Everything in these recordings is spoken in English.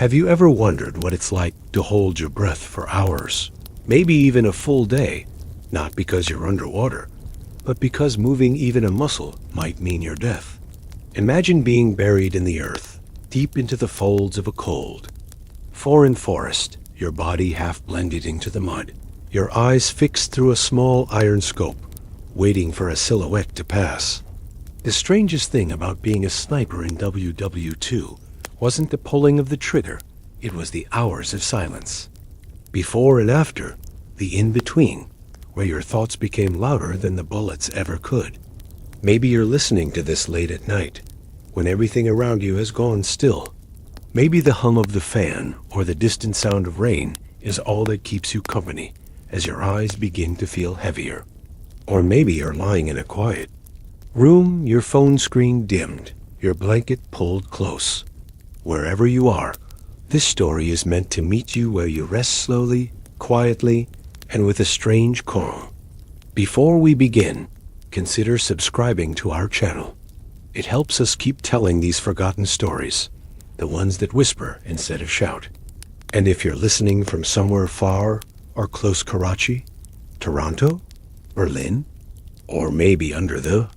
Have you ever wondered what it's like to hold your breath for hours, maybe even a full day, not because you're underwater, but because moving even a muscle might mean your death? Imagine being buried in the earth, deep into the folds of a cold, foreign forest, your body half blended into the mud, your eyes fixed through a small iron scope, waiting for a silhouette to pass. The strangest thing about being a sniper in WW2 wasn't the pulling of the trigger, it was the hours of silence. Before and after, the in-between, where your thoughts became louder than the bullets ever could. Maybe you're listening to this late at night, when everything around you has gone still. Maybe the hum of the fan or the distant sound of rain is all that keeps you company as your eyes begin to feel heavier. Or maybe you're lying in a quiet room, your phone screen dimmed, your blanket pulled close. Wherever you are, this story is meant to meet you where you rest slowly, quietly, and with a strange calm. Before we begin, consider subscribing to our channel. It helps us keep telling these forgotten stories, the ones that whisper instead of shout. And if you're listening from somewhere far or close, Karachi, Toronto, Berlin, or maybe under the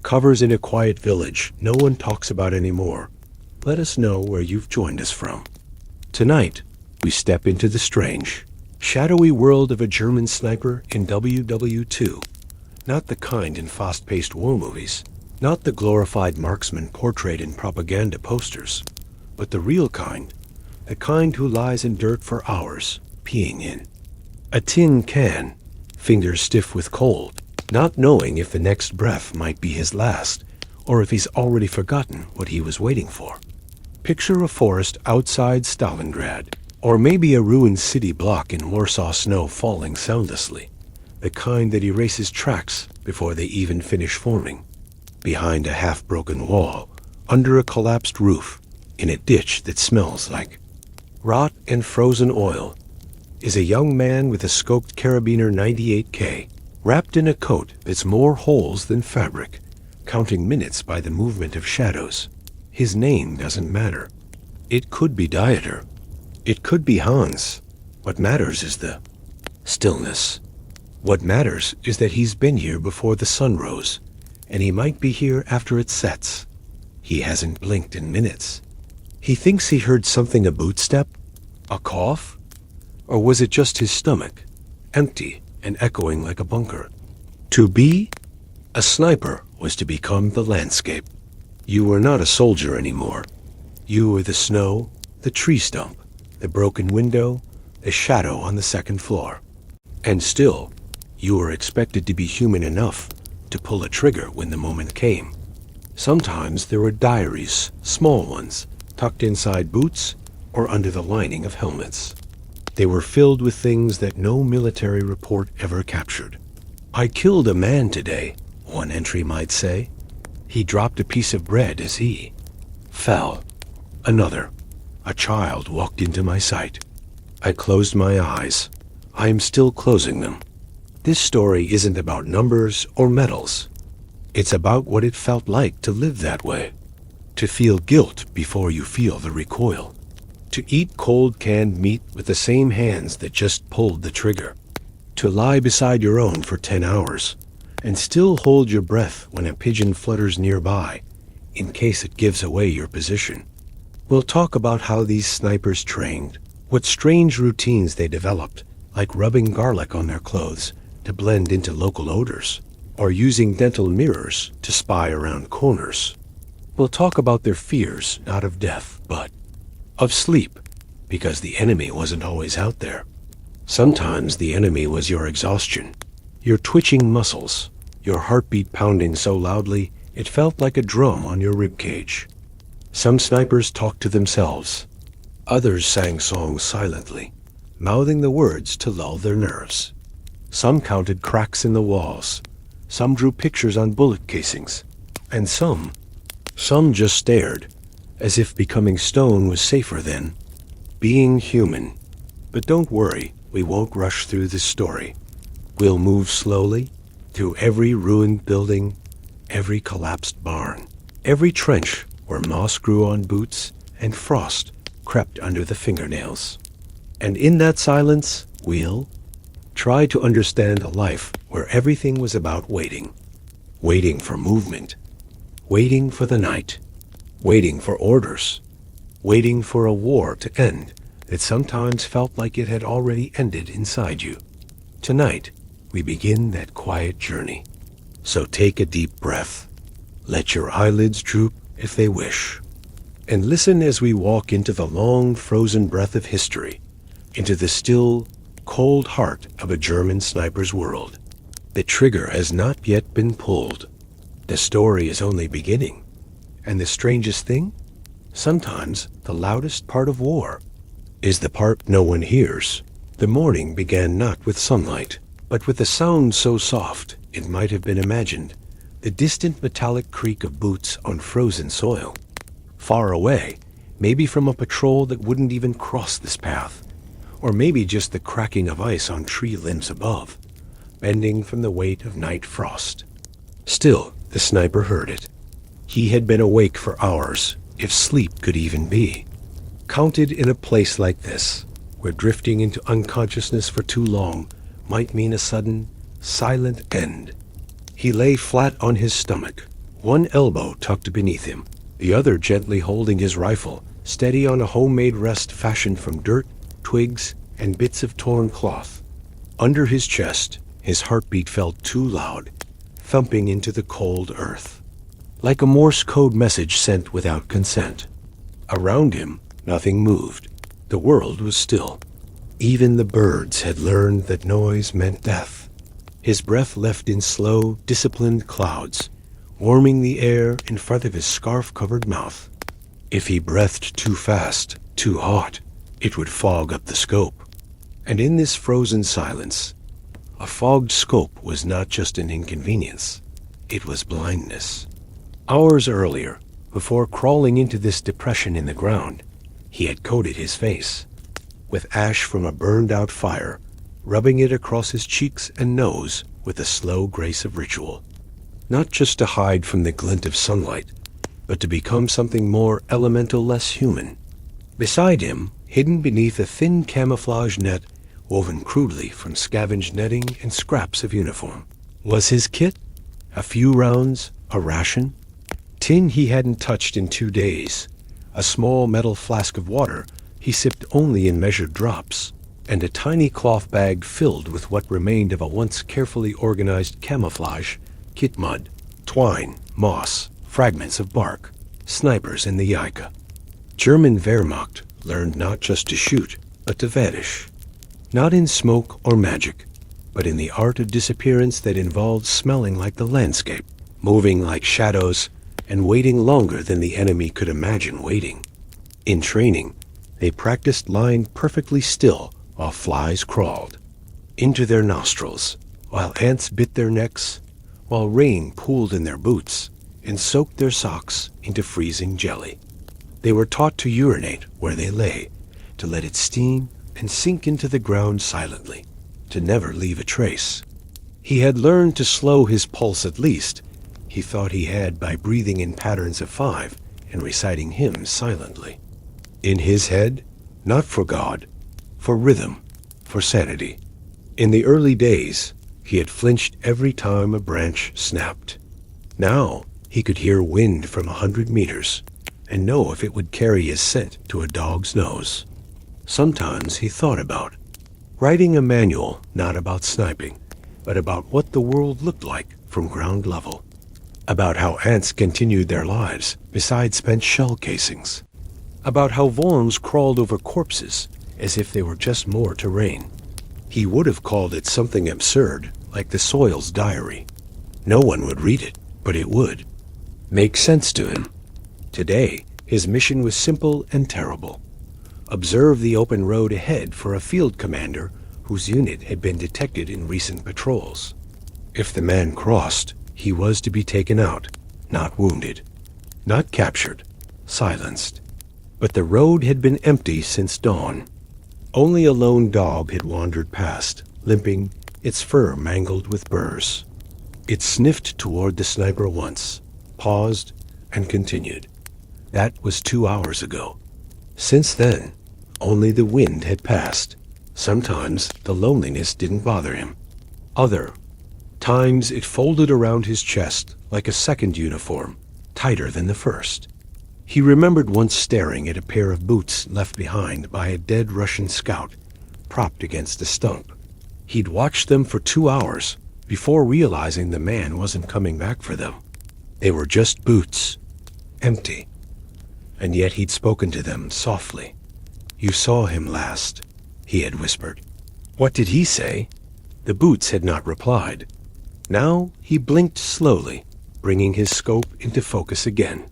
covers in a quiet village no one talks about anymore, let us know where you've joined us from. Tonight, we step into the strange, shadowy world of a German sniper in WW2. Not the kind in fast-paced war movies, not the glorified marksman portrayed in propaganda posters, but the real kind, the kind who lies in dirt for hours, peeing in a tin can, fingers stiff with cold, not knowing if the next breath might be his last, or if he's already forgotten what he was waiting for. Picture a forest outside Stalingrad, or maybe a ruined city block in Warsaw snow falling soundlessly, the kind that erases tracks before they even finish forming. Behind a half-broken wall, under a collapsed roof, in a ditch that smells like rot and frozen oil, is a young man with a scoped carabiner 98K, wrapped in a coat that's more holes than fabric, counting minutes by the movement of shadows. His name doesn't matter. It could be Dieter. It could be Hans. What matters is the stillness. What matters is that he's been here before the sun rose, and he might be here after it sets. He hasn't blinked in minutes. He thinks he heard something, a boot step, a cough, or was it just his stomach, empty and echoing like a bunker? To be a sniper was to become the landscape. You were not a soldier anymore. You were the snow, the tree stump, the broken window, the shadow on the second floor. And still, you were expected to be human enough to pull a trigger when the moment came. Sometimes there were diaries, small ones, tucked inside boots or under the lining of helmets. They were filled with things that no military report ever captured. "I killed a man today," one entry might say. "He dropped a piece of bread as he fell." Another, "A child walked into my sight. I closed my eyes. I am still closing them." This story isn't about numbers or medals. It's about what it felt like to live that way, to feel guilt before you feel the recoil, to eat cold canned meat with the same hands that just pulled the trigger, to lie beside your own for 10 hours and still hold your breath when a pigeon flutters nearby in case it gives away your position. We'll talk about how these snipers trained, what strange routines they developed, like rubbing garlic on their clothes to blend into local odors, or using dental mirrors to spy around corners. We'll talk about their fears, not of death, but of sleep, because the enemy wasn't always out there. Sometimes the enemy was your exhaustion, your twitching muscles, your heartbeat pounding so loudly it felt like a drum on your ribcage. Some snipers talked to themselves. Others sang songs silently, mouthing the words to lull their nerves. Some counted cracks in the walls. Some drew pictures on bullet casings. And some just stared, as if becoming stone was safer than being human. But don't worry, we won't rush through this story. We'll move slowly through every ruined building, every collapsed barn, every trench where moss grew on boots and frost crept under the fingernails. And in that silence, we'll try to understand a life where everything was about waiting. Waiting for movement. Waiting for the night. Waiting for orders. Waiting for a war to end that sometimes felt like it had already ended inside you. Tonight, we begin that quiet journey. So take a deep breath. Let your eyelids droop if they wish. And listen as we walk into the long, frozen breath of history, into the still, cold heart of a German sniper's world. The trigger has not yet been pulled. The story is only beginning. And the strangest thing? Sometimes the loudest part of war is the part no one hears. The morning began not with sunlight, but with a sound so soft it might have been imagined, the distant metallic creak of boots on frozen soil. Far away, maybe from a patrol that wouldn't even cross this path, or maybe just the cracking of ice on tree limbs above, bending from the weight of night frost. Still, the sniper heard it. He had been awake for hours, if sleep could even be. Counted in a place like this, where drifting into unconsciousness for too long might mean a sudden, silent end. He lay flat on his stomach, one elbow tucked beneath him, the other gently holding his rifle, steady on a homemade rest fashioned from dirt, twigs, and bits of torn cloth. Under his chest, his heartbeat felt too loud, thumping into the cold earth, like a Morse code message sent without consent. Around him, nothing moved. The world was still. Even the birds had learned that noise meant death. His breath left in slow, disciplined clouds, warming the air in front of his scarf-covered mouth. If he breathed too fast, too hot, it would fog up the scope. And in this frozen silence, a fogged scope was not just an inconvenience. It was blindness. Hours earlier, before crawling into this depression in the ground, he had coated his face with ash from a burned-out fire, rubbing it across his cheeks and nose with the slow grace of ritual. Not just to hide from the glint of sunlight, but to become something more elemental, less human. Beside him, hidden beneath a thin camouflage net woven crudely from scavenged netting and scraps of uniform, was his kit, a few rounds, a ration, tin he hadn't touched in 2 days, a small metal flask of water he sipped only in measured drops, and a tiny cloth bag filled with what remained of a once carefully organized camouflage, kit mud, twine, moss, fragments of bark, snipers in the Yika. German Wehrmacht learned not just to shoot, but to vanish. Not in smoke or magic, but in the art of disappearance that involved smelling like the landscape, moving like shadows, and waiting longer than the enemy could imagine waiting. In training, they practiced lying perfectly still while flies crawled into their nostrils, while ants bit their necks, while rain pooled in their boots and soaked their socks into freezing jelly. They were taught to urinate where they lay, to let it steam and sink into the ground silently, to never leave a trace. He had learned to slow his pulse at least. He thought he had by breathing in patterns of 5 and reciting hymns silently. In his head, not for God, for rhythm, for sanity. In the early days, he had flinched every time a branch snapped. Now, he could hear wind from 100 meters and know if it would carry his scent to a dog's nose. Sometimes he thought about writing a manual not about sniping, but about what the world looked like from ground level, about how ants continued their lives beside spent shell casings, about how worms crawled over corpses as if they were just more terrain. He would have called it something absurd, like the soil's diary. No one would read it, but it would make sense to him. Today, his mission was simple and terrible. Observe the open road ahead for a field commander whose unit had been detected in recent patrols. If the man crossed, he was to be taken out, not wounded, not captured, silenced. But the road had been empty since dawn. Only a lone dog had wandered past, limping, its fur mangled with burrs. It sniffed toward the sniper once, paused, and continued. That was 2 hours ago. Since then, only the wind had passed. Sometimes the loneliness didn't bother him. Other times it folded around his chest like a second uniform, tighter than the first. He remembered once staring at a pair of boots left behind by a dead Russian scout, propped against a stump. He'd watched them for 2 hours before realizing the man wasn't coming back for them. They were just boots, empty. And yet he'd spoken to them softly. "You saw him last," he had whispered. What did he say? The boots had not replied. Now he blinked slowly, bringing his scope into focus again.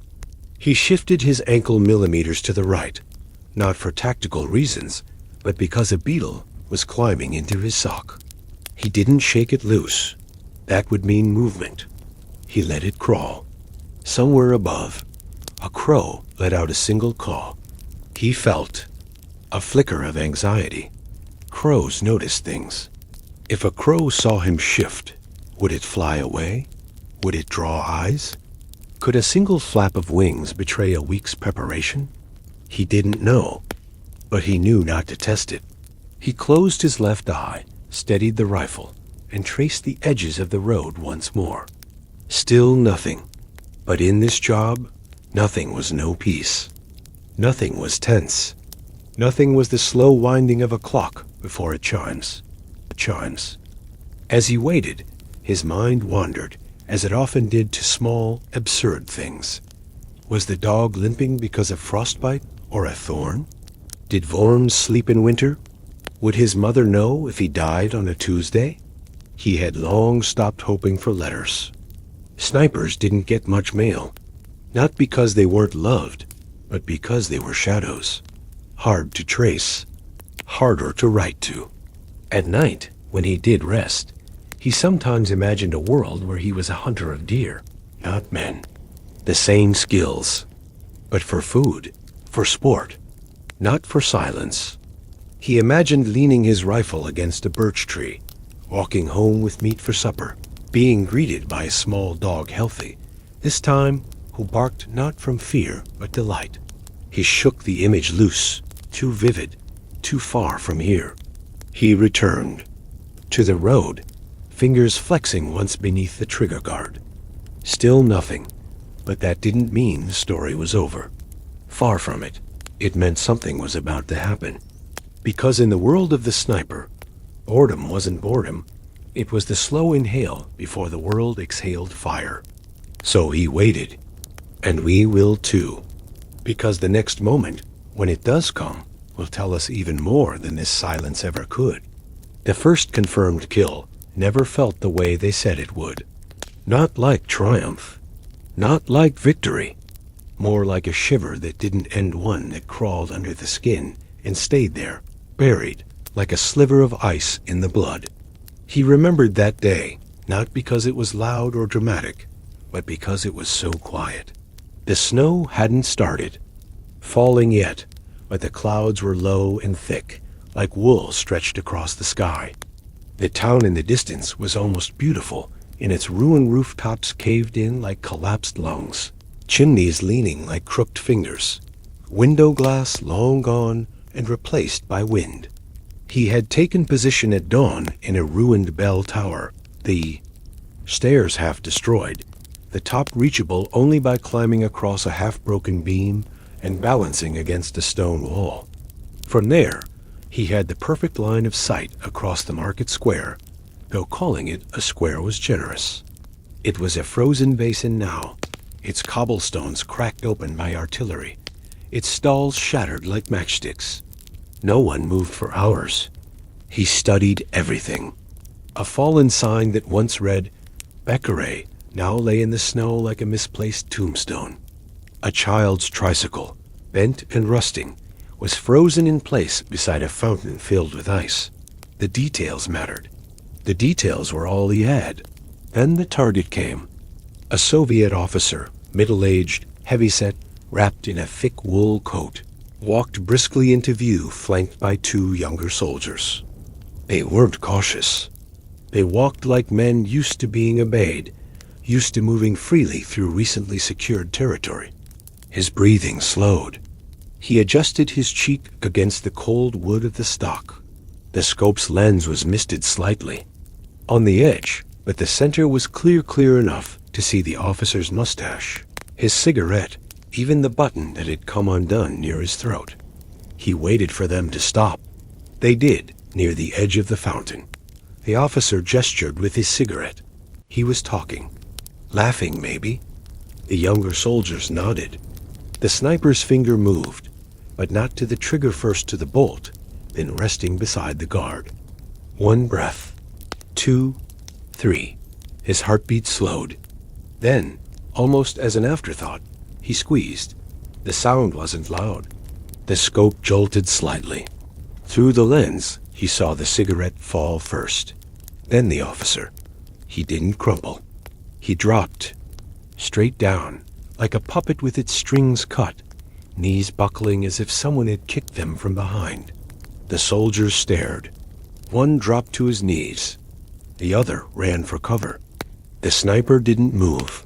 He shifted his ankle millimeters to the right, not for tactical reasons, but because a beetle was climbing into his sock. He didn't shake it loose. That would mean movement. He let it crawl. Somewhere above, a crow let out a single caw. He felt a flicker of anxiety. Crows notice things. If a crow saw him shift, would it fly away? Would it draw eyes? Could a single flap of wings betray a week's preparation? He didn't know, but he knew not to test it. He closed his left eye, steadied the rifle, and traced the edges of the road once more. Still nothing. But in this job, nothing was no peace. Nothing was tense. Nothing was the slow winding of a clock before it chimes. As he waited, his mind wandered, as it often did, to small, absurd things. Was the dog limping because of frostbite or a thorn? Did Worms sleep in winter? Would his mother know if he died on a Tuesday? He had long stopped hoping for letters. Snipers didn't get much mail, not because they weren't loved, but because they were shadows. Hard to trace, harder to write to. At night, when he did rest, he sometimes imagined a world where he was a hunter of deer, not men. The same skills, but for food, for sport, not for silence. He imagined leaning his rifle against a birch tree, walking home with meat for supper, being greeted by a small dog, healthy, this time who barked not from fear but delight. He shook the image loose, too vivid, too far from here. He returned to the road, fingers flexing once beneath the trigger guard. Still nothing, but that didn't mean the story was over. Far from it. It meant something was about to happen. Because in the world of the sniper, boredom wasn't boredom. It was the slow inhale before the world exhaled fire. So he waited. And we will too. Because the next moment, when it does come, will tell us even more than this silence ever could. The first confirmed kill never felt the way they said it would. Not like triumph. Not like victory. More like a shiver that didn't end, one that crawled under the skin and stayed there, buried, like a sliver of ice in the blood. He remembered that day, not because it was loud or dramatic, but because it was so quiet. The snow hadn't started, falling yet, but the clouds were low and thick, like wool stretched across the sky. The town in the distance was almost beautiful, in its ruined rooftops caved in like collapsed lungs, chimneys leaning like crooked fingers, window glass long gone and replaced by wind. He had taken position at dawn in a ruined bell tower, the stairs half destroyed, the top reachable only by climbing across a half-broken beam and balancing against a stone wall. From there, he had the perfect line of sight across the market square, though calling it a square was generous. It was a frozen basin now, its cobblestones cracked open by artillery, its stalls shattered like matchsticks. No one moved for hours. He studied everything. A fallen sign that once read, "Becquerel," now lay in the snow like a misplaced tombstone. A child's tricycle, bent and rusting, was frozen in place beside a fountain filled with ice. The details mattered. The details were all he had. Then the target came. A Soviet officer, middle-aged, heavyset, wrapped in a thick wool coat, walked briskly into view, flanked by 2 younger soldiers. They weren't cautious. They walked like men used to being obeyed, used to moving freely through recently secured territory. His breathing slowed. He adjusted his cheek against the cold wood of the stock. The scope's lens was misted slightly on the edge, but the center was clear enough to see the officer's mustache, his cigarette, even the button that had come undone near his throat. He waited for them to stop. They did, near the edge of the fountain. The officer gestured with his cigarette. He was talking. Laughing, maybe. The younger soldiers nodded. The sniper's finger moved, but not to the trigger, first to the bolt, then resting beside the guard. 1 breath. 2, 3. His heartbeat slowed. Then, almost as an afterthought, he squeezed. The sound wasn't loud. The scope jolted slightly. Through the lens, he saw the cigarette fall first. Then the officer. He didn't crumple. He dropped. Straight down, like a puppet with its strings cut, knees buckling as if someone had kicked them from behind. The soldiers stared. One dropped to his knees. The other ran for cover. The sniper didn't move.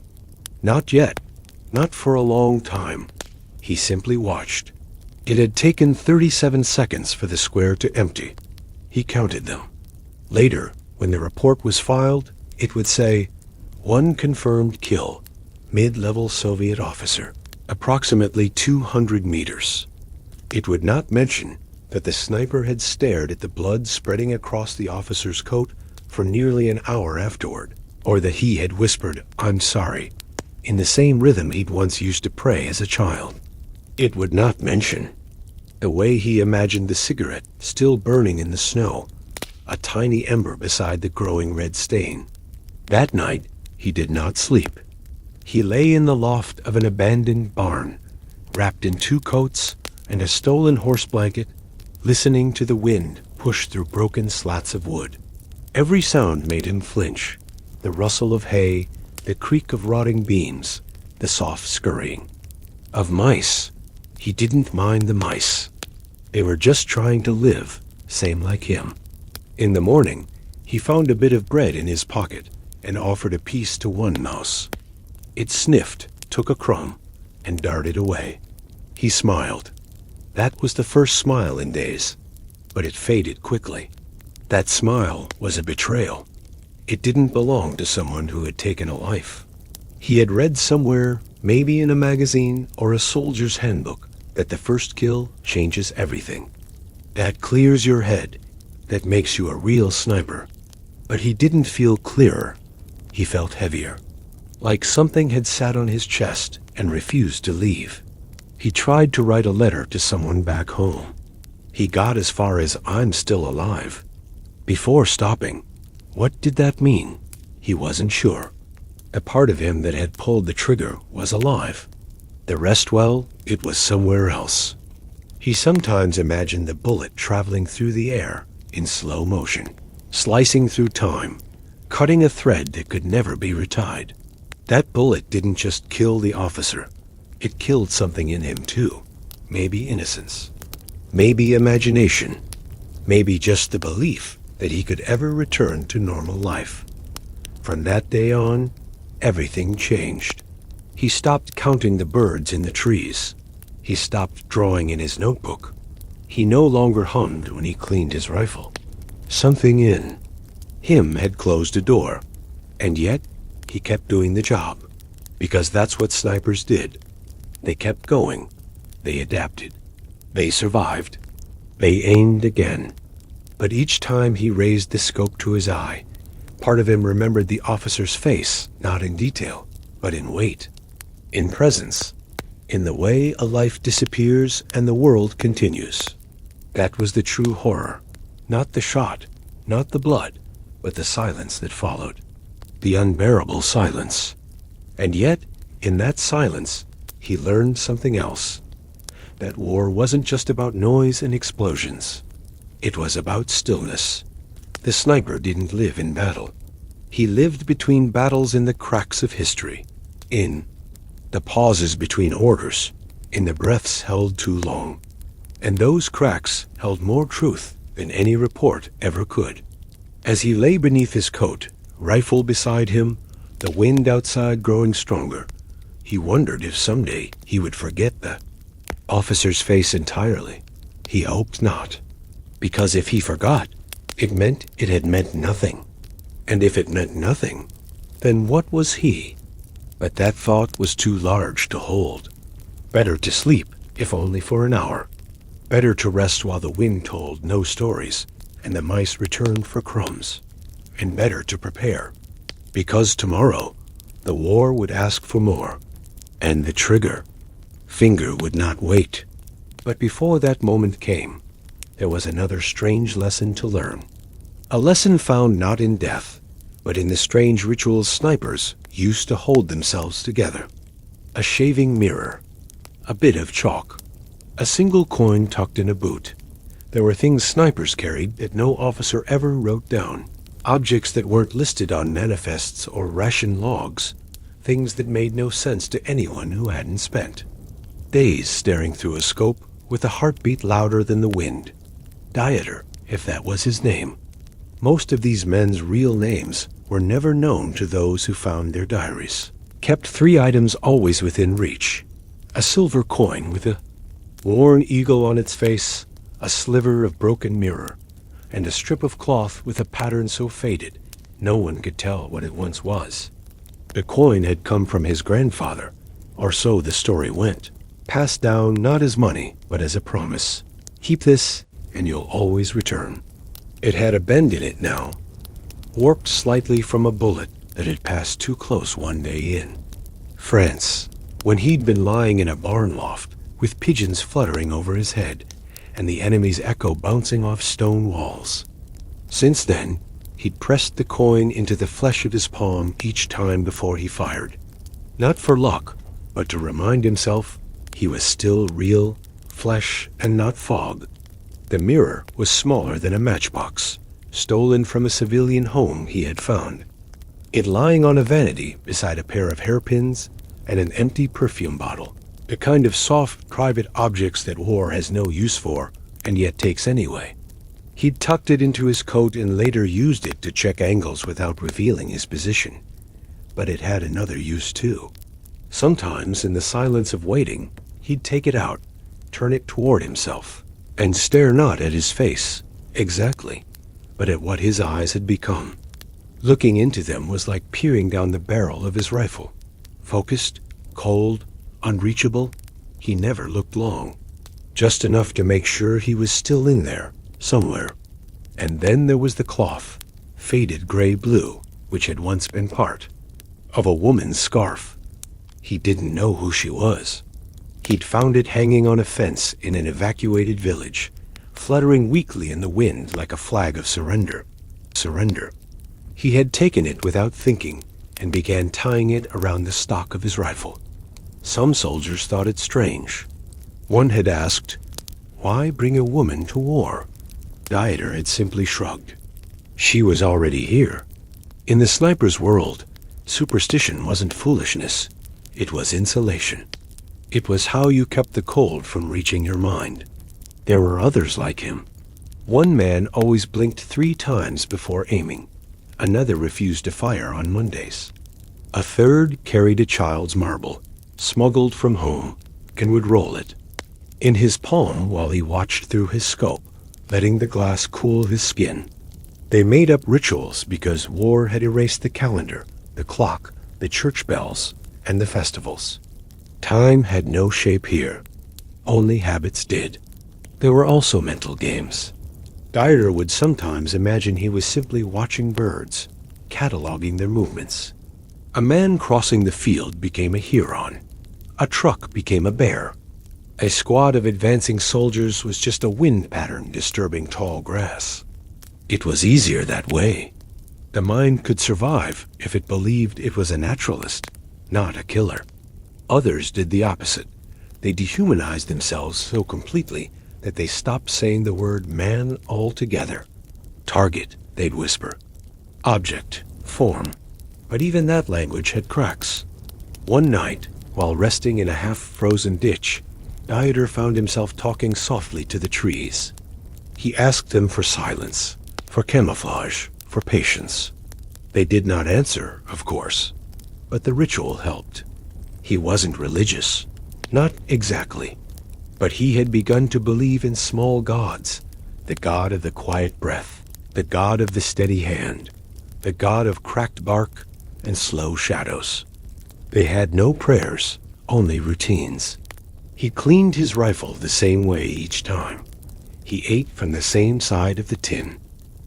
Not yet. Not for a long time. He simply watched. It had taken 37 seconds for the square to empty. He counted them. Later, when the report was filed, it would say, 1 confirmed kill, mid-level Soviet officer, approximately 200 meters. It would not mention that the sniper had stared at the blood spreading across the officer's coat for nearly an hour afterward, or that he had whispered, "I'm sorry," in the same rhythm he'd once used to pray as a child. It would not mention the way he imagined the cigarette still burning in the snow, a tiny ember beside the growing red stain. That night, he did not sleep. He lay in the loft of an abandoned barn, wrapped in 2 coats and a stolen horse blanket, listening to the wind push through broken slats of wood. Every sound made him flinch: the rustle of hay, the creak of rotting beams, the soft scurrying of mice. He didn't mind the mice. They were just trying to live, same like him. In the morning, he found a bit of bread in his pocket and offered a piece to one mouse. It sniffed, took a crumb, and darted away. He smiled. That was the first smile in days, but it faded quickly. That smile was a betrayal. It didn't belong to someone who had taken a life. He had read somewhere, maybe in a magazine or a soldier's handbook, that the first kill changes everything. That clears your head, that makes you a real sniper. But he didn't feel clearer. He felt heavier, like something had sat on his chest and refused to leave. He tried to write a letter to someone back home. He got as far as "I'm still alive." Before stopping, what did that mean? He wasn't sure. A part of him that had pulled the trigger was alive. The rest, well, it was somewhere else. He sometimes imagined the bullet traveling through the air in slow motion, slicing through time, cutting a thread that could never be retied. That bullet didn't just kill the officer. It killed something in him too. Maybe innocence. Maybe imagination. Maybe just the belief that he could ever return to normal life. From that day on, everything changed. He stopped counting the birds in the trees. He stopped drawing in his notebook. He no longer hummed when he cleaned his rifle. Something in him had closed a door, and yet he kept doing the job, because that's what snipers did. They kept going. They adapted. They survived. They aimed again. But each time he raised the scope to his eye, part of him remembered the officer's face, not in detail, but in weight, in presence, in the way a life disappears and the world continues. That was the true horror. Not the shot, not the blood, but the silence that followed. The unbearable silence. And yet, in that silence, he learned something else. That war wasn't just about noise and explosions. It was about stillness. The sniper didn't live in battle. He lived between battles in the cracks of history, in the pauses between orders, in the breaths held too long. And those cracks held more truth than any report ever could. As he lay beneath his coat, rifle beside him, the wind outside growing stronger, he wondered if someday he would forget the officer's face entirely. He hoped not. Because if he forgot, it meant it had meant nothing. And if it meant nothing, then what was he? But that thought was too large to hold. Better to sleep, if only for an hour. Better to rest while the wind told no stories, and the mice returned for crumbs. And better to prepare, because tomorrow the war would ask for more, and the finger would not wait. But before that moment came, there was another strange lesson to learn. A lesson found not in death, but in the strange rituals snipers used to hold themselves together. A shaving mirror, a bit of chalk, a single coin tucked in a boot. There were things snipers carried that no officer ever wrote down. Objects that weren't listed on manifests or ration logs. Things that made no sense to anyone who hadn't spent days staring through a scope with a heartbeat louder than the wind. Dieter, if that was his name. Most of these men's real names were never known to those who found their diaries. Kept 3 items always within reach. A silver coin with a worn eagle on its face, a sliver of broken mirror, and a strip of cloth with a pattern so faded no one could tell what it once was. The coin had come from his grandfather, or so the story went, passed down not as money, but as a promise. Keep this, and you'll always return. It had a bend in it now, warped slightly from a bullet that had passed too close one day in France, when he'd been lying in a barn loft with pigeons fluttering over his head and the enemy's echo bouncing off stone walls. Since then, he'd pressed the coin into the flesh of his palm each time before he fired. Not for luck, but to remind himself he was still real, flesh, and not fog. The mirror was smaller than a matchbox, stolen from a civilian home he had found. It lying on a vanity beside a pair of hairpins and an empty perfume bottle. The kind of soft, private objects that war has no use for, and yet takes anyway. He'd tucked it into his coat and later used it to check angles without revealing his position. But it had another use too. Sometimes, in the silence of waiting, he'd take it out, turn it toward himself, and stare not at his face, exactly, but at what his eyes had become. Looking into them was like peering down the barrel of his rifle. Focused, cold, unreachable, he never looked long. Just enough to make sure he was still in there, somewhere. And then there was the cloth, faded gray-blue, which had once been part of a woman's scarf. He didn't know who she was. He'd found it hanging on a fence in an evacuated village, fluttering weakly in the wind like a flag of surrender. Surrender. He had taken it without thinking and began tying it around the stock of his rifle. Some soldiers thought it strange. One had asked, "Why bring a woman to war?" Dieter had simply shrugged. She was already here. In the sniper's world, superstition wasn't foolishness. It was insulation. It was how you kept the cold from reaching your mind. There were others like him. One man always blinked 3 times before aiming. Another refused to fire on Mondays. A third carried a child's marble, smuggled from home, and would roll it in his palm while he watched through his scope, letting the glass cool his skin. They made up rituals because war had erased the calendar, the clock, the church bells, and the festivals. Time had no shape here. Only habits did. There were also mental games. Dieter would sometimes imagine he was simply watching birds, cataloging their movements. A man crossing the field became a Huron. A truck became a bear. A squad of advancing soldiers was just a wind pattern disturbing tall grass. It was easier that way. The mind could survive if it believed it was a naturalist, not a killer. Others did the opposite. They dehumanized themselves so completely that they stopped saying the word man altogether. Target, they'd whisper. Object, form. But even that language had cracks. One night, while resting in a half-frozen ditch, Dieter found himself talking softly to the trees. He asked them for silence, for camouflage, for patience. They did not answer, of course, but the ritual helped. He wasn't religious. Not exactly. But he had begun to believe in small gods, the god of the quiet breath, the god of the steady hand, the god of cracked bark and slow shadows. They had no prayers, only routines. He cleaned his rifle the same way each time. He ate from the same side of the tin.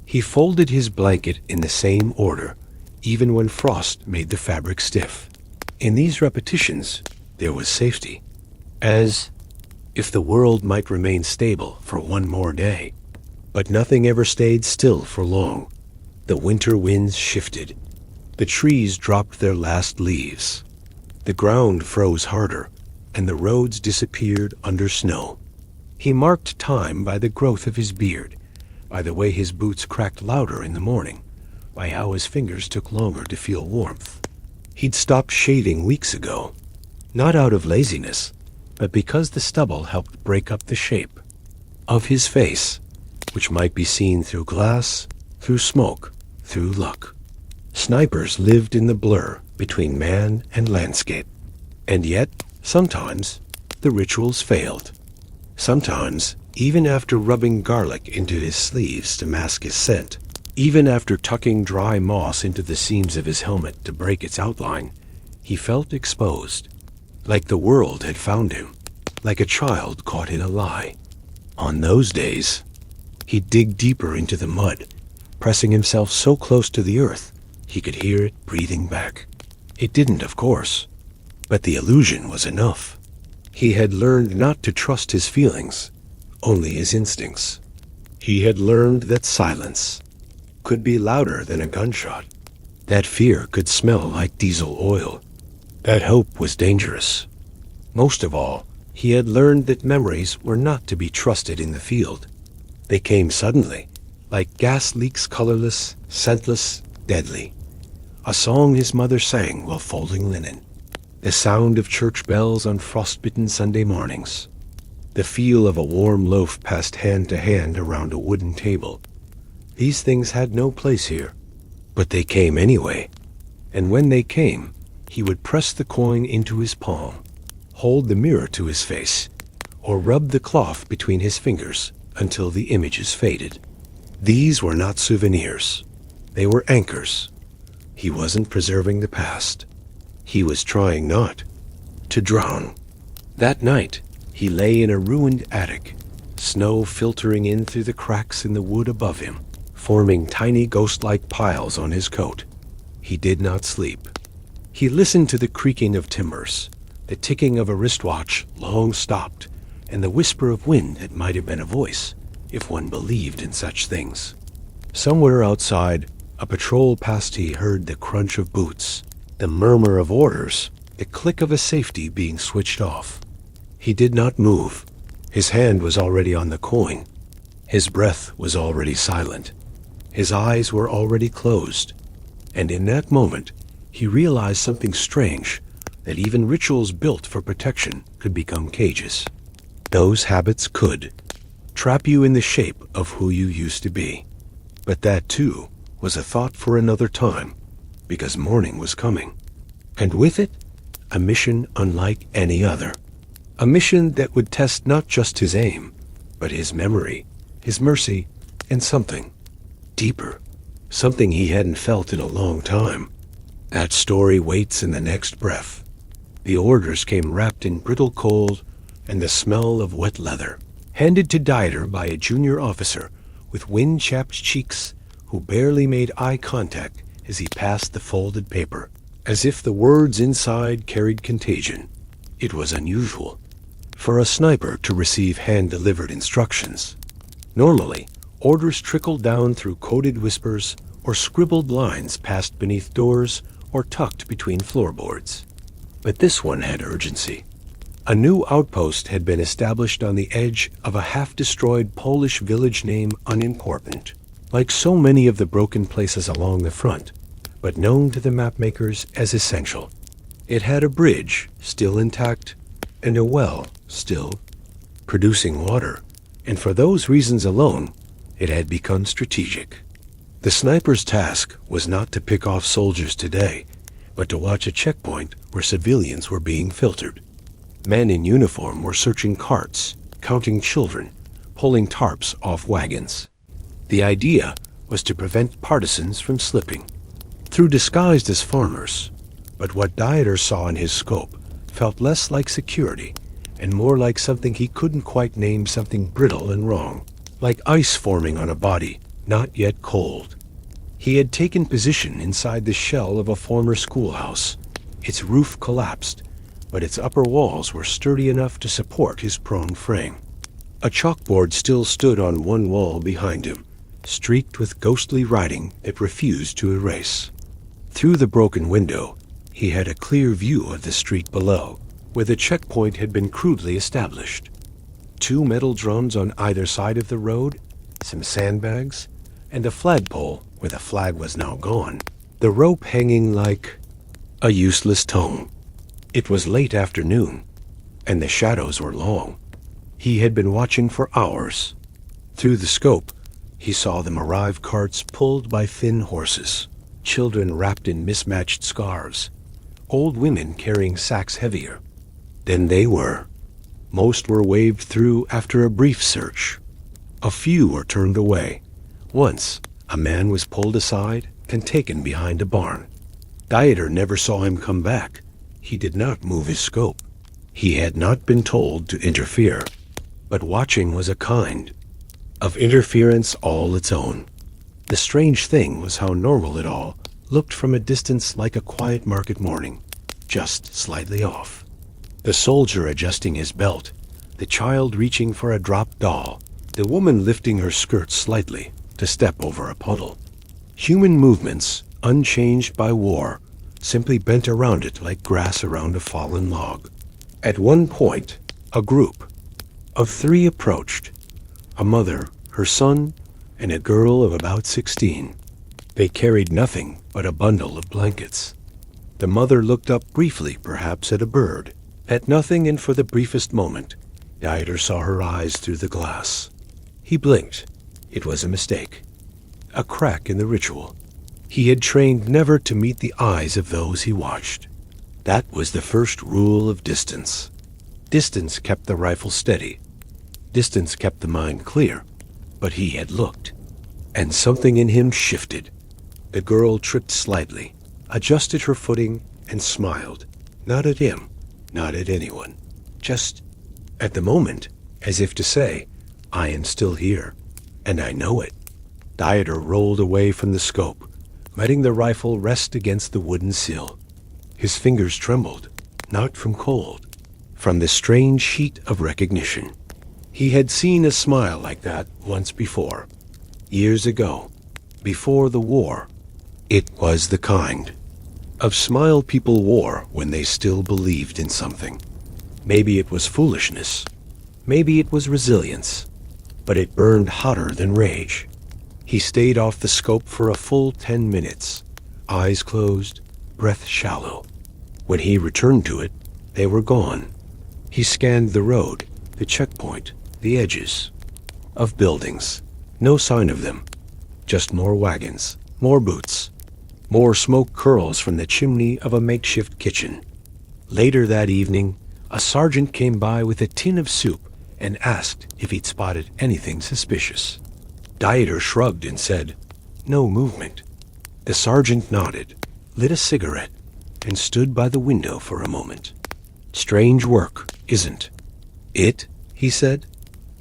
He folded his blanket in the same order, even when frost made the fabric stiff. In these repetitions, there was safety, as if the world might remain stable for one more day. But nothing ever stayed still for long. The winter winds shifted. The trees dropped their last leaves. The ground froze harder, and the roads disappeared under snow. He marked time by the growth of his beard, by the way his boots cracked louder in the morning, by how his fingers took longer to feel warmth. He'd stopped shaving weeks ago, not out of laziness, but because the stubble helped break up the shape of his face, which might be seen through glass, through smoke, through luck. Snipers lived in the blur between man and landscape. And yet, sometimes, the rituals failed. Sometimes, even after rubbing garlic into his sleeves to mask his scent, even after tucking dry moss into the seams of his helmet to break its outline, he felt exposed, like the world had found him, like a child caught in a lie. On those days, he'd dig deeper into the mud, pressing himself so close to the earth he could hear it breathing back. It didn't, of course, but the illusion was enough. He had learned not to trust his feelings, only his instincts. He had learned that silence could be louder than a gunshot, that fear could smell like diesel oil, that hope was dangerous. Most of all, he had learned that memories were not to be trusted in the field. They came suddenly, like gas leaks, colorless, scentless, deadly. A song his mother sang while folding linen. The sound of church bells on frostbitten Sunday mornings. The feel of a warm loaf passed hand to hand around a wooden table. These things had no place here, but they came anyway. And when they came, he would press the coin into his palm, hold the mirror to his face, or rub the cloth between his fingers until the images faded. These were not souvenirs. They were anchors. He wasn't preserving the past. He was trying not to drown. That night, he lay in a ruined attic, snow filtering in through the cracks in the wood above him, forming tiny ghost-like piles on his coat. He did not sleep. He listened to the creaking of timbers, the ticking of a wristwatch long stopped, and the whisper of wind that might have been a voice, if one believed in such things. Somewhere outside, a patrol passed. He heard the crunch of boots, the murmur of orders, the click of a safety being switched off. He did not move. His hand was already on the coin. His breath was already silent. His eyes were already closed. And in that moment, he realized something strange, that even rituals built for protection could become cages. Those habits could trap you in the shape of who you used to be. But that, too, was a thought for another time, because morning was coming. And with it, a mission unlike any other. A mission that would test not just his aim, but his memory, his mercy, and something deeper, something he hadn't felt in a long time. That story waits in the next breath. The orders came wrapped in brittle cold and the smell of wet leather, handed to Dieter by a junior officer with wind-chapped cheeks who barely made eye contact as he passed the folded paper, as if the words inside carried contagion. It was unusual for a sniper to receive hand-delivered instructions. Normally, orders trickled down through coded whispers or scribbled lines passed beneath doors or tucked between floorboards. But this one had urgency. A new outpost had been established on the edge of a half-destroyed Polish village named Unimportant, like so many of the broken places along the front, but known to the mapmakers as essential. It had a bridge, still intact, and a well, still producing water, and for those reasons alone, it had become strategic. The sniper's task was not to pick off soldiers today, but to watch a checkpoint where civilians were being filtered. Men in uniform were searching carts, counting children, pulling tarps off wagons. The idea was to prevent partisans from slipping, through disguised as farmers. But what Dieter saw in his scope felt less like security and more like something he couldn't quite name, something brittle and wrong, like ice forming on a body not yet cold. He had taken position inside the shell of a former schoolhouse. Its roof collapsed, but its upper walls were sturdy enough to support his prone frame. A chalkboard still stood on one wall behind him, streaked with ghostly writing it refused to erase. Through the broken window, he had a clear view of the street below, where the checkpoint had been crudely established. 2 metal drums on either side of the road, some sandbags, and a flagpole where the flag was now gone, the rope hanging like a useless tongue. It was late afternoon, and the shadows were long. He had been watching for hours. Through the scope, he saw them arrive, carts pulled by thin horses, children wrapped in mismatched scarves, old women carrying sacks heavier than they were. Most were waved through after a brief search. A few were turned away. Once, a man was pulled aside and taken behind a barn. Dieter never saw him come back. He did not move his scope. He had not been told to interfere. But watching was a kind of interference all its own. The strange thing was how normal it all looked from a distance, like a quiet market morning, just slightly off. The soldier adjusting his belt, the child reaching for a dropped doll, the woman lifting her skirt slightly to step over a puddle. Human movements, unchanged by war, simply bent around it like grass around a fallen log. At one point, a group of 3 approached, a mother, her son, and a girl of about 16. They carried nothing but a bundle of blankets. The mother looked up briefly, perhaps at a bird, at nothing, and for the briefest moment, Dieter saw her eyes through the glass. He blinked. It was a mistake, a crack in the ritual. He had trained never to meet the eyes of those he watched. That was the first rule of distance. Distance kept the rifle steady. Distance kept the mind clear. But he had looked, and something in him shifted. The girl tripped slightly, adjusted her footing, and smiled. Not at him, not at anyone. Just at the moment, as if to say, I am still here, and I know it. Dieter rolled away from the scope, letting the rifle rest against the wooden sill. His fingers trembled, not from cold, from the strange heat of recognition. He had seen a smile like that once before, years ago, before the war. It was the kind of smile people wore when they still believed in something. Maybe it was foolishness, maybe it was resilience, but it burned hotter than rage. He stayed off the scope for a full 10 minutes, eyes closed, breath shallow. When he returned to it, they were gone. He scanned the road, the checkpoint, the edges of buildings. No sign of them. Just more wagons, more boots, more smoke curls from the chimney of a makeshift kitchen. Later that evening, a sergeant came by with a tin of soup and asked if he'd spotted anything suspicious. Dieter shrugged and said, "No movement." The sergeant nodded, lit a cigarette, and stood by the window for a moment. "Strange work, isn't it?" he said,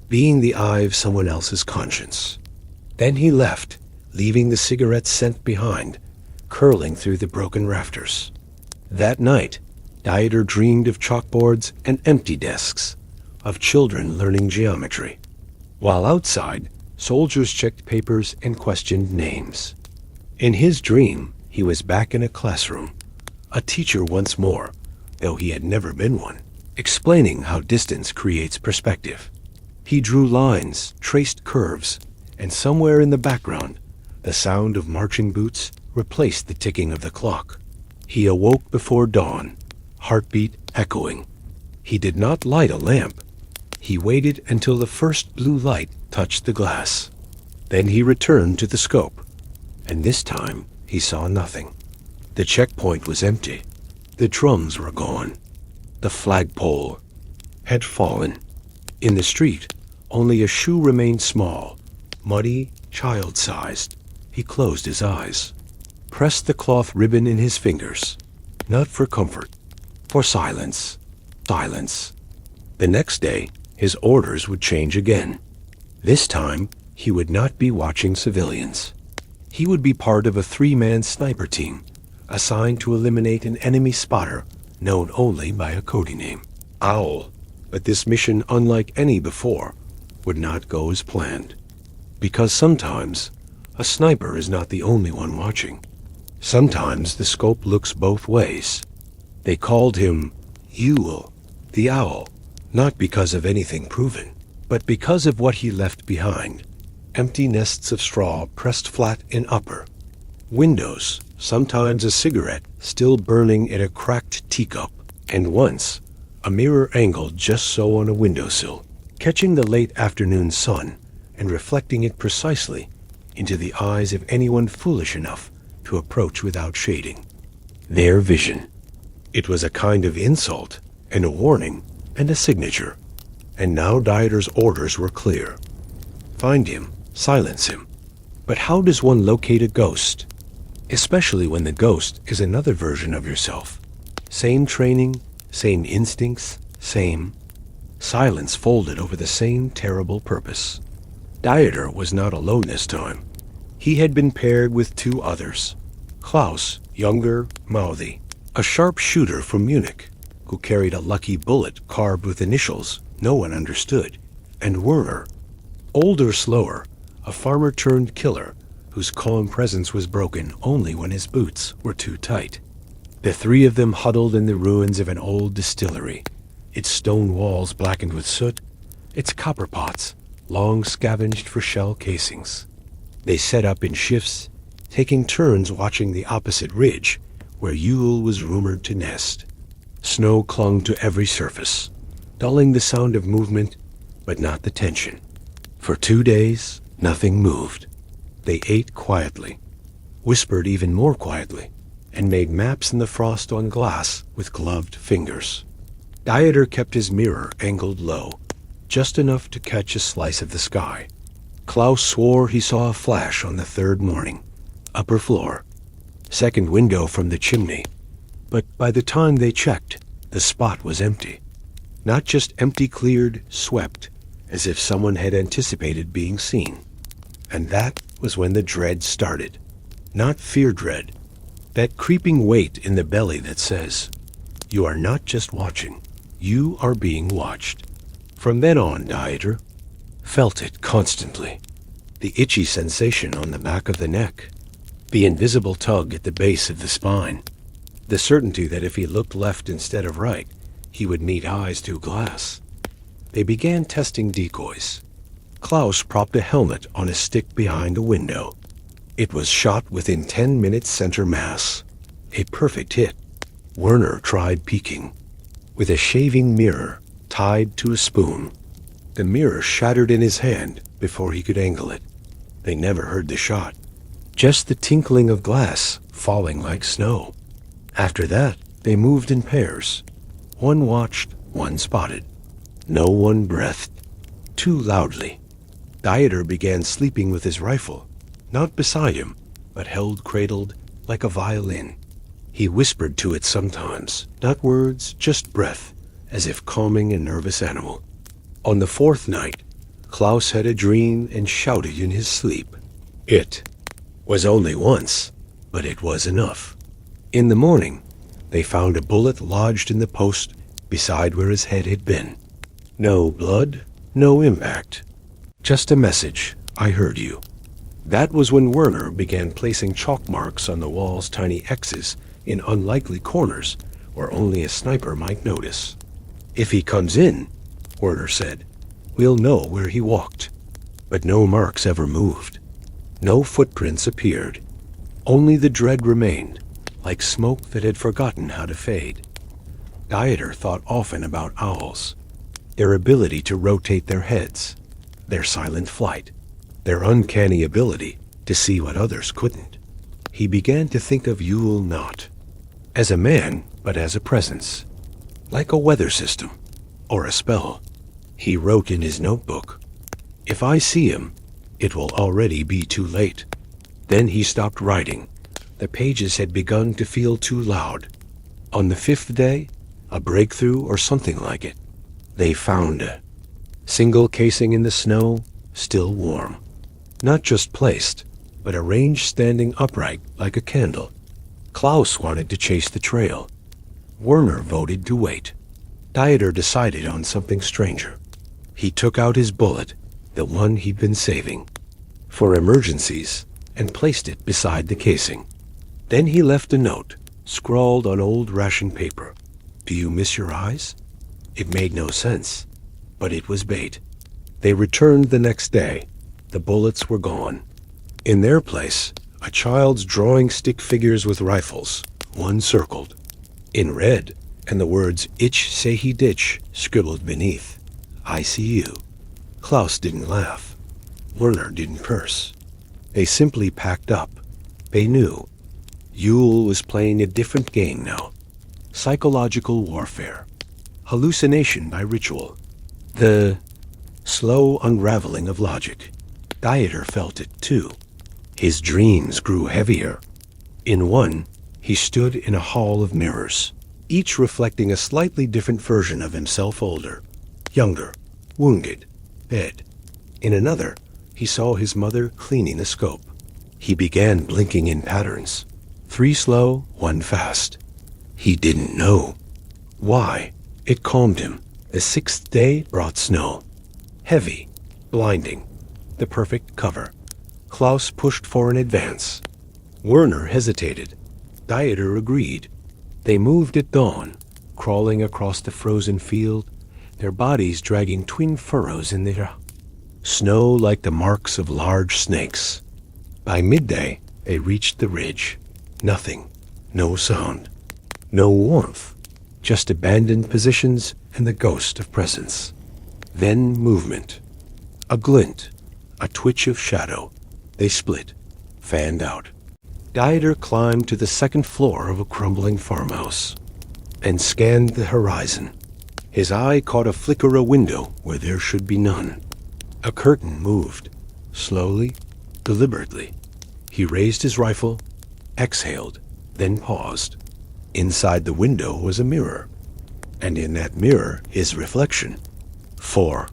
being the eye of someone else's conscience. Then he left, leaving the cigarette scent behind, curling through the broken rafters. That night, Dieter dreamed of chalkboards and empty desks, of children learning geometry, while outside, soldiers checked papers and questioned names. In his dream, he was back in a classroom, a teacher once more, though he had never been one, explaining how distance creates perspective. He drew lines, traced curves, and somewhere in the background, the sound of marching boots replaced the ticking of the clock. He awoke before dawn, heartbeat echoing. He did not light a lamp. He waited until the first blue light touched the glass. Then he returned to the scope, and this time he saw nothing. The checkpoint was empty. The drums were gone. The flagpole had fallen. In the street, only a shoe remained small, muddy, child-sized. He closed his eyes, pressed the cloth ribbon in his fingers, not for comfort, for silence. Silence. The next day, his orders would change again. This time, he would not be watching civilians. He would be part of a 3-man sniper team, assigned to eliminate an enemy spotter known only by a code name, Owl. But this mission, unlike any before, would not go as planned. Because sometimes, a sniper is not the only one watching. Sometimes the scope looks both ways. They called him Yule, the Owl, not because of anything proven, but because of what he left behind. Empty nests of straw pressed flat in upper. Windows, sometimes a cigarette still burning in a cracked teacup, and once, a mirror angled just so on a windowsill, catching the late afternoon sun and reflecting it precisely into the eyes of anyone foolish enough to approach without shading. Their vision. It was a kind of insult, and a warning, and a signature. And now Dieter's orders were clear. Find him, silence him. But how does one locate a ghost? Especially when the ghost is another version of yourself. Same training, same instincts, same. Silence folded over the same terrible purpose. Dieter was not alone this time. He had been paired with 2 others. Klaus, younger, mouthy, a sharp shooter from Munich, who carried a lucky bullet carved with initials no one understood, and Werner, older, slower, a farmer-turned-killer whose calm presence was broken only when his boots were too tight. The 3 of them huddled in the ruins of an old distillery, its stone walls blackened with soot, its copper pots long scavenged for shell casings. They set up in shifts, taking turns watching the opposite ridge, where Yule was rumored to nest. Snow clung to every surface, dulling the sound of movement, but not the tension. For 2 days, nothing moved. They ate quietly, whispered even more quietly, and made maps in the frost on glass with gloved fingers. Dieter kept his mirror angled low, just enough to catch a slice of the sky. Klaus swore he saw a flash on the 3rd morning, upper floor, 2nd window from the chimney. But by the time they checked, the spot was empty. Not just empty, cleared, swept, as if someone had anticipated being seen. And that was when the dread started. Not fear dread. That creeping weight in the belly that says, you are not just watching, you are being watched. From then on, Dieter felt it constantly. The itchy sensation on the back of the neck. The invisible tug at the base of the spine. The certainty that if he looked left instead of right, he would meet eyes through glass. They began testing decoys. Klaus propped a helmet on a stick behind a window. It was shot within 10 minutes center mass. A perfect hit. Werner tried peeking. With a shaving mirror tied to a spoon. The mirror shattered in his hand before he could angle it. They never heard the shot. Just the tinkling of glass falling like snow. After that, they moved in pairs. One watched, one spotted. No one breathed. Too loudly. Dieter began sleeping with his rifle, not beside him, but held cradled like a violin. He whispered to it sometimes, not words, just breath, as if calming a nervous animal. On the 4th night, Klaus had a dream and shouted in his sleep. It was only once, but it was enough. In the morning, they found a bullet lodged in the post beside where his head had been. No blood, no impact. Just a message, I heard you. That was when Werner began placing chalk marks on the wall's tiny X's in unlikely corners where only a sniper might notice. If he comes in, Werner said, we'll know where he walked. But no marks ever moved. No footprints appeared. Only the dread remained, like smoke that had forgotten how to fade. Dieter thought often about owls, their ability to rotate their heads, their silent flight, their uncanny ability to see what others couldn't. He began to think of Yule not as a man, but as a presence, like a weather system or a spell. He wrote in his notebook, "If I see him, it will already be too late." Then he stopped writing. The pages had begun to feel too loud. On the 5th day, a breakthrough or something like it, they found a single casing in the snow, still warm. Not just placed, but arranged standing upright like a candle. Klaus wanted to chase the trail. Werner voted to wait. Dieter decided on something stranger. He took out his bullet, the one he'd been saving for emergencies, and placed it beside the casing. Then he left a note, scrawled on old ration paper. "Do you miss your eyes?" It made no sense, but it was bait. They returned the next day. The bullets were gone. In their place, a child's drawing stick figures with rifles, one circled in red, and the words "Ich sehe dich" scribbled beneath. "I see you." Klaus didn't laugh. Werner didn't curse. They simply packed up. They knew. Yule was playing a different game now. Psychological warfare. Hallucination by ritual. The slow unraveling of logic. Dieter felt it too. His dreams grew heavier. In one, he stood in a hall of mirrors, each reflecting a slightly different version of himself, older, younger, wounded, dead. In another, he saw his mother cleaning a scope. He began blinking in patterns. 3 slow, 1 fast. He didn't know why. It calmed him. The 6th day brought snow. Heavy, blinding, the perfect cover. Klaus pushed for an advance. Werner hesitated. Dieter agreed. They moved at dawn, crawling across the frozen field, their bodies dragging twin furrows in the snow like the marks of large snakes. By midday, they reached the ridge. Nothing. No sound. No warmth. Just abandoned positions and the ghost of presence. Then movement. A glint. A twitch of shadow. They split. Fanned out. Dieter climbed to the 2nd floor of a crumbling farmhouse and scanned the horizon. His eye caught a flicker of a window where there should be none. A curtain moved. Slowly, deliberately. He raised his rifle, exhaled, then paused. Inside the window was a mirror, and in that mirror his reflection. 4.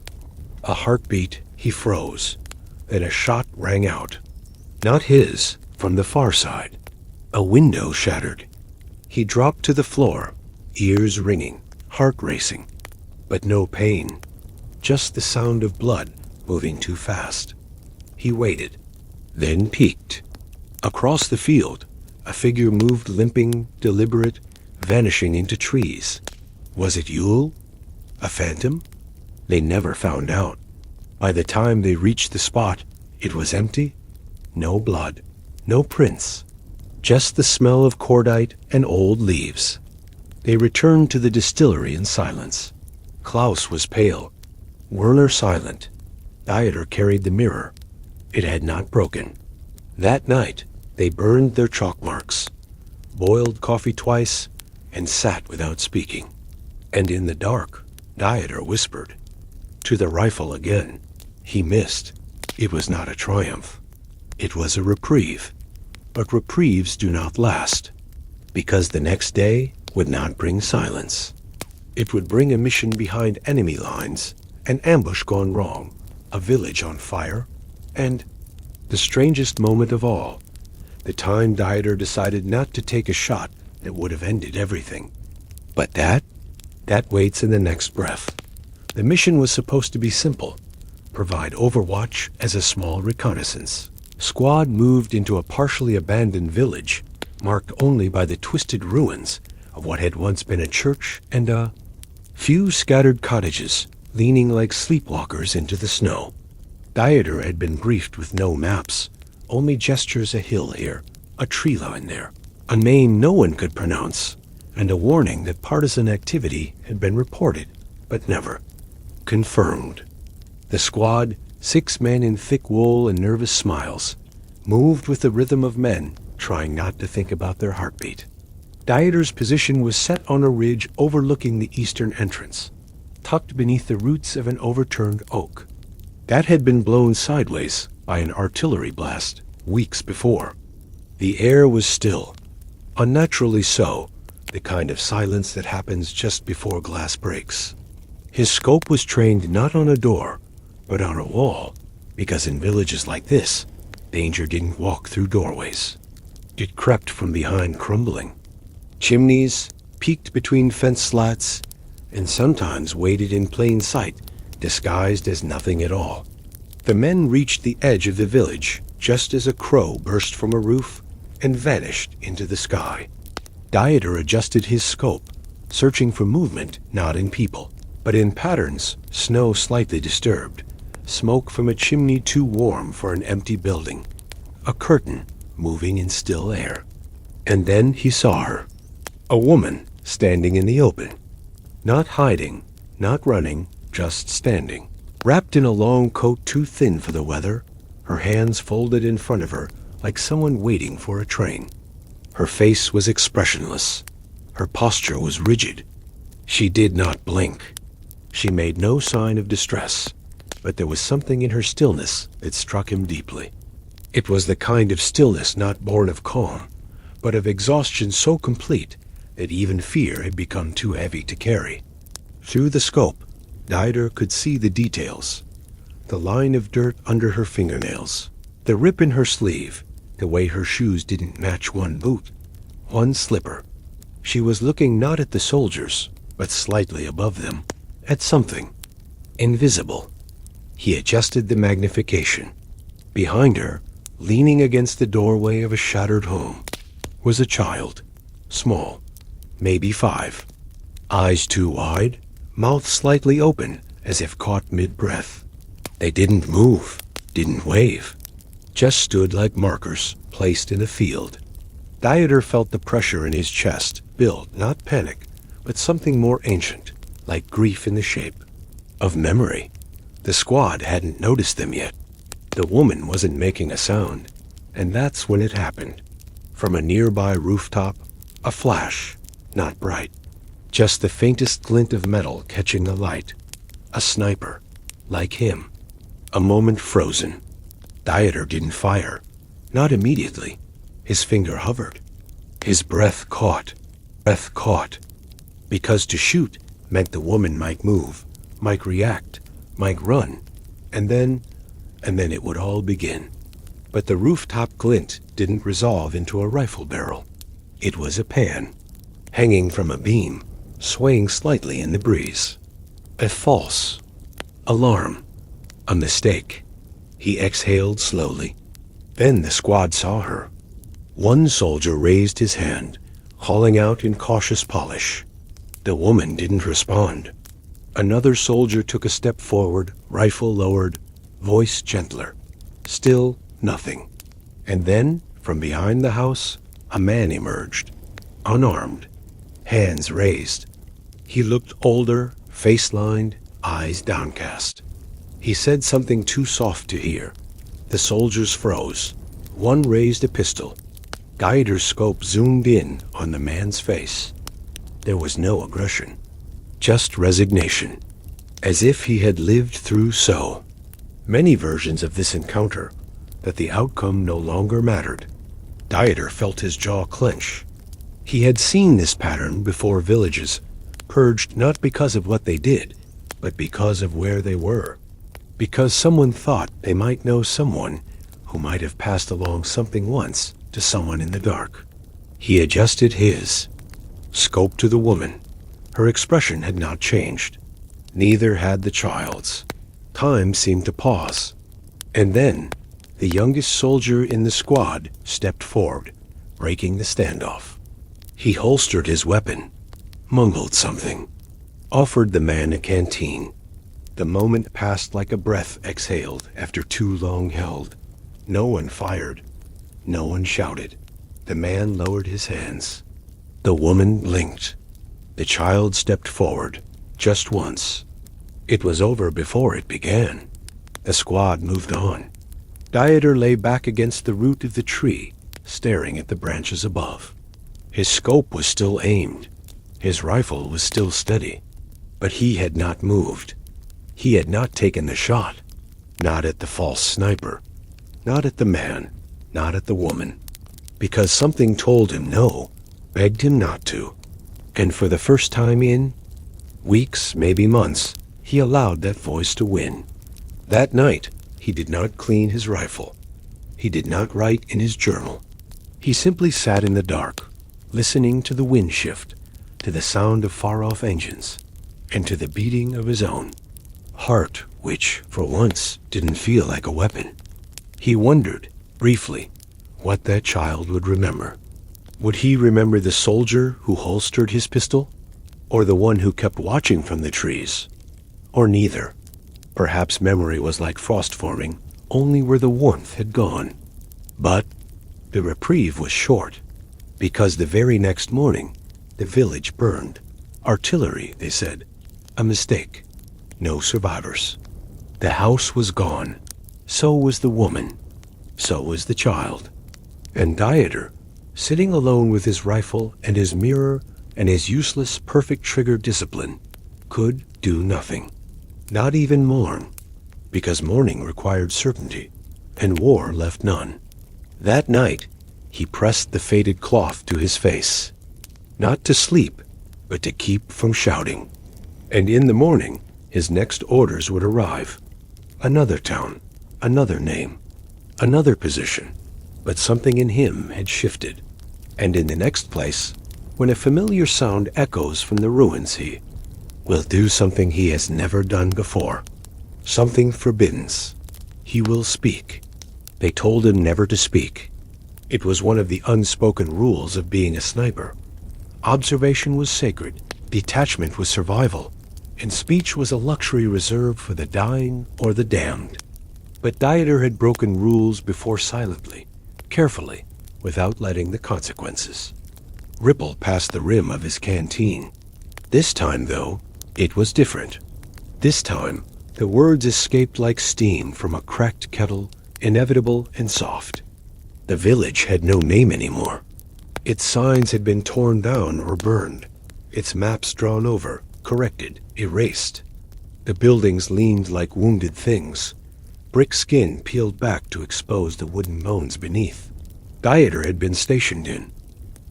A heartbeat, he froze. Then a shot rang out. Not his, from the far side. A window shattered. He dropped to the floor, ears ringing, heart racing. But no pain, just the sound of blood moving too fast. He waited, then peeked. Across the field, a figure moved, limping, deliberate, vanishing into trees. Was it Yule? A phantom? They never found out. By the time they reached the spot, it was empty. No blood, no prints, just the smell of cordite and old leaves. They returned to the distillery in silence. Klaus was pale, Werner silent. Dieter carried the mirror. It had not broken. That night, they burned their chalk marks, boiled coffee twice, and sat without speaking. And in the dark, Dieter whispered. To the rifle again. He missed. It was not a triumph. It was a reprieve. But reprieves do not last, because the next day would not bring silence. It would bring a mission behind enemy lines, an ambush gone wrong, a village on fire, and the strangest moment of all, the time Dieter decided not to take a shot that would have ended everything. But that waits in the next breath. The mission was supposed to be simple. Provide overwatch as a small reconnaissance. Squad moved into a partially abandoned village, marked only by the twisted ruins of what had once been a church and a few scattered cottages leaning like sleepwalkers into the snow. Dieter had been briefed with no maps, only gestures, a hill here, a tree line there, a name no one could pronounce, and a warning that partisan activity had been reported, but never confirmed. The squad, 6 men in thick wool and nervous smiles, moved with the rhythm of men trying not to think about their heartbeat. Dieter's position was set on a ridge overlooking the eastern entrance. tucked beneath the roots of an overturned oak. That had been blown sideways by an artillery blast weeks before. The air was still, unnaturally so, the kind of silence that happens just before glass breaks. His scope was trained not on a door, but on a wall, because in villages like this, danger didn't walk through doorways. It crept from behind crumbling chimneys, peeked between fence slats, and sometimes waited in plain sight, disguised as nothing at all. The men reached the edge of the village just as a crow burst from a roof and vanished into the sky. Dieter adjusted his scope, searching for movement not in people, but in patterns, snow slightly disturbed, smoke from a chimney too warm for an empty building, a curtain moving in still air. And then he saw her, a woman standing in the open, not hiding, not running, just standing, wrapped in a long coat too thin for the weather, her hands folded in front of her like someone waiting for a train. Her face was expressionless. Her posture was rigid. She did not blink. She made no sign of distress, but there was something in her stillness that struck him deeply. It was the kind of stillness not born of calm, but of exhaustion so complete that even fear had become too heavy to carry. Through the scope, Dieter could see the details. The line of dirt under her fingernails, the rip in her sleeve, the way her shoes didn't match one boot, one slipper. She was looking not at the soldiers, but slightly above them, at something invisible. He adjusted the magnification. Behind her, leaning against the doorway of a shattered home, was a child, small, maybe 5. Eyes too wide, mouth slightly open as if caught mid-breath. They didn't move, didn't wave, just stood like markers placed in a field. Dieter felt the pressure in his chest build, not panic, but something more ancient, like grief in the shape of memory. The squad hadn't noticed them yet. The woman wasn't making a sound, and that's when it happened. From a nearby rooftop, a flash, not bright, just the faintest glint of metal catching the light. A sniper, like him. A moment frozen. Dieter didn't fire, not immediately. His finger hovered. His breath caught. Because to shoot meant the woman might move, might react, might run, and then it would all begin. But the rooftop glint didn't resolve into a rifle barrel. It was a pan, hanging from a beam, swaying slightly in the breeze. A false alarm, a mistake. He exhaled slowly. Then the squad saw her. One soldier raised his hand, hauling out in cautious polish. The woman didn't respond. Another soldier took a step forward, rifle lowered, voice gentler. Still nothing. And then, from behind the house, a man emerged, unarmed, hands raised. He looked older, face-lined, eyes downcast. He said something too soft to hear. The soldiers froze. One raised a pistol. Dieter's scope zoomed in on the man's face. There was no aggression, just resignation, as if he had lived through so many versions of this encounter that the outcome no longer mattered. Dieter felt his jaw clench. He had seen this pattern before villages, purged not because of what they did, but because of where they were. Because someone thought they might know someone who might have passed along something once to someone in the dark. He adjusted his scope to the woman. Her expression had not changed. Neither had the child's. Time seemed to pause. And then, the youngest soldier in the squad stepped forward, breaking the standoff. He holstered his weapon, mumbled something, offered the man a canteen. The moment passed like a breath exhaled after too long held. No one fired. No one shouted. The man lowered his hands. The woman blinked. The child stepped forward, just once. It was over before it began. The squad moved on. Dieter lay back against the root of the tree, staring at the branches above. His scope was still aimed. His rifle was still steady. But he had not moved. He had not taken the shot. Not at the false sniper. Not at the man. Not at the woman. Because something told him no, begged him not to. And for the first time in weeks, maybe months, he allowed that voice to win. That night, he did not clean his rifle. He did not write in his journal. He simply sat in the dark, listening to the wind shift, to the sound of far-off engines, and to the beating of his own heart, which, for once, didn't feel like a weapon. He wondered, briefly, what that child would remember. Would he remember the soldier who holstered his pistol? Or the one who kept watching from the trees? Or neither? Perhaps memory was like frost forming, only where the warmth had gone. But the reprieve was short, because the very next morning, the village burned. Artillery, they said. A mistake. No survivors. The house was gone. So was the woman. So was the child. And Dieter, sitting alone with his rifle and his mirror and his useless perfect trigger discipline, could do nothing. Not even mourn, because mourning required certainty, and war left none. That night, he pressed the faded cloth to his face, not to sleep, but to keep from shouting. And in the morning, his next orders would arrive. Another town, another name, another position, but something in him had shifted. And in the next place, when a familiar sound echoes from the ruins, he will do something he has never done before. Something forbiddens. He will speak. They told him never to speak. It was one of the unspoken rules of being a sniper. Observation was sacred, detachment was survival, and speech was a luxury reserved for the dying or the damned. But Dieter had broken rules before silently, carefully, without letting the consequences ripple past the rim of his canteen. This time, though, it was different. This time, the words escaped like steam from a cracked kettle, inevitable and soft. The village had no name anymore. Its signs had been torn down or burned, its maps drawn over, corrected, erased. The buildings leaned like wounded things, brick skin peeled back to expose the wooden bones beneath. Dieter had been stationed in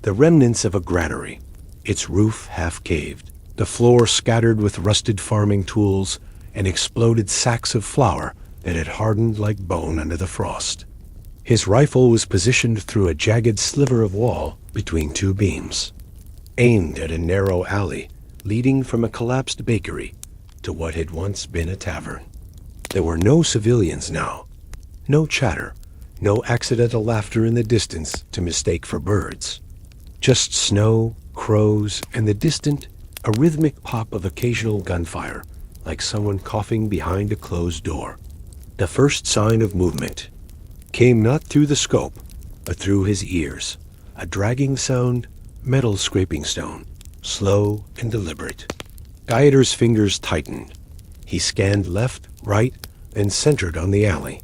the remnants of a granary, its roof half-caved, the floor scattered with rusted farming tools and exploded sacks of flour that had hardened like bone under the frost. His rifle was positioned through a jagged sliver of wall between two beams, aimed at a narrow alley leading from a collapsed bakery to what had once been a tavern. There were no civilians now, no chatter, no accidental laughter in the distance to mistake for birds. Just snow, crows, and the distant, a rhythmic pop of occasional gunfire, like someone coughing behind a closed door. The first sign of movement came not through the scope, but through his ears, a dragging sound, metal scraping stone, slow and deliberate. Dieter's fingers tightened. He scanned left, right, and centered on the alley.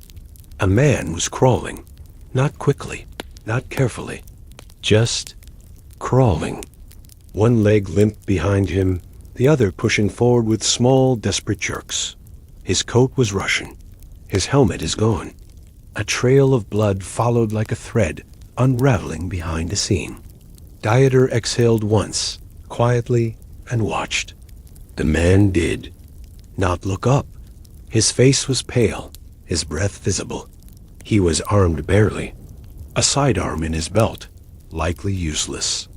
A man was crawling, not quickly, not carefully, just crawling. One leg limp behind him, the other pushing forward with small, desperate jerks. His coat was Russian. His helmet is gone. A trail of blood followed like a thread, unraveling behind the scene. Dieter exhaled once, quietly, and watched. The man did not look up. His face was pale, his breath visible. He was armed barely, a sidearm in his belt, likely useless.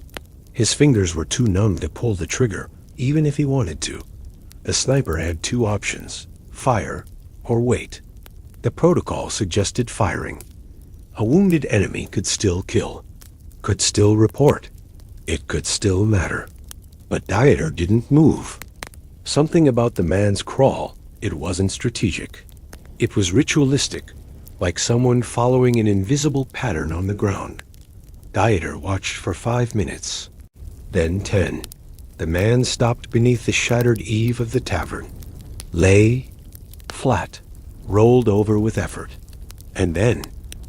His fingers were too numb to pull the trigger, even if he wanted to. The sniper had two options, fire or wait. The protocol suggested firing. A wounded enemy could still kill, could still report. It could still matter. But Dieter didn't move. Something about the man's crawl, it wasn't strategic. It was ritualistic, like someone following an invisible pattern on the ground. Dieter watched for 5 minutes, then 10. The man stopped beneath the shattered eave of the tavern, lay flat, rolled over with effort. And then,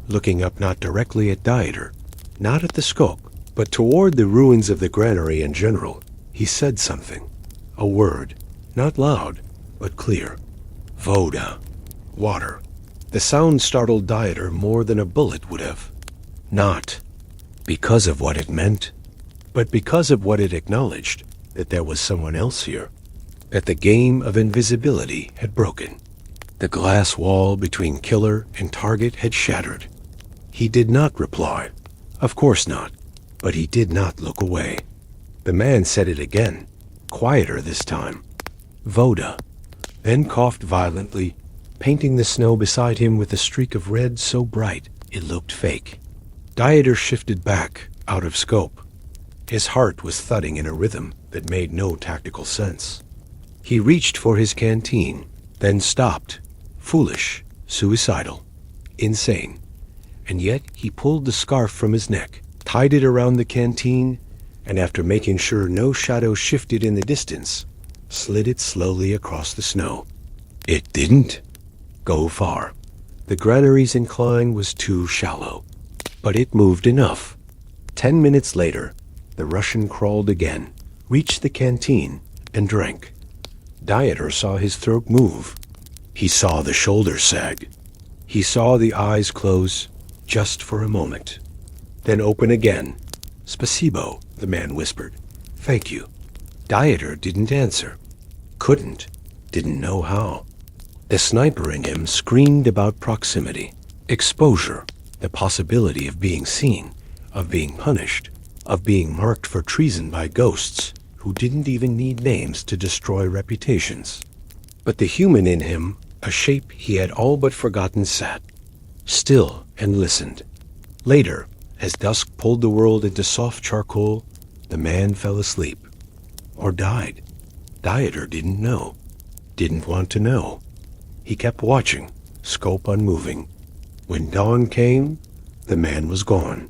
looking up not directly at Dieter, not at the scope, but toward the ruins of the granary in general, he said something, a word, Not loud, but clear. Voda. Water. The sound startled Dieter more than a bullet would have. Not because of what it meant, but because of what it acknowledged, that there was someone else here, that the game of invisibility had broken. The glass wall between killer and target had shattered. He did not reply. Of course not. But he did not look away. The man said it again, quieter this time. Voda. Then coughed violently, painting the snow beside him with a streak of red so bright it looked fake. Dieter shifted back, out of scope. His heart was thudding in a rhythm that made no tactical sense. He reached for his canteen, then stopped. Foolish, suicidal, insane. And yet he pulled the scarf from his neck, tied it around the canteen, and after making sure no shadow shifted in the distance, slid it slowly across the snow. It didn't go far. The granary's incline was too shallow, but it moved enough. 10 minutes later, the Russian crawled again, reached the canteen, and drank. Dieter saw his throat move. He saw the shoulders sag. He saw the eyes close just for a moment, then open again. Spasibo, the man whispered. Thank you. Dieter didn't answer. Couldn't. Didn't know how. The sniper in him screamed about proximity, exposure, the possibility of being seen, of being punished, of being marked for treason by ghosts who didn't even need names to destroy reputations. But the human in him, a shape he had all but forgotten, sat, still, and listened. Later, as dusk pulled the world into soft charcoal, the man fell asleep. Or died. Dieter didn't know. Didn't want to know. He kept watching, scope unmoving. When dawn came, the man was gone.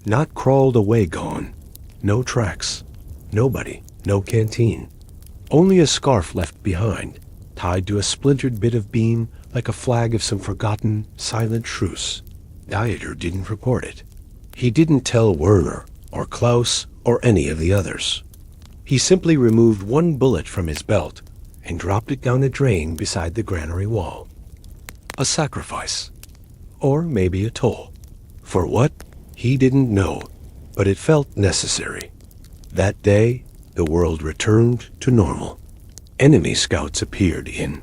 Not crawled away gone. No tracks. Nobody. No canteen. Only a scarf left behind, tied to a splintered bit of beam like a flag of some forgotten, silent truce. Dieter didn't report it. He didn't tell Werner, or Klaus, or any of the others. He simply removed one bullet from his belt and dropped it down a drain beside the granary wall. A sacrifice. Or maybe a toll. For what? He didn't know, but it felt necessary. That day, the world returned to normal. Enemy scouts appeared in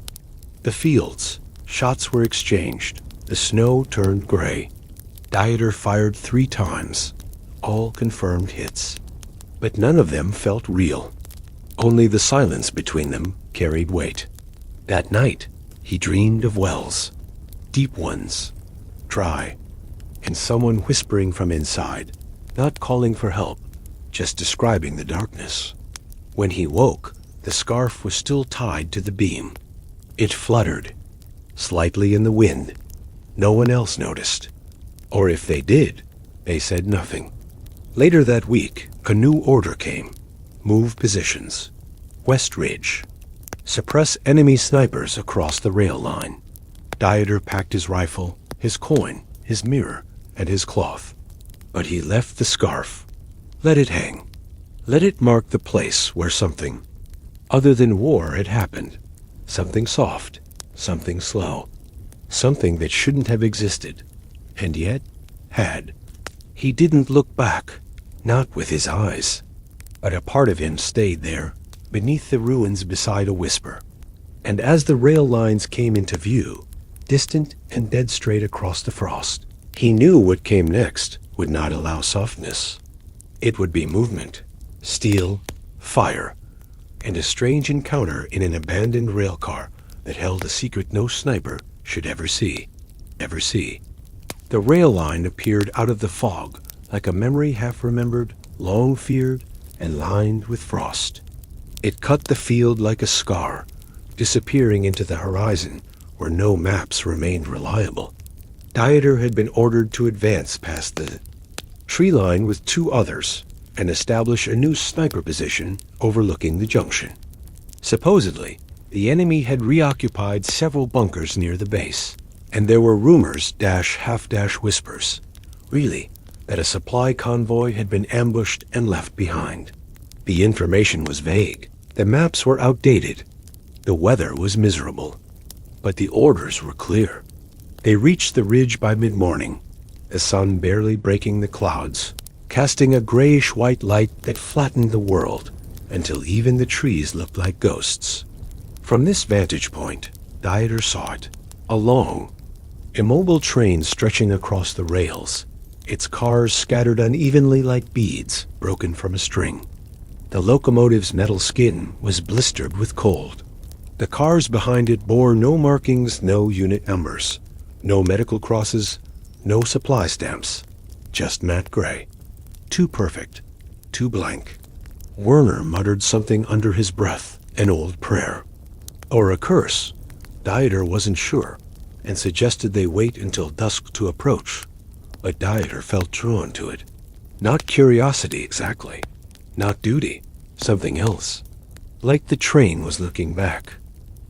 the fields. Shots were exchanged. The snow turned gray. Dieter fired 3 times, all confirmed hits. But none of them felt real. Only the silence between them carried weight. That night, he dreamed of wells. Deep ones. Dry. And someone whispering from inside, not calling for help, just describing the darkness. When he woke, the scarf was still tied to the beam. It fluttered, slightly in the wind. No one else noticed. Or if they did, they said nothing. Later that week, a new order came. Move positions. West Ridge. Suppress enemy snipers across the rail line. Dieter packed his rifle, his coin, his mirror, and his cloth. But he left the scarf. Let it hang. Let it mark the place where something other than war had happened. Something soft, something slow, something that shouldn't have existed, and yet had. He didn't look back, not with his eyes, but a part of him stayed there, beneath the ruins beside a whisper. And as the rail lines came into view, distant and dead straight across the frost, he knew what came next would not allow softness. It would be movement, steel, fire, and a strange encounter in an abandoned rail car that held a secret no sniper should ever see. Ever see. The rail line appeared out of the fog, like a memory half-remembered, long-feared, and lined with frost. It cut the field like a scar, disappearing into the horizon where no maps remained reliable. Dieter had been ordered to advance past the tree line with 2 others and establish a new sniper position overlooking the junction. Supposedly, the enemy had reoccupied several bunkers near the base, and there were rumors whispers, really, that a supply convoy had been ambushed and left behind. The information was vague. The maps were outdated, The weather was miserable, but the orders were clear. They reached the ridge by mid-morning, the sun barely breaking the clouds, casting a grayish-white light that flattened the world until even the trees looked like ghosts. From this vantage point, Dieter saw it, a long, immobile train stretching across the rails, its cars scattered unevenly like beads broken from a string. The locomotive's metal skin was blistered with cold. The cars behind it bore no markings, no unit numbers, no medical crosses, no supply stamps, just matte gray. Too perfect, too blank. Werner muttered something under his breath, an old prayer. Or a curse. Dieter wasn't sure, and suggested they wait until dusk to approach. But Dieter felt drawn to it. Not curiosity exactly, not duty, something else. Like the train was looking back.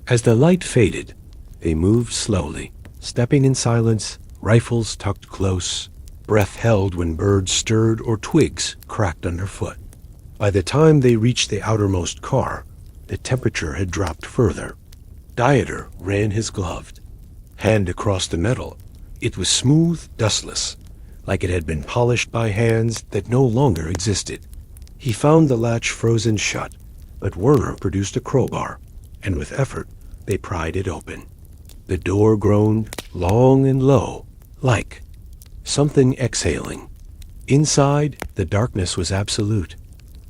As the light faded, they moved slowly, stepping in silence, rifles tucked close, breath held when birds stirred or twigs cracked underfoot. By the time they reached the outermost car, the temperature had dropped further. Dieter ran his gloved hand across the metal. It was smooth, dustless, like it had been polished by hands that no longer existed. He found the latch frozen shut, but Werner produced a crowbar, and with effort they pried it open. The door groaned long and low, like something exhaling. Inside, the darkness was absolute.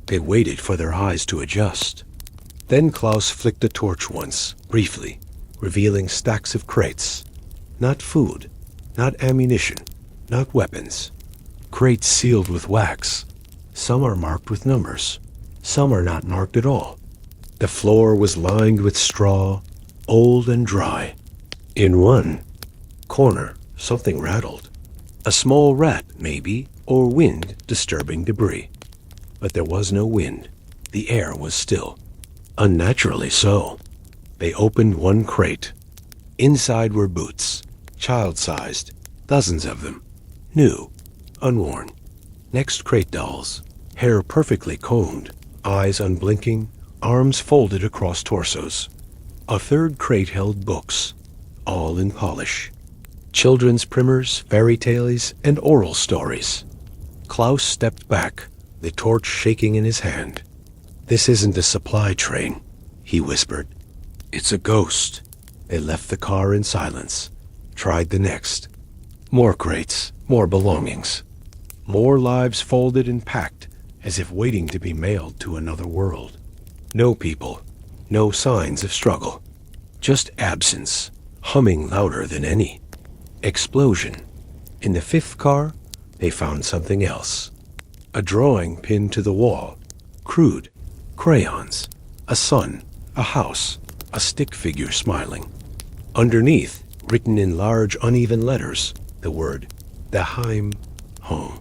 They waited for their eyes to adjust. Then Klaus flicked a torch once, briefly, revealing stacks of crates. Not food, not ammunition, not weapons. Crates sealed with wax. Some are marked with numbers. Some are not marked at all. The floor was lined with straw, old and dry. In one corner, something rattled. A small rat, maybe, or wind disturbing debris. But there was no wind. The air was still. Unnaturally so. They opened one crate. Inside were boots, child-sized, dozens of them, new, unworn. Next crate dolls, hair perfectly combed, eyes unblinking, arms folded across torsos. A third crate held books, all in polish. Children's primers, fairy tales, and oral stories. Klaus stepped back, the torch shaking in his hand. "This isn't a supply train," he whispered. "It's a ghost." They left the car in silence, tried the next. More crates, more belongings. More lives folded and packed, as if waiting to be mailed to another world. No people, no signs of struggle. Just absence, humming louder than any. Explosion. In the fifth car, they found something else. A drawing pinned to the wall, crude, crayons, a sun, a house, a stick figure smiling. Underneath, written in large uneven letters, the word Daheim, home.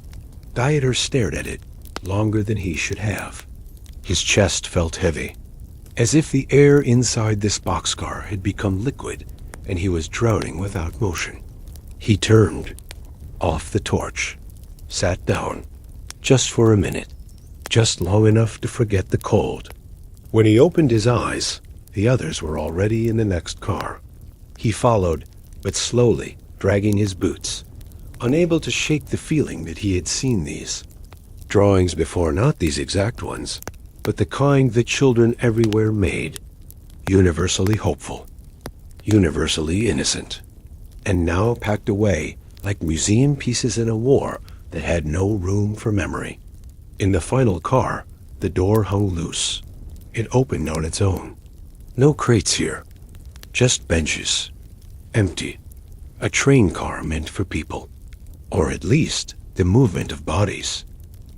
Dieter stared at it, longer than he should have. His chest felt heavy, as if the air inside this boxcar had become liquid and he was drowning without motion. He turned, off the torch, sat down, just for a minute, just long enough to forget the cold. When he opened his eyes, the others were already in the next car. He followed, but slowly, dragging his boots, unable to shake the feeling that he had seen these. Drawings before, not these exact ones, but the kind that children everywhere made. Universally hopeful, universally innocent, and now packed away like museum pieces in a war that had no room for memory. In the final car, the door hung loose. It opened on its own. No crates here, just benches, empty. A train car meant for people, or at least the movement of bodies.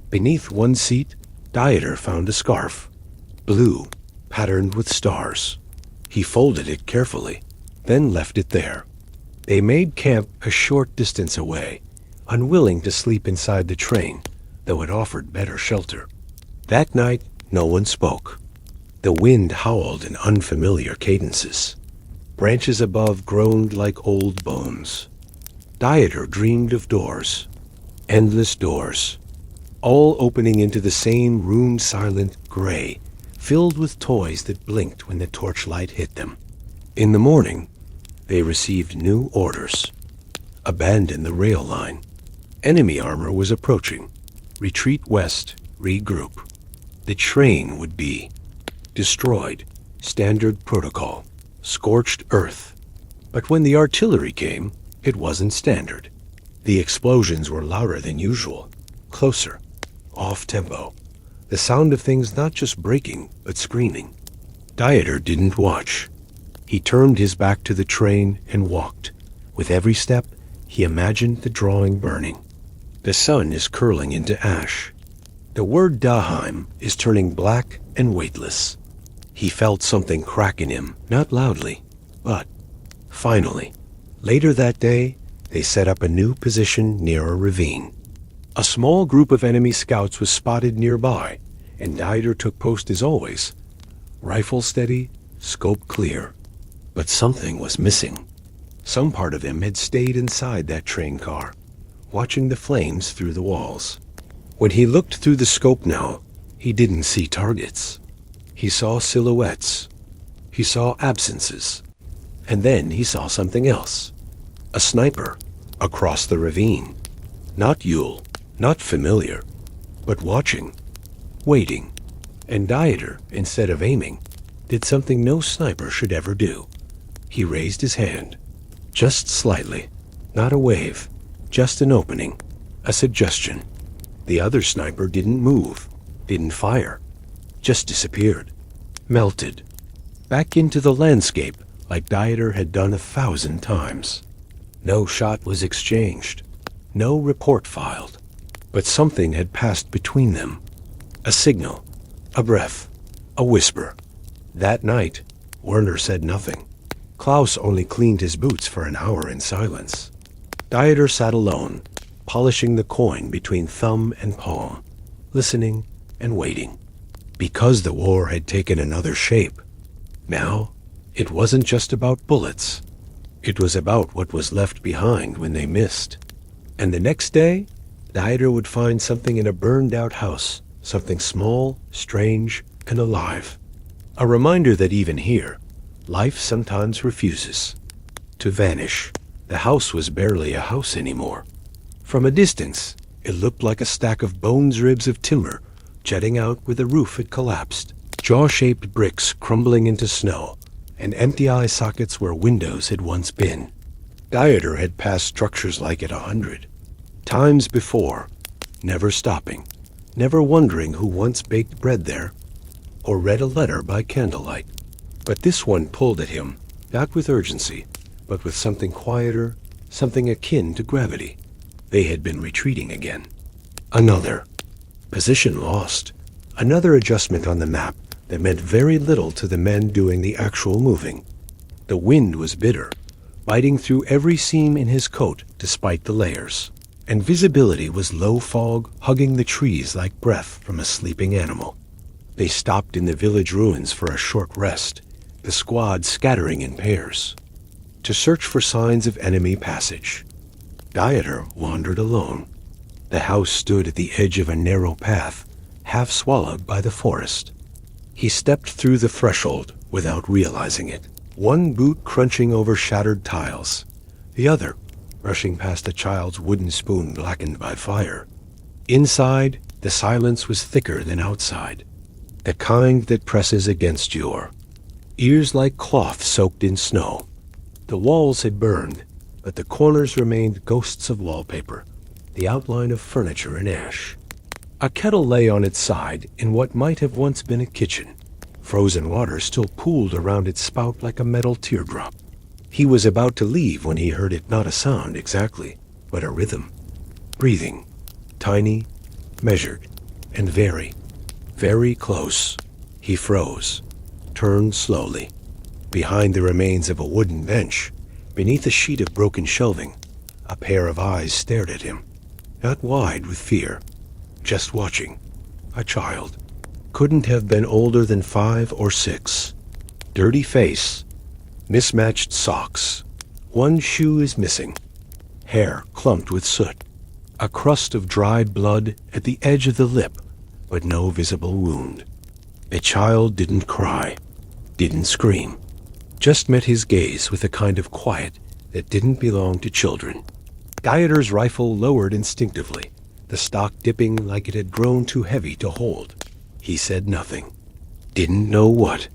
Beneath one seat, Dieter found a scarf, blue, patterned with stars. He folded it carefully, then left it there. They made camp a short distance away, unwilling to sleep inside the train, though it offered better shelter. That night, no one spoke. The wind howled in unfamiliar cadences. Branches above groaned like old bones. Dieter dreamed of doors, endless doors, all opening into the same room-silent gray, filled with toys that blinked when the torchlight hit them. In the morning, they received new orders. Abandon the rail line. Enemy armor was approaching. Retreat west, regroup. The train would be destroyed. Standard protocol. Scorched earth. But when the artillery came, it wasn't standard. The explosions were louder than usual. Closer. Off-tempo. The sound of things not just breaking, but screaming. Dieter didn't watch. He turned his back to the train and walked. With every step, he imagined the drawing burning. The sun is curling into ash. The word Daheim is turning black and weightless. He felt something crack in him, not loudly, but finally. Later that day, they set up a new position near a ravine. A small group of enemy scouts was spotted nearby, and Dieter took post as always. Rifle steady, scope clear. But something was missing. Some part of him had stayed inside that train car, watching the flames through the walls. When he looked through the scope now, he didn't see targets. He saw silhouettes. He saw absences. And then he saw something else. A sniper across the ravine. Not Yule, not familiar, but watching, waiting. And Dieter, instead of aiming, did something no sniper should ever do. He raised his hand, just slightly, not a wave, just an opening, a suggestion. The other sniper didn't move, didn't fire, just disappeared, melted, back into the landscape like Dieter had done 1,000 times. No shot was exchanged, no report filed, but something had passed between them. A signal, a breath, a whisper. That night, Werner said nothing. Klaus only cleaned his boots for an hour in silence. Dieter sat alone, polishing the coin between thumb and palm, listening and waiting. Because the war had taken another shape. Now, it wasn't just about bullets. It was about what was left behind when they missed. And the next day, Dieter would find something in a burned-out house, something small, strange, and alive. A reminder that even here, life sometimes refuses to vanish. The house was barely a house anymore. From a distance, it looked like a stack of bones ribs of timber jutting out where the roof had collapsed. Jaw-shaped bricks crumbling into snow, and empty eye sockets where windows had once been. Dieter had passed structures like it 100 times before, never stopping, never wondering who once baked bread there, or read a letter by candlelight. But this one pulled at him, not with urgency, but with something quieter, something akin to gravity. They had been retreating again. Another. Position lost. Another adjustment on the map that meant very little to the men doing the actual moving. The wind was bitter, biting through every seam in his coat despite the layers. And visibility was low fog hugging the trees like breath from a sleeping animal. They stopped in the village ruins for a short rest, the squad scattering in pairs, to search for signs of enemy passage. Dieter wandered alone. The house stood at the edge of a narrow path, half swallowed by the forest. He stepped through the threshold without realizing it, one boot crunching over shattered tiles, the other brushing past a child's wooden spoon blackened by fire. Inside, the silence was thicker than outside, the kind that presses against your ears like cloth soaked in snow. The walls had burned, but the corners remained ghosts of wallpaper, the outline of furniture in ash. A kettle lay on its side in what might have once been a kitchen. Frozen water still pooled around its spout like a metal teardrop. He was about to leave when he heard it, not a sound exactly, but a rhythm. Breathing, tiny, measured, and very, very close. He froze, turned slowly. Behind the remains of a wooden bench, beneath a sheet of broken shelving, a pair of eyes stared at him, not wide with fear, just watching. A child. Couldn't have been older than 5 or 6. Dirty face, mismatched socks. One shoe is missing. Hair clumped with soot. A crust of dried blood at the edge of the lip, but no visible wound. The child didn't cry, didn't scream, just met his gaze with a kind of quiet that didn't belong to children. Dieter's rifle lowered instinctively, the stock dipping like it had grown too heavy to hold. He said nothing. Didn't know what.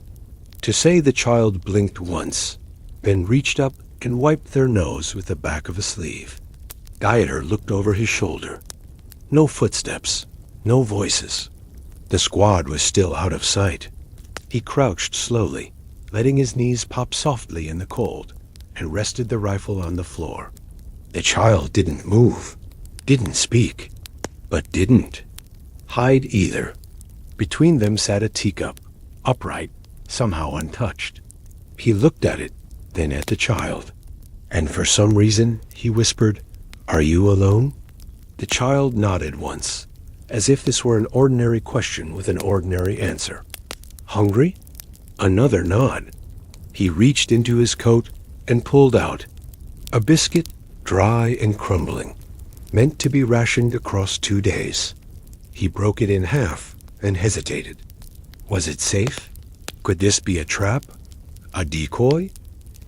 To say the child blinked once, then reached up and wiped their nose with the back of a sleeve. Dieter looked over his shoulder. No footsteps, no voices. The squad was still out of sight. He crouched slowly, letting his knees pop softly in the cold, and rested the rifle on the floor. The child didn't move, didn't speak, but didn't hide either. Between them sat a teacup, upright, somehow untouched. He looked at it, then at the child, and for some reason he whispered, "Are you alone?" The child nodded once, as if this were an ordinary question with an ordinary answer. Hungry? Another nod. He reached into his coat and pulled out a biscuit, dry and crumbling, meant to be rationed across 2 days. He broke it in half and hesitated. Was it safe? Could this be a trap? A decoy?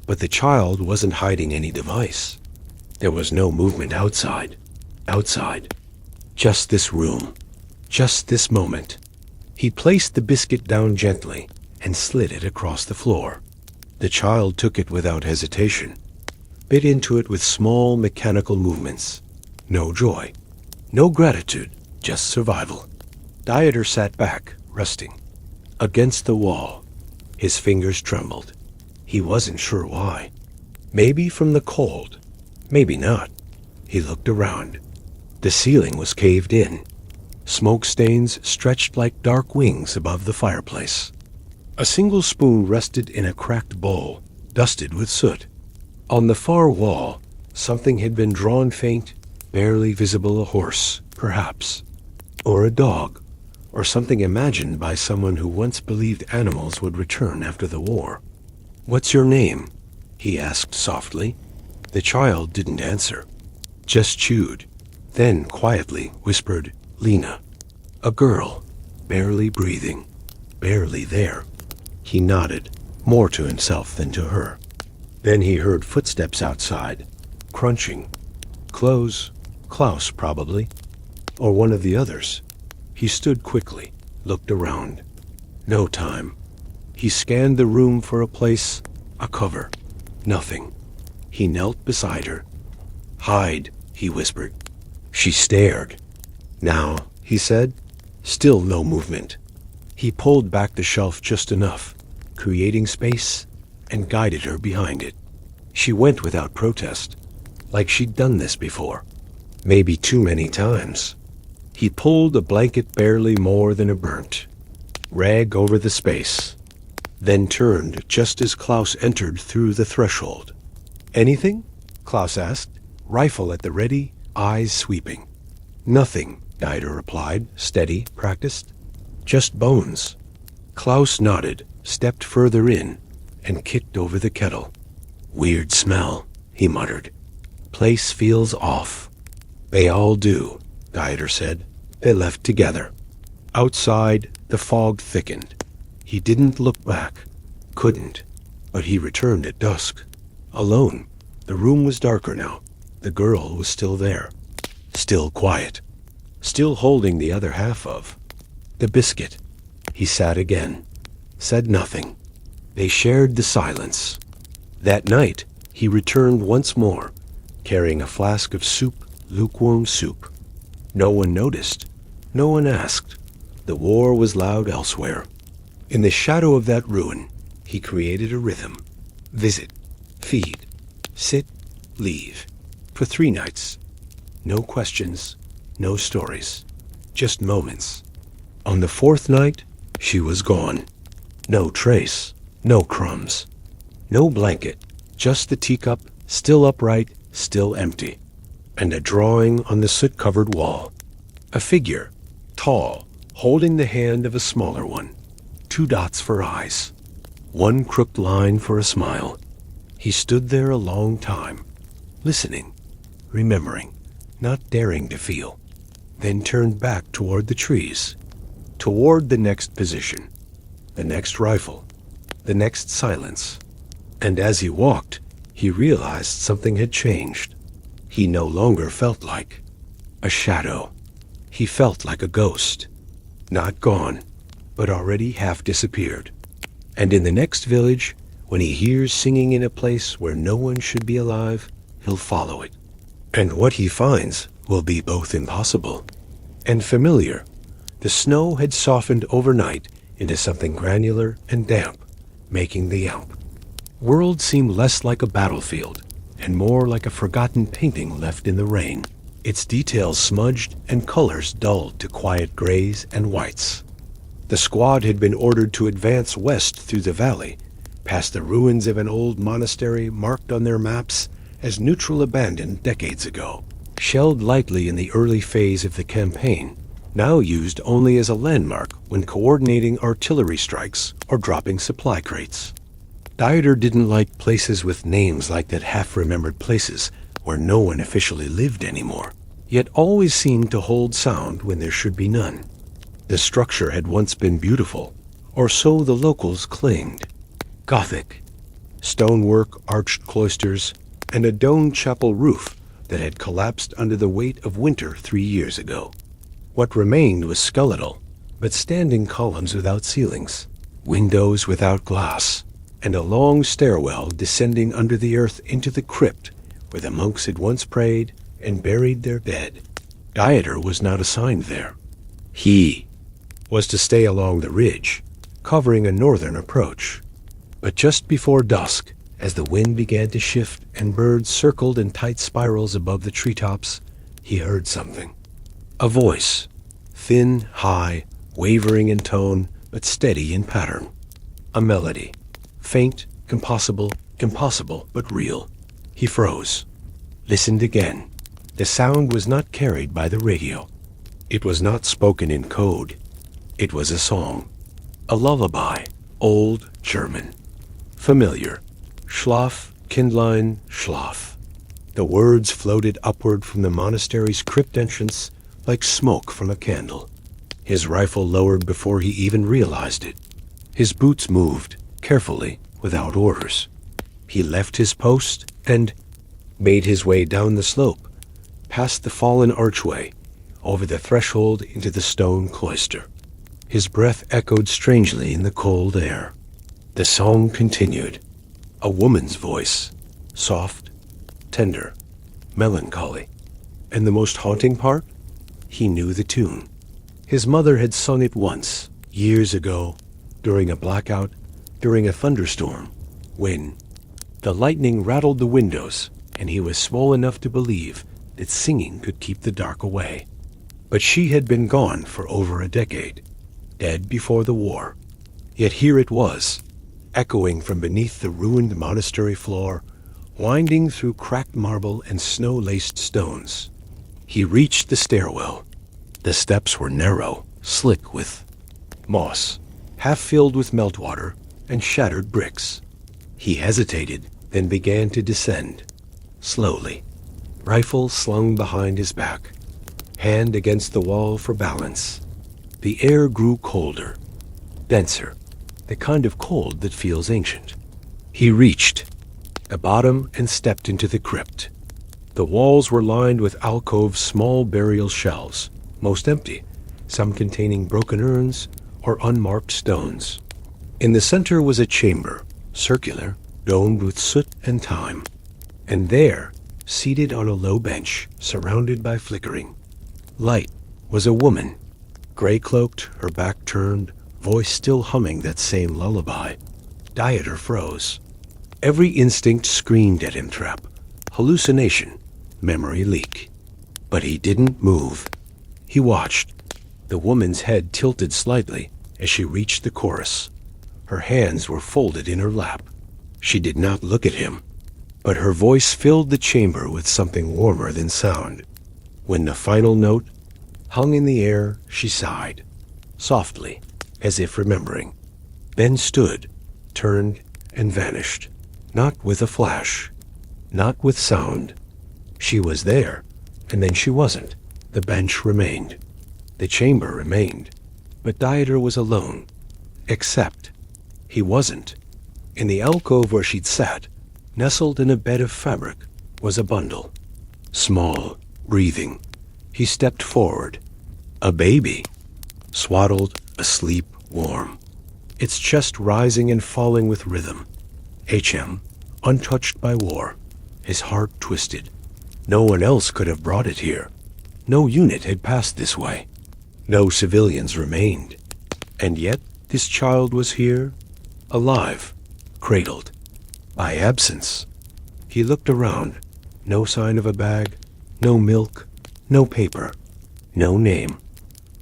But the child wasn't hiding any device. There was no movement outside. Just this room. Just this moment. He placed the biscuit down gently and slid it across the floor. The child took it without hesitation, bit into it with small mechanical movements. No joy, no gratitude, just survival. Dieter sat back, resting. Against the wall, his fingers trembled. He wasn't sure why. Maybe from the cold, maybe not. He looked around. The ceiling was caved in. Smoke stains stretched like dark wings above the fireplace. A single spoon rested in a cracked bowl, dusted with soot. On the far wall, something had been drawn faint, barely visible, a horse, perhaps, or a dog, or something imagined by someone who once believed animals would return after the war. "What's your name?" he asked softly. The child didn't answer, just chewed, then quietly whispered, "Lena." A girl, barely breathing, barely there. He nodded, more to himself than to her. Then he heard footsteps outside, crunching. Klaus probably, or one of the others. He stood quickly, looked around. No time. He scanned the room for a place, a cover. Nothing. He knelt beside her. "Hide," he whispered. She stared. "Now," he said. Still no movement. He pulled back the shelf just enough, creating space, and guided her behind it. She went without protest, like she'd done this before, maybe too many times. He pulled a blanket barely more than a burnt rag over the space, then turned just as Klaus entered through the threshold. "Anything?" Klaus asked, rifle at the ready, eyes sweeping. "Nothing," Dieter replied, steady, practiced. "Just bones." Klaus nodded, stepped further in, and kicked over the kettle. "Weird smell," he muttered. "Place feels off." "They all do," Dieter said. They left together. Outside, the fog thickened. He didn't look back. Couldn't. But he returned at dusk. Alone. The room was darker now. The girl was still there. Still quiet. Still holding the other half of the biscuit. He sat again. Said nothing. They shared the silence. That night, he returned once more, carrying a flask of soup, lukewarm soup. No one noticed. No one asked. The war was loud elsewhere. In the shadow of that ruin, he created a rhythm. Visit, feed, sit, leave. For 3 nights. No questions, no stories. Just moments. On the 4th night, she was gone. No trace, no crumbs. No blanket, just the teacup, still upright, still empty. And a drawing on the soot-covered wall. A figure, tall, holding the hand of a smaller one. 2 dots for eyes. 1 crooked line for a smile. He stood there a long time, listening, remembering, not daring to feel, then turned back toward the trees, toward the next position. the next rifle, the next silence. And as he walked, he realized something had changed. He no longer felt like a shadow. He felt like a ghost. Not gone, but already half disappeared. And in the next village, when he hears singing in a place where no one should be alive, he'll follow it. And what he finds will be both impossible and familiar. The snow had softened overnight into something granular and damp, making the Alp world seem less like a battlefield and more like a forgotten painting left in the rain, its details smudged and colors dulled to quiet grays and whites. The squad had been ordered to advance west through the valley, past the ruins of an old monastery marked on their maps as neutral abandoned decades ago, shelled lightly in the early phase of the campaign, now used only as a landmark when coordinating artillery strikes or dropping supply crates. Dieter didn't like places with names like that half-remembered places where no one officially lived anymore, yet always seemed to hold sound when there should be none. The structure had once been beautiful, or so the locals claimed. Gothic, stonework, arched cloisters, and a domed chapel roof that had collapsed under the weight of winter 3 years ago. What remained was skeletal, but standing columns without ceilings, windows without glass, and a long stairwell descending under the earth into the crypt where the monks had once prayed and buried their dead. Dieter was not assigned there. He was to stay along the ridge, covering a northern approach. But just before dusk, as the wind began to shift and birds circled in tight spirals above the treetops, he heard something. A voice, thin, high, wavering in tone, but steady in pattern. A melody, faint, impossible, but real. He froze, listened again. The sound was not carried by the radio. It was not spoken in code. It was a song, a lullaby, old German. Familiar. Schlaf, Kindlein, schlaf. The words floated upward from the monastery's crypt entrance like smoke from a candle. His rifle lowered before he even realized it. His boots moved, carefully, without orders. He left his post and made his way down the slope, past the fallen archway, over the threshold into the stone cloister. His breath echoed strangely in the cold air. The song continued. A woman's voice, soft, tender, melancholy. And the most haunting part? He knew the tune. His mother had sung it once, years ago, during a blackout, during a thunderstorm, when the lightning rattled the windows, and he was small enough to believe that singing could keep the dark away. But she had been gone for over a decade, dead before the war. Yet here it was, echoing from beneath the ruined monastery floor, winding through cracked marble and snow-laced stones. He reached the stairwell. The steps were narrow, slick with moss, half filled with meltwater and shattered bricks. He hesitated, then began to descend, slowly, rifle slung behind his back, hand against the wall for balance. The air grew colder, denser, the kind of cold that feels ancient. He reached a bottom and stepped into the crypt. The walls were lined with alcove small burial shelves, most empty, some containing broken urns or unmarked stones. In the center was a chamber, circular, domed with soot and time. And there, seated on a low bench, surrounded by flickering light, was a woman, gray-cloaked, her back turned, voice still humming that same lullaby. Dieter froze. Every instinct screamed at him trap, hallucination, memory leak. But he didn't move. He watched. The woman's head tilted slightly as she reached the chorus. Her hands were folded in her lap. She did not look at him, but her voice filled the chamber with something warmer than sound. When the final note hung in the air, she sighed, softly, as if remembering, then stood, turned, and vanished, not with a flash, not with sound. She was there, and then she wasn't. The bench remained. The chamber remained, but Dieter was alone, Except he wasn't. In the alcove where she'd sat, nestled in a bed of fabric, was a bundle. Small, breathing. He stepped forward. A baby. Swaddled, asleep, warm. Its chest rising and falling with rhythm. HM, untouched by war. His heart twisted. No one else could have brought it here. No unit had passed this way. No civilians remained. And yet this child was here, alive, cradled, by absence. He looked around. No sign of a bag, no milk, no paper, no name.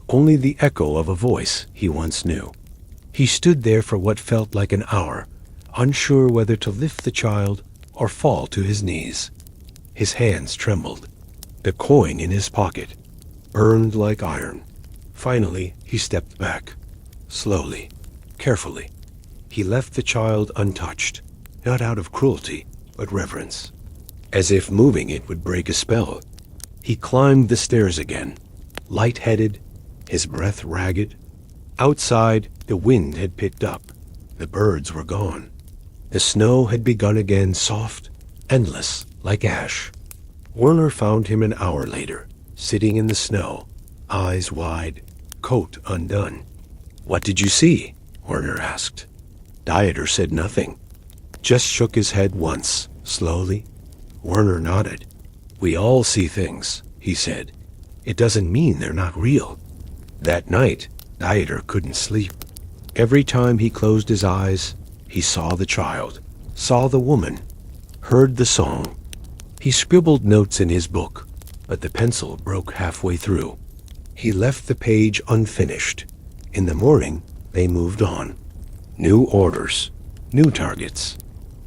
Only the echo of a voice he once knew. He stood there for what felt like an hour, unsure whether to lift the child or fall to his knees. His hands trembled. The coin in his pocket burned like iron. Finally, he stepped back. Slowly, carefully. He left the child untouched, not out of cruelty, but reverence. As if moving it would break a spell. He climbed the stairs again, light-headed, his breath ragged. Outside, the wind had picked up. The birds were gone. The snow had begun again, soft, endless, like ash. Werner found him an hour later, sitting in the snow, eyes wide, coat undone. "What did you see?" Werner asked. Dieter said nothing, just shook his head once, slowly. Werner nodded. "We all see things," he said. "It doesn't mean they're not real." That night, Dieter couldn't sleep. Every time he closed his eyes, he saw the child, saw the woman, heard the song. He scribbled notes in his book, but the pencil broke halfway through. He left the page unfinished. In the morning, they moved on. New orders, new targets.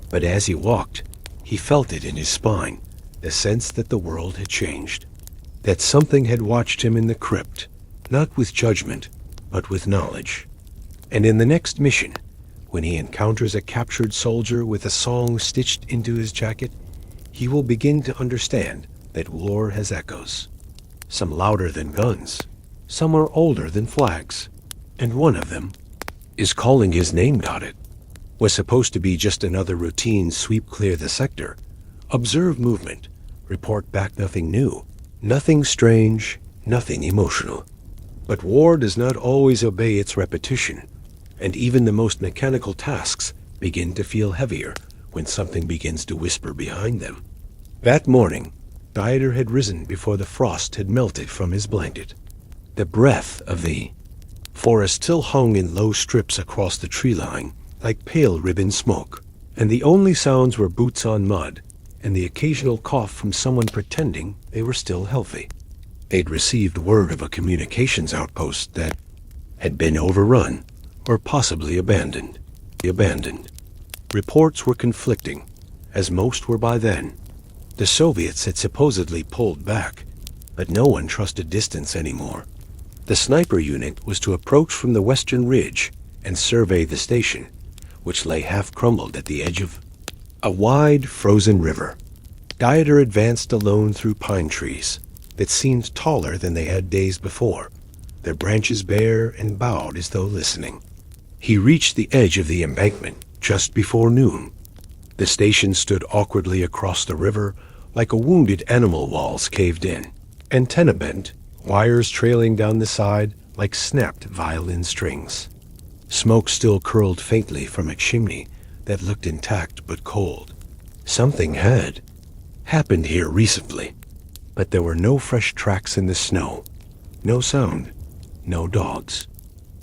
But as he walked, he felt it in his spine, the sense that the world had changed, that something had watched him in the crypt, not with judgment, but with knowledge. And in the next mission, when he encounters a captured soldier with a song stitched into his jacket, he will begin to understand that war has echoes. Some louder than guns, some are older than flags, and one of them is calling his name. Got it? Was supposed to be just another routine sweep clear the sector, observe movement, report back nothing new, nothing strange, nothing emotional. But war does not always obey its repetition, and even the most mechanical tasks begin to feel heavier when something begins to whisper behind them. That morning, Dieter had risen before the frost had melted from his blanket. The breath of the forest still hung in low strips across the tree line, like pale ribbon smoke, and the only sounds were boots on mud and the occasional cough from someone pretending they were still healthy. They'd received word of a communications outpost that had been overrun or possibly abandoned. Reports were conflicting, as most were by then. The Soviets had supposedly pulled back, but no one trusted distance anymore. The sniper unit was to approach from the western ridge and survey the station, which lay half crumbled at the edge of a wide, frozen river. Dieter advanced alone through pine trees that seemed taller than they had days before, their branches bare and bowed as though listening. He reached the edge of the embankment just before noon. The station stood awkwardly across the river like a wounded animal walls caved in, antenna bent, wires trailing down the side like snapped violin strings. Smoke still curled faintly from a chimney that looked intact but cold. Something had happened here recently, but there were no fresh tracks in the snow, no sound, no dogs,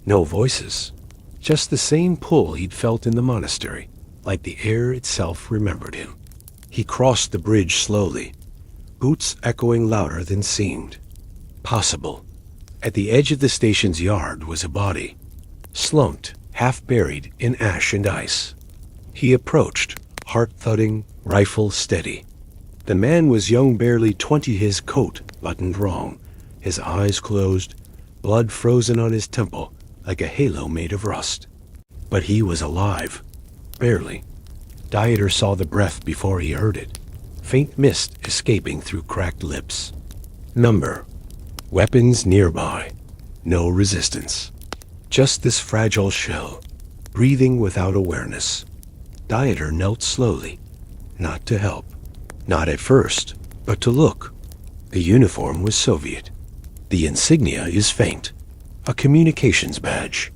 no voices, just the same pull he'd felt in the monastery, like the air itself remembered him. He crossed the bridge slowly, boots echoing louder than seemed possible. At the edge of the station's yard was a body, slumped, half buried in ash and ice. He approached, heart thudding, rifle steady. The man was young, barely 20, his coat buttoned wrong, his eyes closed, blood frozen on his temple like a halo made of rust. But he was alive, barely. Dieter saw the breath before he heard it, faint mist escaping through cracked lips. Number. Weapons nearby. No resistance. Just this fragile shell, breathing without awareness. Dieter knelt slowly, not to help, not at first, but to look. The uniform was Soviet. The insignia is faint, a communications badge.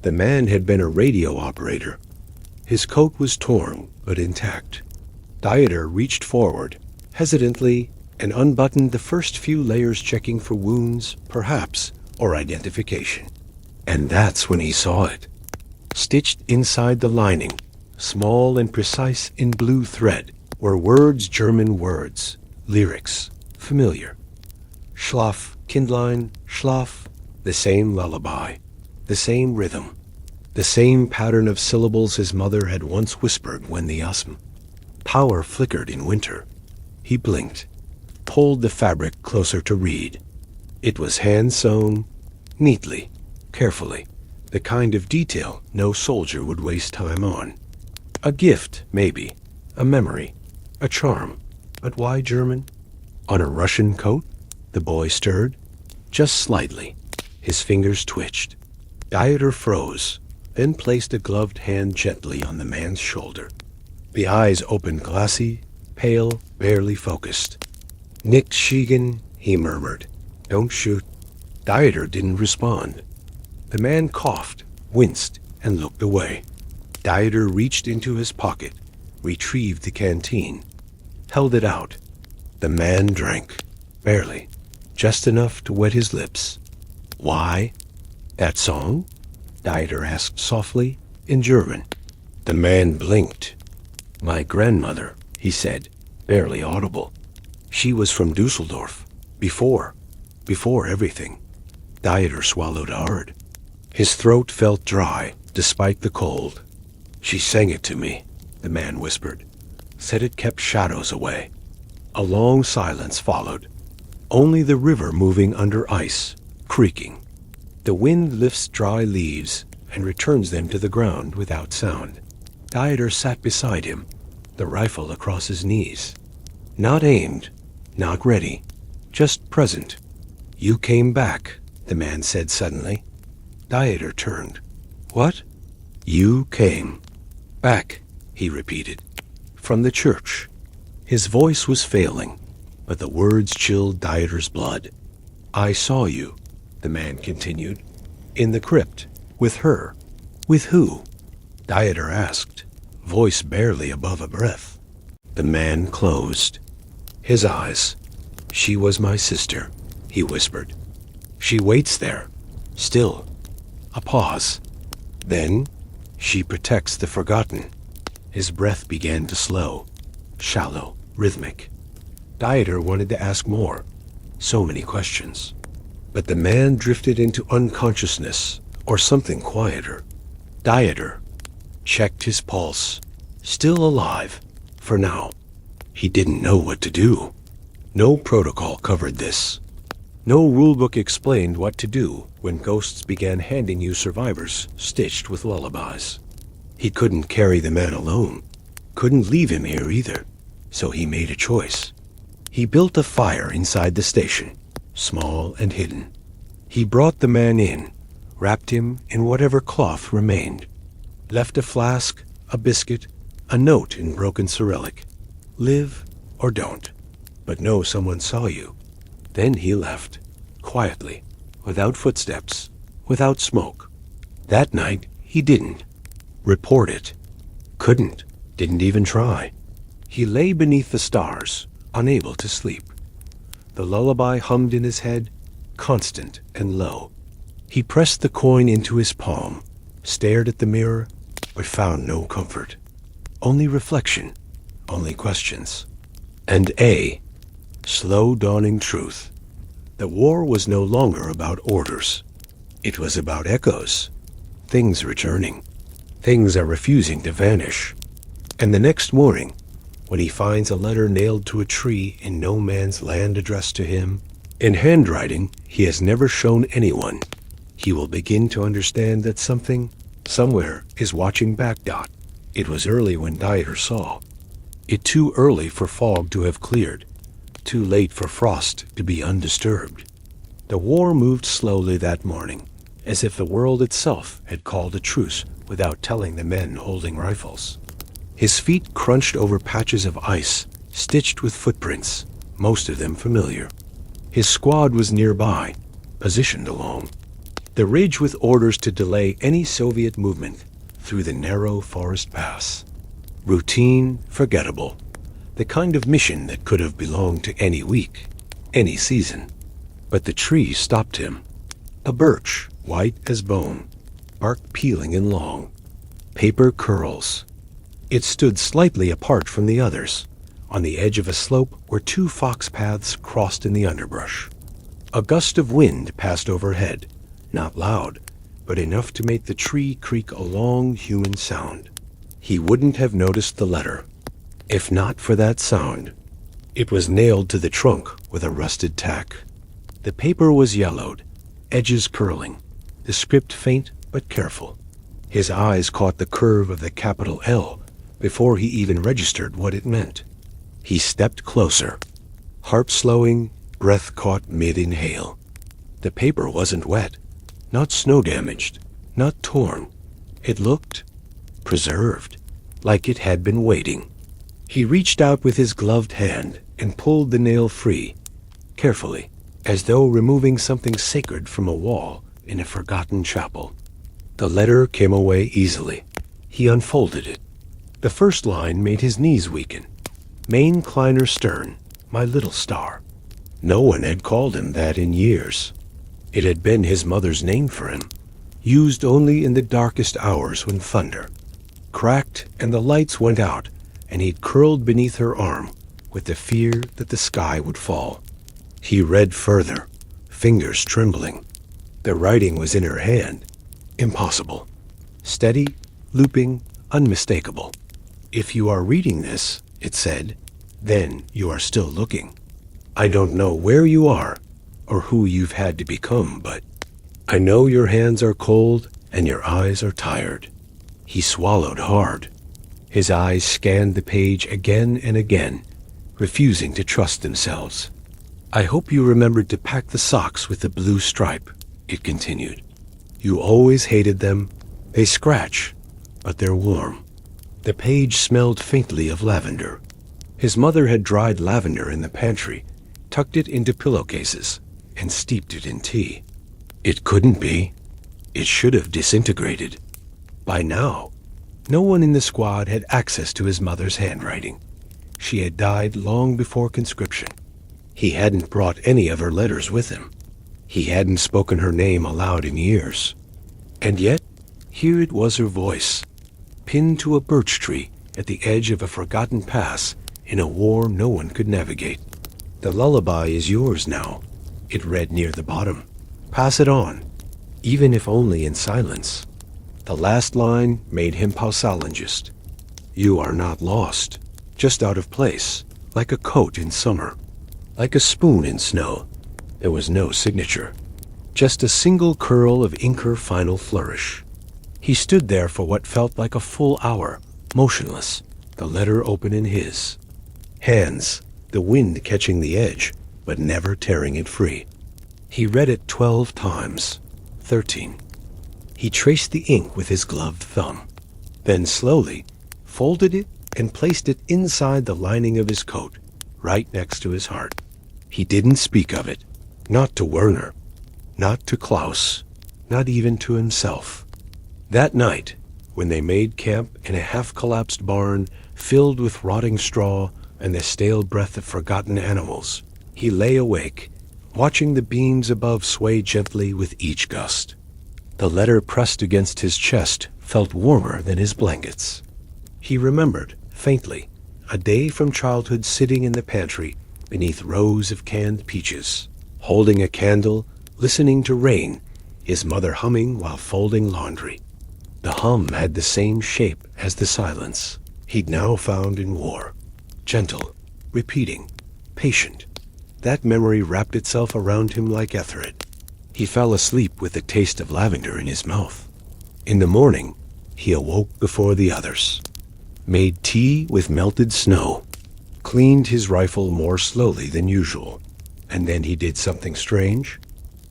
The man had been a radio operator. His coat was torn, but intact. Dieter reached forward, hesitantly, and unbuttoned the first few layers, checking for wounds, perhaps, or identification. And that's when he saw it. Stitched inside the lining, small and precise in blue thread, were words, German words, lyrics, familiar. Schlaf, Kindlein, schlaf, the same lullaby, the same rhythm, the same pattern of syllables his mother had once whispered when the asthma power flickered in winter. He blinked, pulled the fabric closer to read. It was hand-sewn, neatly, carefully, the kind of detail no soldier would waste time on. A gift, maybe, a memory, a charm. But why German? On a Russian coat? The boy stirred, just slightly. His fingers twitched. Dieter froze, then placed a gloved hand gently on the man's shoulder. The eyes opened glassy, pale, barely focused. "Nicht schiegen," he murmured. "Don't shoot." Dieter didn't respond. The man coughed, winced, and looked away. Dieter reached into his pocket, retrieved the canteen, held it out. The man drank, barely, just enough to wet his lips. "Why? That song?" Dieter asked softly, in German. The man blinked. "My grandmother," he said, barely audible. "She was from Dusseldorf. Before everything." Dieter swallowed hard. His throat felt dry, despite the cold. "She sang it to me," the man whispered. "Said it kept shadows away." A long silence followed. Only the river moving under ice, creaking. The wind lifts dry leaves and returns them to the ground without sound. Dieter sat beside him, the rifle across his knees. Not aimed, not ready, just present. "You came back," the man said suddenly. Dieter turned. "What?" "You came back," he repeated. "From the church." His voice was failing, but the words chilled Dieter's blood. "I saw you," the man continued. "In the crypt, with her." "With who?" Dieter asked, voice barely above a breath. The man closed his eyes. "She was my sister," he whispered. "She waits there, still." A pause. "Then, she protects the forgotten." His breath began to slow, shallow, rhythmic. Dieter wanted to ask more, so many questions. But the man drifted into unconsciousness, or something quieter. Dieter checked his pulse, still alive, for now. He didn't know what to do. No protocol covered this. No rulebook explained what to do when ghosts began handing you survivors stitched with lullabies. He couldn't carry the man alone, couldn't leave him here either, so he made a choice. He built a fire inside the station, small and hidden. He brought the man in, wrapped him in whatever cloth remained, left a flask, a biscuit, a note in broken Cyrillic. "Live or don't, but know someone saw you." Then he left, quietly, without footsteps, without smoke. That night, he didn't report it. Couldn't, didn't even try. He lay beneath the stars, unable to sleep. The lullaby hummed in his head, constant and low. He pressed the coin into his palm, stared at the mirror, but found no comfort. Only reflection, only questions. And slow dawning truth. The war was no longer about orders. It was about echoes. Things returning. Things are refusing to vanish. And the next morning, when he finds a letter nailed to a tree in no man's land addressed to him, in handwriting he has never shown anyone, he will begin to understand that something, somewhere, is watching back. It was early when Dieter saw. It too early for fog to have cleared, too late for frost to be undisturbed. The war moved slowly that morning, as if the world itself had called a truce without telling the men holding rifles. His feet crunched over patches of ice, stitched with footprints, most of them familiar. His squad was nearby, positioned along the ridge with orders to delay any Soviet movement through the narrow forest pass. Routine, forgettable. The kind of mission that could have belonged to any week, any season. But the tree stopped him. A birch, white as bone, bark peeling and long, paper curls. It stood slightly apart from the others, on the edge of a slope where two fox paths crossed in the underbrush. A gust of wind passed overhead, not loud, but enough to make the tree creak a long human sound. He wouldn't have noticed the letter, if not for that sound. It was nailed to the trunk with a rusted tack. The paper was yellowed, edges curling, the script faint but careful. His eyes caught the curve of the capital L before he even registered what it meant. He stepped closer, heart slowing, breath caught mid-inhale. The paper wasn't wet, not snow-damaged, not torn. It looked preserved, like it had been waiting. He reached out with his gloved hand and pulled the nail free, carefully, as though removing something sacred from a wall in a forgotten chapel. The letter came away easily. He unfolded it. The first line made his knees weaken. Main Kleiner Stern, my little star. No one had called him that in years. It had been his mother's name for him, used only in the darkest hours when thunder cracked and the lights went out, and he'd curled beneath her arm with the fear that the sky would fall. He read further, fingers trembling. The writing was in her hand. Impossible. Steady, looping, unmistakable. If you are reading this, it said, then you are still looking. I don't know where you are or who you've had to become, but I know your hands are cold and your eyes are tired. He swallowed hard. His eyes scanned the page again and again, refusing to trust themselves. I hope you remembered to pack the socks with the blue stripe, it continued. You always hated them. They scratch, but they're warm. The page smelled faintly of lavender. His mother had dried lavender in the pantry, tucked it into pillowcases, and steeped it in tea. It couldn't be. It should have disintegrated. By now, no one in the squad had access to his mother's handwriting. She had died long before conscription. He hadn't brought any of her letters with him. He hadn't spoken her name aloud in years. And yet, here it was her voice, pinned to a birch tree at the edge of a forgotten pass in a war no one could navigate. The lullaby is yours now, it read near the bottom. Pass it on, even if only in silence. The last line made him pausalingist. You are not lost, just out of place, like a coat in summer, like a spoon in snow. There was no signature, just a single curl of inker final flourish. He stood there for what felt like a full hour, motionless, the letter open in his. Hands, the wind catching the edge, but never tearing it free. He read it 12 times, 13. He traced the ink with his gloved thumb, then slowly folded it and placed it inside the lining of his coat, right next to his heart. He didn't speak of it, not to Werner, not to Klaus, not even to himself. That night, when they made camp in a half-collapsed barn filled with rotting straw and the stale breath of forgotten animals, he lay awake, watching the beams above sway gently with each gust. The letter pressed against his chest felt warmer than his blankets. He remembered, faintly, a day from childhood sitting in the pantry beneath rows of canned peaches, holding a candle, listening to rain, his mother humming while folding laundry. The hum had the same shape as the silence he'd now found in war. Gentle, repeating, patient. That memory wrapped itself around him like etheret. He fell asleep with the taste of lavender in his mouth. In the morning, he awoke before the others, made tea with melted snow, cleaned his rifle more slowly than usual, and then he did something strange.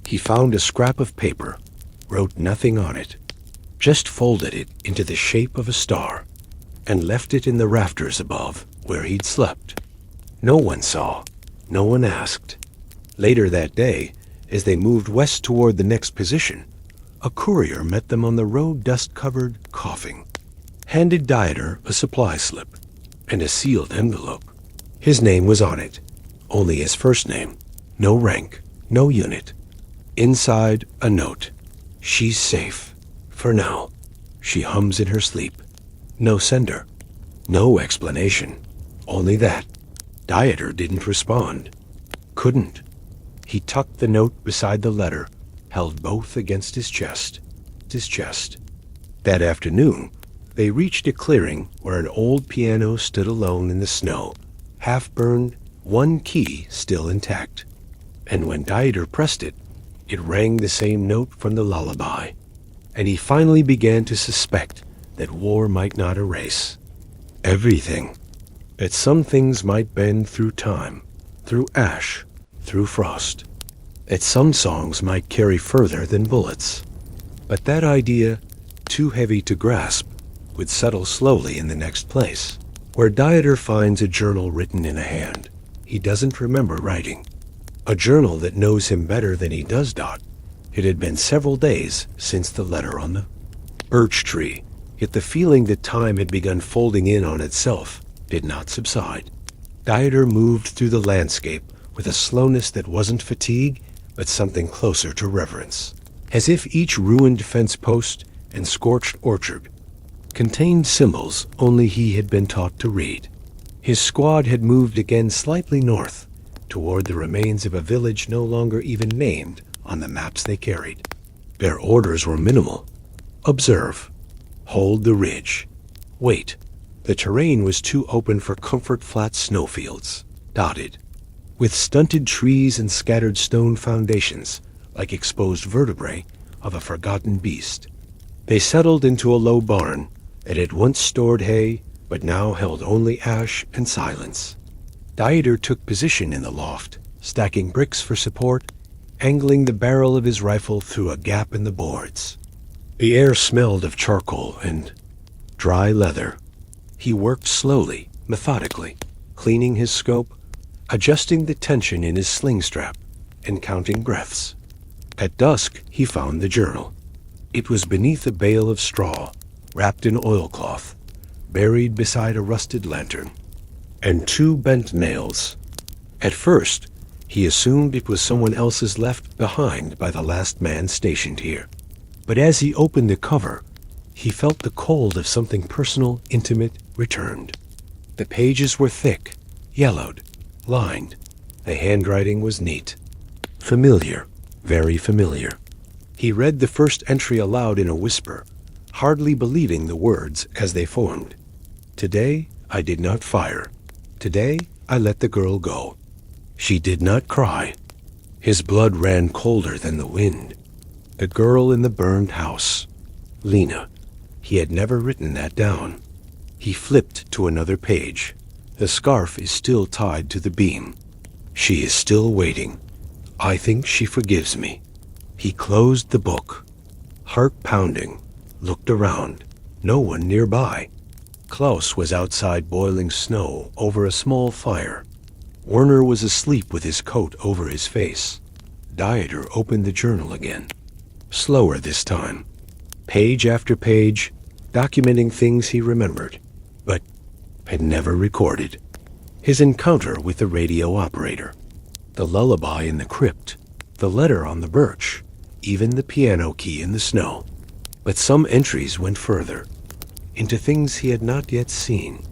He found a scrap of paper, wrote nothing on it, just folded it into the shape of a star, and left it in the rafters above where he'd slept. No one saw, no one asked. Later that day, as they moved west toward the next position, a courier met them on the road, dust-covered, coughing, handed Dieter a supply slip and a sealed envelope. His name was on it, only his first name, no rank, no unit. Inside, a note. She's safe, for now. She hums in her sleep. No sender. No explanation. Only that. Dieter didn't respond. Couldn't. He tucked the note beside the letter, held both against his chest. That afternoon, they reached a clearing where an old piano stood alone in the snow, half-burned, one key still intact. And when Dieter pressed it, it rang the same note from the lullaby, and he finally began to suspect that war might not erase everything, that some things might bend through time, through ash, through frost, that some songs might carry further than bullets. But that idea, too heavy to grasp, would settle slowly in the next place, where Dieter finds a journal written in a hand he doesn't remember writing. A journal that knows him better than he does Dot. It had been several days since the letter on the birch tree, yet the feeling that time had begun folding in on itself did not subside. Dieter moved through the landscape with a slowness that wasn't fatigue, but something closer to reverence, as if each ruined fence post and scorched orchard contained symbols only he had been taught to read. His squad had moved again slightly north, toward the remains of a village no longer even named on the maps they carried. Their orders were minimal. Observe. Hold the ridge. Wait. The terrain was too open for comfort, flat snowfields, dotted with stunted trees and scattered stone foundations, like exposed vertebrae of a forgotten beast. They settled into a low barn that had once stored hay, but now held only ash and silence. Dieter took position in the loft, stacking bricks for support, angling the barrel of his rifle through a gap in the boards. The air smelled of charcoal and dry leather. He worked slowly, methodically, cleaning his scope, adjusting the tension in his sling strap, and counting breaths. At dusk, he found the journal. It was beneath a bale of straw, wrapped in oilcloth, buried beside a rusted lantern, and 2 bent nails. At first, he assumed it was someone else's left behind by the last man stationed here. But as he opened the cover, he felt the cold of something personal, intimate, returned. The pages were thick, yellowed, lined. The handwriting was neat. Familiar, very familiar. He read the first entry aloud in a whisper, hardly believing the words as they formed. Today, I did not fire. Today, I let the girl go. She did not cry. His blood ran colder than the wind. The girl in the burned house. Lena. He had never written that down. He flipped to another page. The scarf is still tied to the beam. She is still waiting. I think she forgives me. He closed the book. Heart pounding. Looked around. No one nearby. Klaus was outside boiling snow over a small fire. Werner was asleep with his coat over his face. Dieter opened the journal again. Slower this time. Page after page, documenting things he remembered, but had never recorded. His encounter with the radio operator, the lullaby in the crypt, the letter on the birch, even the piano key in the snow. But some entries went further, into things he had not yet seen.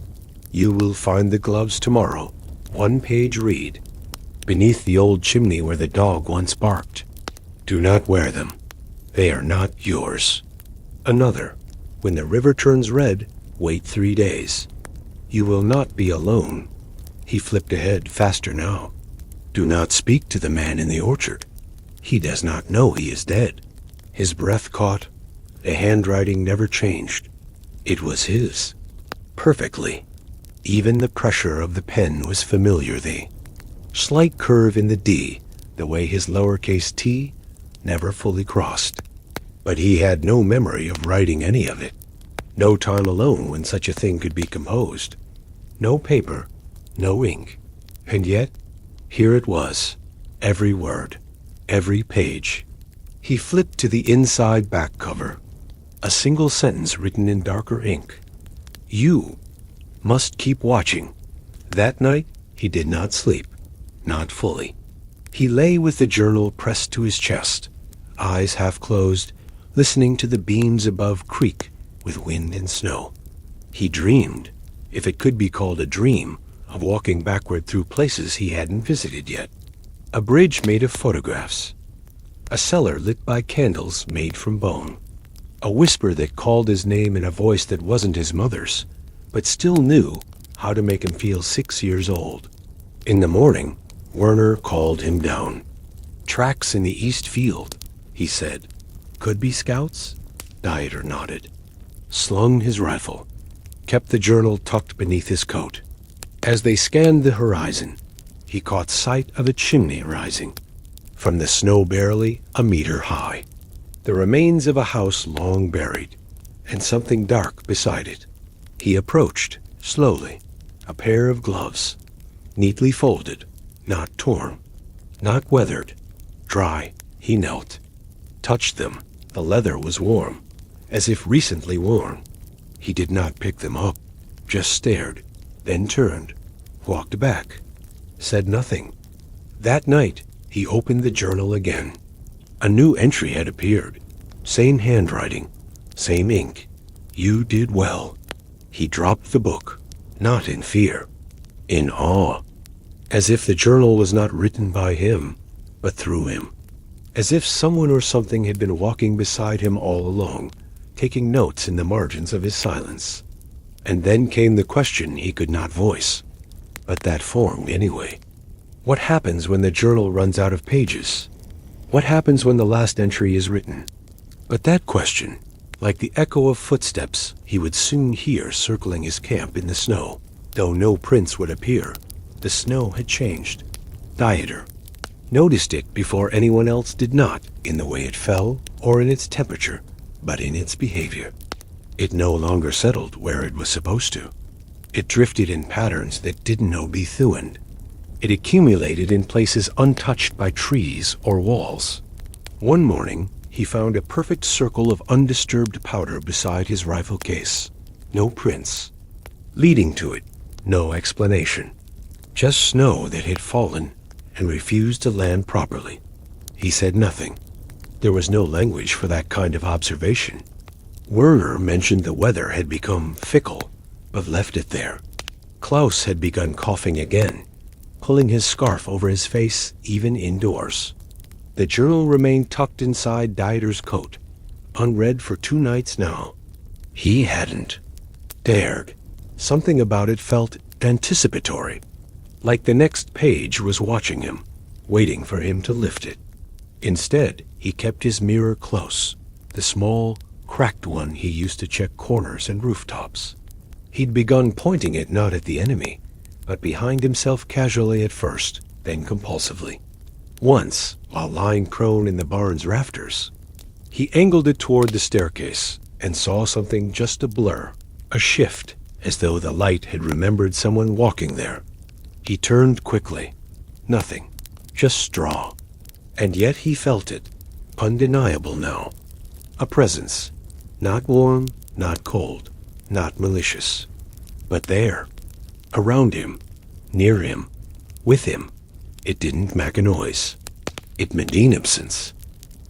You will find the gloves tomorrow. 1-page read. Beneath the old chimney where the dog once barked. Do not wear them. They are not yours. Another. When the river turns red, wait 3 days. You will not be alone. He flipped ahead faster now. Do not speak to the man in the orchard. He does not know he is dead. His breath caught. The handwriting never changed. It was his. Perfectly. Even the pressure of the pen was familiar. The slight curve in the D, the way his lowercase t never fully crossed. But he had no memory of writing any of it. No time alone when such a thing could be composed. No paper, no ink. And yet, here it was, every word, every page. He flipped to the inside back cover. A single sentence written in darker ink. You must keep watching. That night, he did not sleep. Not fully. He lay with the journal pressed to his chest, eyes half closed, listening to the beams above creak with wind and snow. He dreamed, if it could be called a dream, of walking backward through places he hadn't visited yet. A bridge made of photographs. A cellar lit by candles made from bone. A whisper that called his name in a voice that wasn't his mother's, but still knew how to make him feel 6 years old. In the morning, Werner called him down. Tracks in the east field, he said. Could be scouts? Dieter nodded. Slung his rifle. Kept the journal tucked beneath his coat. As they scanned the horizon, he caught sight of a chimney rising. From the snow barely a meter high. The remains of a house long buried, and something dark beside it. He approached, slowly, a pair of gloves, neatly folded, not torn, not weathered, dry. He knelt, touched them. The leather was warm, as if recently worn. He did not pick them up, just stared, then turned, walked back, said nothing. That night, he opened the journal again. A new entry had appeared. Same handwriting, same ink. You did well. He dropped the book, not in fear, in awe, as if the journal was not written by him, but through him. As if someone or something had been walking beside him all along, taking notes in the margins of his silence. And then came the question he could not voice, but that formed anyway. What happens when the journal runs out of pages? What happens when the last entry is written? But that question, like the echo of footsteps he would soon hear circling his camp in the snow, though no prints would appear, the snow had changed. Dieter noticed it before anyone else did not, in the way it fell or in its temperature, but in its behavior. It no longer settled where it was supposed to. It drifted in patterns that didn't know Bethuend. It accumulated in places untouched by trees or walls. One morning, he found a perfect circle of undisturbed powder beside his rifle case. No prints. Leading to it, no explanation. Just snow that had fallen and refused to land properly. He said nothing. There was no language for that kind of observation. Werner mentioned the weather had become fickle, but left it there. Klaus had begun coughing again, pulling his scarf over his face even indoors. The journal remained tucked inside Dieter's coat, unread for 2 nights now. He hadn't dared. Something about it felt anticipatory, like the next page was watching him, waiting for him to lift it. Instead, he kept his mirror close, the small, cracked one he used to check corners and rooftops. He'd begun pointing it not at the enemy, but behind himself casually at first, then compulsively. Once, while lying prone in the barn's rafters, he angled it toward the staircase and saw something just a blur, a shift, as though the light had remembered someone walking there. He turned quickly. Nothing, just straw. And yet he felt it, undeniable now. A presence, not warm, not cold, not malicious, but there, around him, near him, with him. It didn't make a noise. It made absence.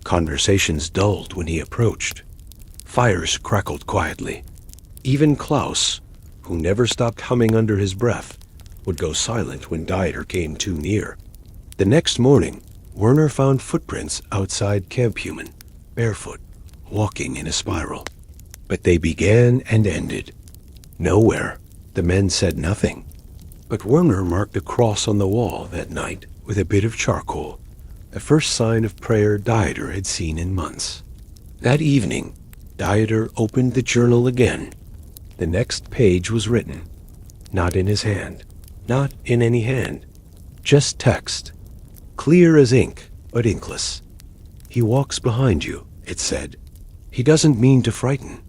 Conversations dulled when he approached. Fires crackled quietly. Even Klaus, who never stopped humming under his breath, would go silent when Dieter came too near. The next morning, Werner found footprints outside Camp Human, barefoot, walking in a spiral. But they began and ended. Nowhere. The men said nothing. But Werner marked a cross on the wall that night with a bit of charcoal, the first sign of prayer Dieter had seen in months. That evening, Dieter opened the journal again. The next page was written, not in his hand, not in any hand, just text, clear as ink, but inkless. He walks behind you, it said. He doesn't mean to frighten.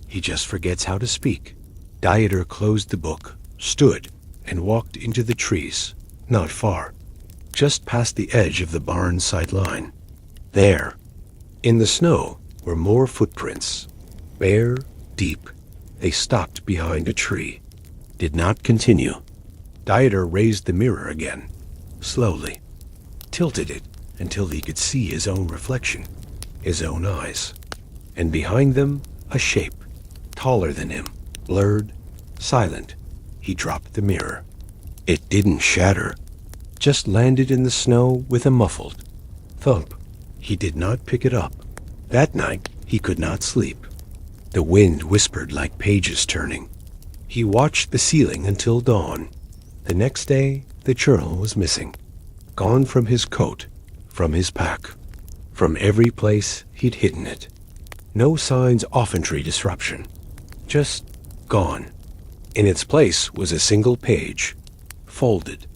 He just forgets how to speak. Dieter closed the book, stood, and walked into the trees, not far, just past the edge of the barn sight line. There, in the snow, were more footprints. Bare, deep. They stopped behind a tree, did not continue. Dieter raised the mirror again, slowly, tilted it until he could see his own reflection, his own eyes. And behind them, a shape, taller than him, blurred, silent. He dropped the mirror. It didn't shatter, just landed in the snow with a muffled thump. He did not pick it up. That night, he could not sleep. The wind whispered like pages turning. He watched the ceiling until dawn. The next day, the journal was missing. Gone from his coat, from his pack, from every place he'd hidden it. No signs of infantry disruption. Just gone. In its place was a single page, folded,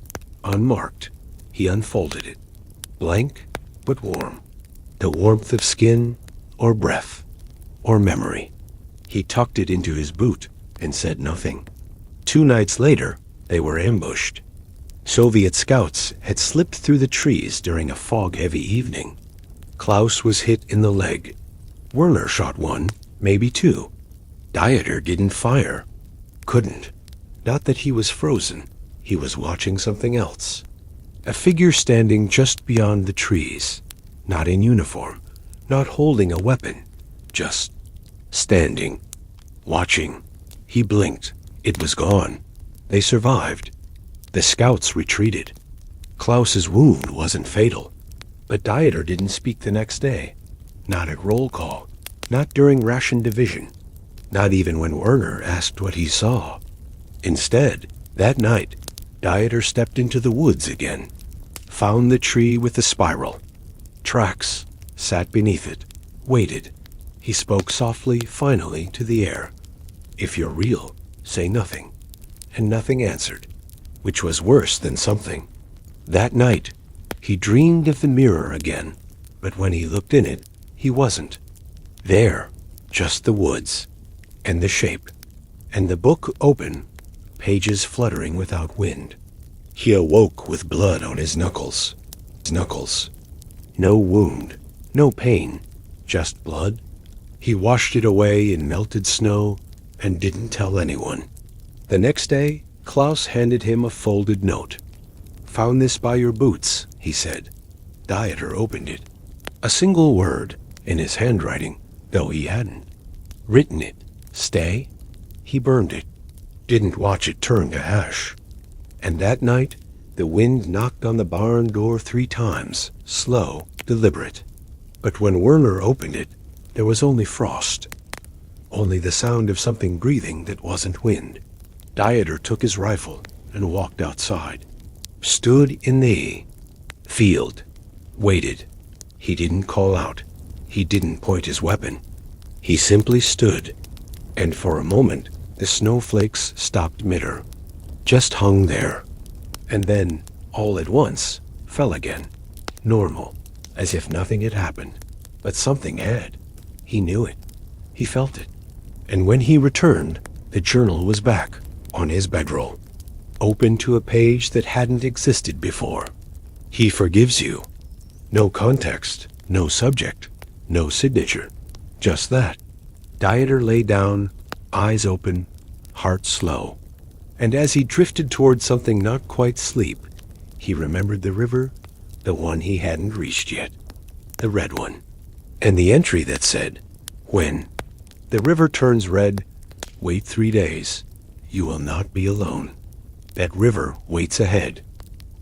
unmarked. He unfolded it. Blank, but warm. The warmth of skin, or breath, or memory. He tucked it into his boot and said nothing. 2 nights later, they were ambushed. Soviet scouts had slipped through the trees during a fog-heavy evening. Klaus was hit in the leg. Werner shot 1, maybe 2. Dieter didn't fire. Couldn't. Not that he was frozen. He was watching something else. A figure standing just beyond the trees. Not in uniform. Not holding a weapon. Just standing. Watching. He blinked. It was gone. They survived. The scouts retreated. Klaus's wound wasn't fatal. But Dieter didn't speak the next day. Not at roll call. Not during ration division. Not even when Werner asked what he saw. Instead, that night, Dieter stepped into the woods again. Found the tree with the spiral. Tracks. Sat beneath it. Waited. He spoke softly, finally, to the air. If you're real, say nothing. And nothing answered, which was worse than something. That night, he dreamed of the mirror again, but when he looked in it, he wasn't. There, just the woods, and the shape, and the book open, pages fluttering without wind. He awoke with blood on his knuckles. No wound, no pain, just blood. He washed it away in melted snow and didn't tell anyone. The next day, Klaus handed him a folded note. Found this by your boots, he said. Dieter opened it. A single word, in his handwriting, though he hadn't written it. Stay? He burned it. Didn't watch it turn to ash. And that night, the wind knocked on the barn door 3 times, slow, deliberate. But when Werner opened it, there was only frost. Only the sound of something breathing that wasn't wind. Dieter took his rifle and walked outside. Stood in the field. Waited. He didn't call out. He didn't point his weapon. He simply stood. And for a moment, the snowflakes stopped midair. Just hung there. And then, all at once, fell again. Normal. As if nothing had happened. But something had. He knew it. He felt it. And when he returned, the journal was back, on his bedroll, open to a page that hadn't existed before. He forgives you. No context, no subject, no signature. Just that. Dieter lay down, eyes open, heart slow. And as he drifted toward something not quite sleep, he remembered the river, the one he hadn't reached yet, the red one. And the entry that said, when the river turns red, wait 3 days. You will not be alone. That river waits ahead.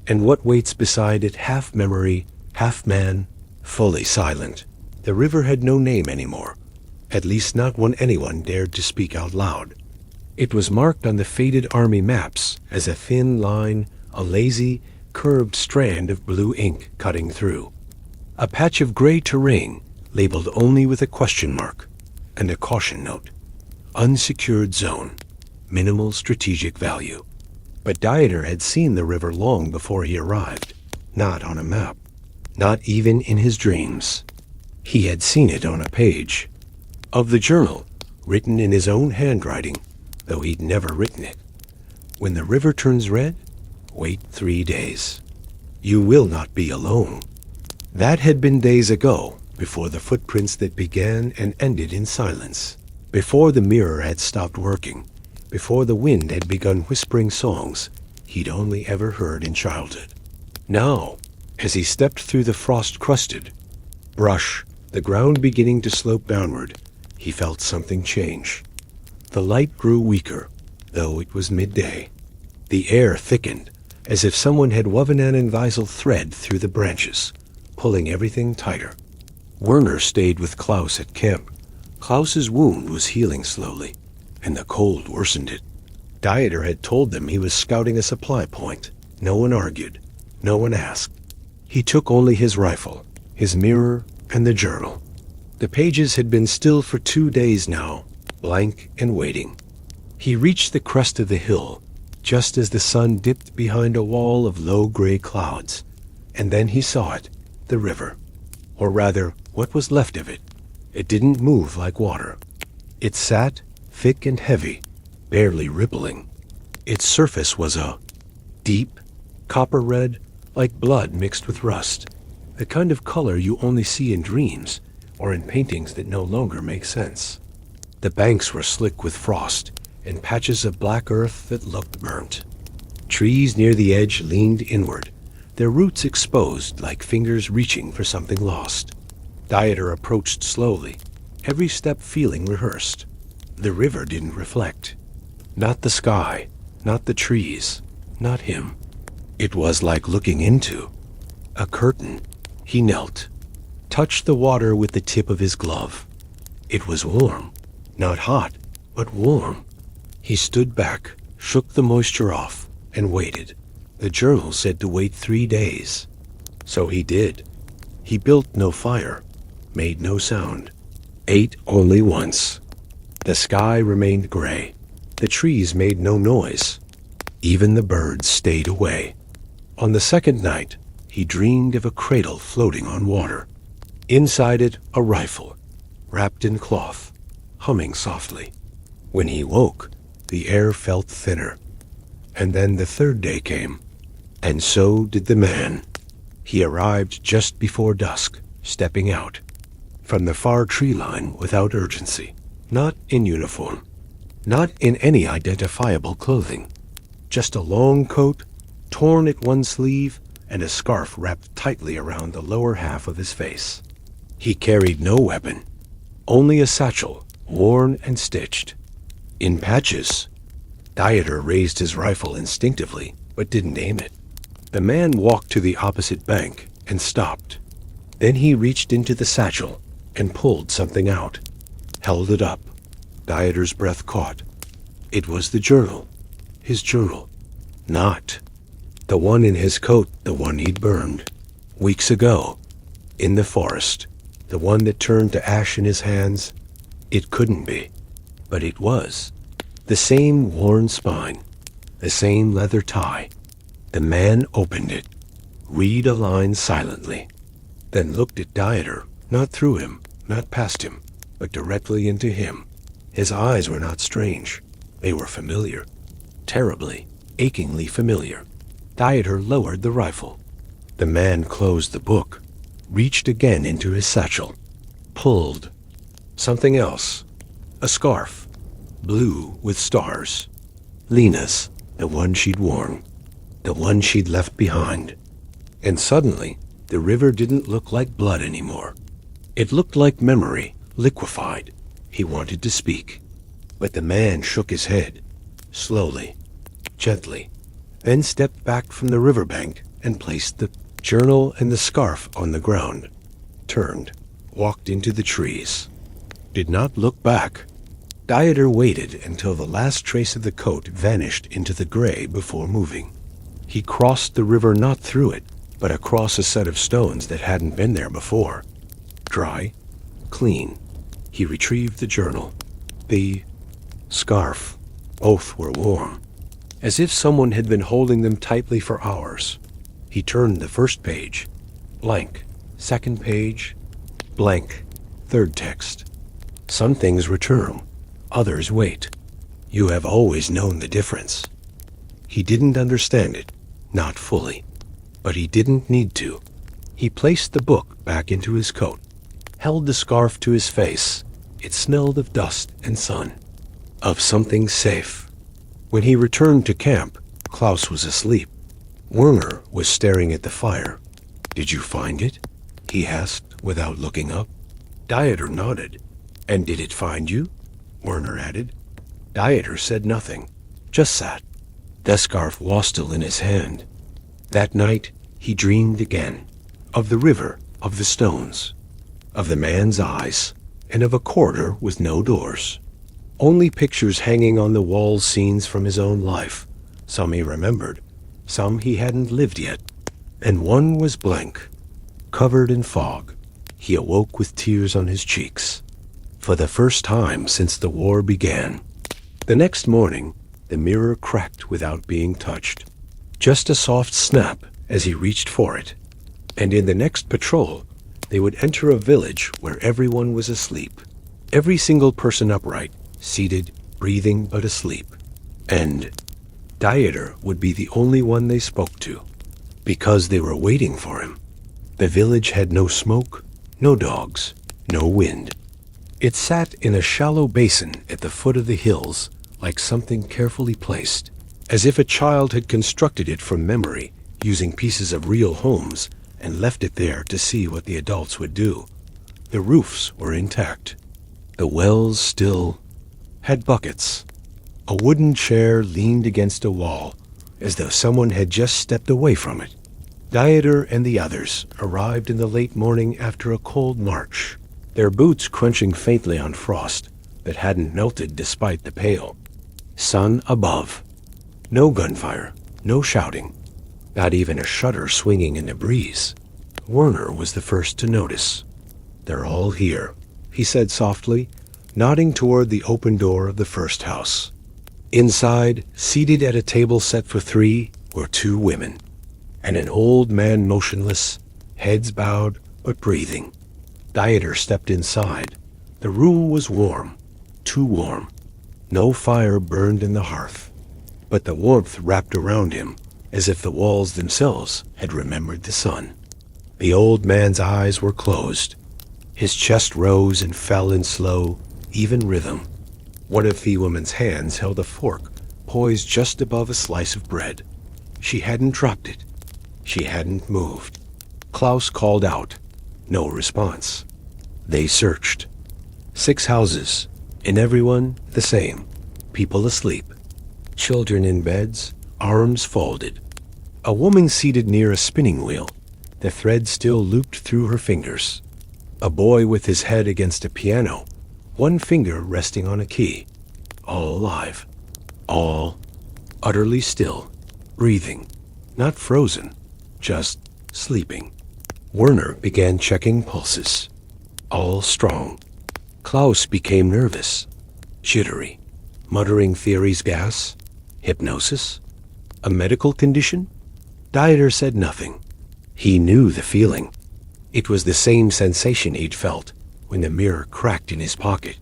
And what waits beside it, half memory, half man, fully silent. The river had no name anymore. At least not one anyone dared to speak out loud. It was marked on the faded army maps as a thin line, a lazy, curved strand of blue ink cutting through. A patch of gray terrain labeled only with a question mark and a caution note. Unsecured zone. Minimal strategic value. But Dieter had seen the river long before he arrived. Not on a map. Not even in his dreams. He had seen it on a page. Of the journal, written in his own handwriting, though he'd never written it. When the river turns red, wait 3 days. You will not be alone. That had been days ago, before the footprints that began and ended in silence, before the mirror had stopped working, before the wind had begun whispering songs he'd only ever heard in childhood. Now, as he stepped through the frost-crusted brush, the ground beginning to slope downward, he felt something change. The light grew weaker, though it was midday. The air thickened, as if someone had woven an invisible thread through the branches, pulling everything tighter. Werner stayed with Klaus at camp. Klaus's wound was healing slowly, and the cold worsened it. Dieter had told them he was scouting a supply point. No one argued. No one asked. He took only his rifle, his mirror, and the journal. The pages had been still for 2 days now, blank and waiting. He reached the crest of the hill, just as the sun dipped behind a wall of low gray clouds, and then he saw it, the river. Or rather, what was left of it. It didn't move like water. It sat, thick and heavy, barely rippling. Its surface was a deep, copper red, like blood mixed with rust, the kind of color you only see in dreams or in paintings that no longer make sense. The banks were slick with frost, and patches of black earth that looked burnt. Trees near the edge leaned inward, their roots exposed like fingers reaching for something lost. Dieter approached slowly, every step feeling rehearsed. The river didn't reflect. Not the sky, not the trees, not him. It was like looking into a curtain. He knelt, touched the water with the tip of his glove. It was warm, not hot, but warm. He stood back, shook the moisture off, and waited. The journal said to wait 3 days. So he did. He built no fire, made no sound, ate only once. The sky remained gray. The trees made no noise. Even the birds stayed away. On the second night, he dreamed of a cradle floating on water. Inside it, a rifle, wrapped in cloth, humming softly. When he woke, the air felt thinner. And then the third day came, and so did the man. He arrived just before dusk, stepping out from the far tree line without urgency, not in uniform, not in any identifiable clothing, just a long coat, torn at one sleeve, and a scarf wrapped tightly around the lower half of his face. He carried no weapon, only a satchel, worn and stitched. In patches. Dieter raised his rifle instinctively, but didn't aim it. The man walked to the opposite bank and stopped. Then he reached into the satchel and pulled something out, held it up. Dieter's breath caught. It was the journal. His journal. Not the one in his coat, the one he'd burned weeks ago in the forest, the one that turned to ash in his hands. It couldn't be, but it was. The same worn spine, the same leather tie. The man opened it, read a line silently, then looked at Dieter, not through him, not past him, but directly into him. His eyes were not strange. They were familiar, terribly, achingly familiar. Dieter lowered the rifle. The man closed the book, reached again into his satchel, pulled. Something else. A scarf, blue with stars. Lena's, the one she'd worn, the one she'd left behind. And suddenly, the river didn't look like blood anymore. It looked like memory, liquefied. He wanted to speak, but the man shook his head, slowly, gently, then stepped back from the riverbank and placed the journal and the scarf on the ground, turned, walked into the trees, did not look back. Dieter waited until the last trace of the coat vanished into the gray before moving. He crossed the river not through it, but across a set of stones that hadn't been there before. Dry, clean. He retrieved the journal. The scarf. Both were warm, as if someone had been holding them tightly for hours. He turned the first page. Blank. Second page. Blank. Third text. Some things return, others wait. You have always known the difference. He didn't understand it, not fully, but he didn't need to. He placed the book back into his coat, held the scarf to his face. It smelled of dust and sun, of something safe. When he returned to camp, Klaus was asleep. Werner was staring at the fire. "Did you find it?" he asked without looking up. Dieter nodded. "And did it find you?" Werner added. Dieter said nothing, just sat, the scarf was still in his hand. That night he dreamed again, of the river, of the stones, of the man's eyes, and of a corridor with no doors. Only pictures hanging on the walls, scenes from his own life. Some he remembered, some he hadn't lived yet. And one was blank, covered in fog. He awoke with tears on his cheeks, for the first time since the war began. The next morning, the mirror cracked without being touched. Just a soft snap as he reached for it. And in the next patrol, they would enter a village where everyone was asleep. Every single person upright, seated, breathing, but asleep. And Dieter would be the only one they spoke to, because they were waiting for him. The village had no smoke, no dogs, no wind. It sat in a shallow basin at the foot of the hills, like something carefully placed, as if a child had constructed it from memory, using pieces of real homes, and left it there to see what the adults would do. The roofs were intact. The wells still had buckets. A wooden chair leaned against a wall, as though someone had just stepped away from it. Dieter and the others arrived in the late morning after a cold march, their boots crunching faintly on frost that hadn't melted despite the pale. Sun above. No gunfire, no shouting, not even a shutter swinging in the breeze. Werner was the first to notice. "They're all here," he said softly, nodding toward the open door of the first house. Inside, seated at a table set for three, were two women, and an old man motionless, heads bowed but breathing. Dieter stepped inside. The room was warm, too warm. No fire burned in the hearth, but the warmth wrapped around him as if the walls themselves had remembered the sun. The old man's eyes were closed. His chest rose and fell in slow, even rhythm. One of the woman's hands held a fork poised just above a slice of bread. She hadn't dropped it. She hadn't moved. Klaus called out. No response. They searched. 6 houses, and everyone the same. People asleep. Children in beds, arms folded. A woman seated near a spinning wheel, the thread still looped through her fingers. A boy with his head against a piano, one finger resting on a key. All alive. All utterly still, breathing, not frozen, just sleeping. Werner began checking pulses. All strong. Klaus became nervous, jittery, muttering theories, gas, hypnosis, a medical condition. Dieter said nothing. He knew the feeling. It was the same sensation he'd felt when the mirror cracked in his pocket,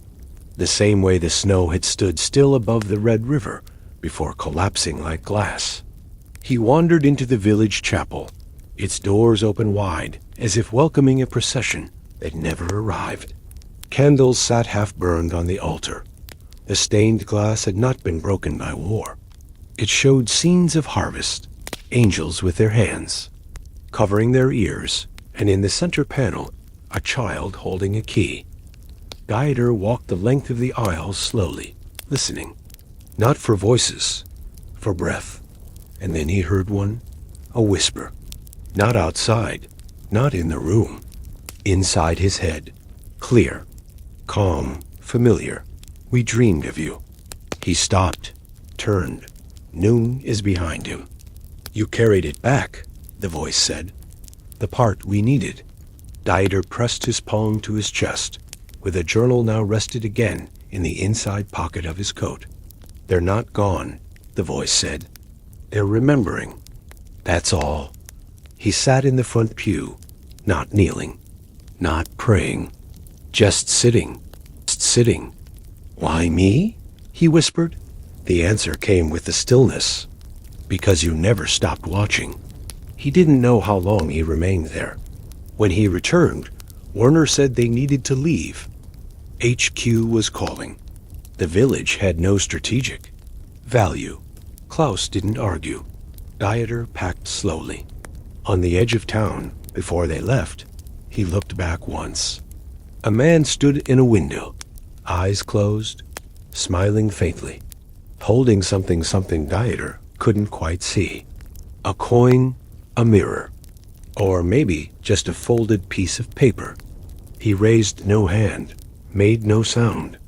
the same way the snow had stood still above the Red River before collapsing like glass. He wandered into the village chapel, its doors open wide, as if welcoming a procession that never arrived. Candles sat half-burned on the altar. The stained glass had not been broken by war. It showed scenes of harvest, angels with their hands, covering their ears, and in the center panel, a child holding a key. Dieter walked the length of the aisle slowly, listening, not for voices, for breath. And then he heard one, a whisper, not outside, not in the room, inside his head, clear, calm, familiar. We dreamed of you. He stopped, turned. Noon is behind him. You carried it back, the voice said. The part we needed. Dieter pressed his palm to his chest, where the journal now rested again in the inside pocket of his coat. They're not gone, the voice said. They're remembering. That's all. He sat in the front pew, not kneeling, not praying, just sitting. sitting. "Why me?" he whispered. The answer came with the stillness. "Because you never stopped watching." He didn't know how long he remained there. When he returned, Werner said they needed to leave. HQ was calling. The village had no strategic value. Klaus didn't argue. Dieter packed slowly. On the edge of town, before they left, he looked back once. A man stood in a window, eyes closed, smiling faintly, holding something Dieter couldn't quite see. A coin, a mirror, or maybe just a folded piece of paper. He raised no hand, made no sound,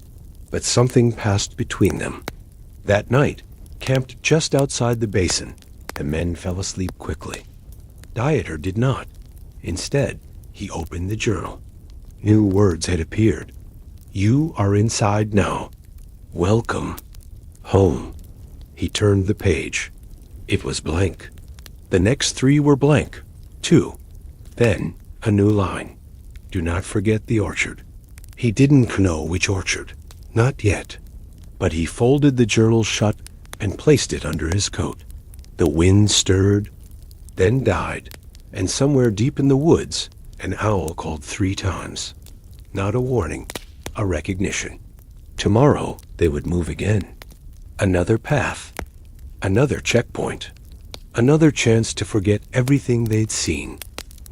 but something passed between them. That night, camped just outside the basin, the men fell asleep quickly. Dieter did not. Instead, he opened the journal. New words had appeared. "You are inside now. Welcome. Home." He turned the page. It was blank. The next 3 were blank, too. Then, a new line. "Do not forget the orchard." He didn't know which orchard. Not yet. But he folded the journal shut and placed it under his coat. The wind stirred, then died, and somewhere deep in the woods, an owl called 3 times. Not a warning, a recognition. Tomorrow they would move again. Another path, another checkpoint, another chance to forget everything they'd seen.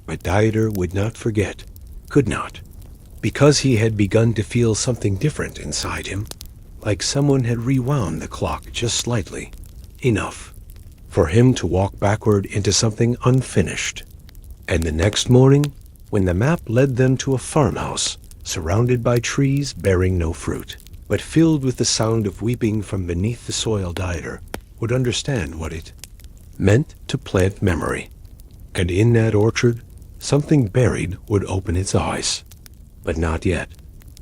But Dieter would not forget, could not, because he had begun to feel something different inside him, like someone had rewound the clock just slightly, enough for him to walk backward into something unfinished. And the next morning, when the map led them to a farmhouse, surrounded by trees bearing no fruit, but filled with the sound of weeping from beneath the soil, Dieter would understand what it meant to plant memory. And in that orchard, something buried would open its eyes. But not yet.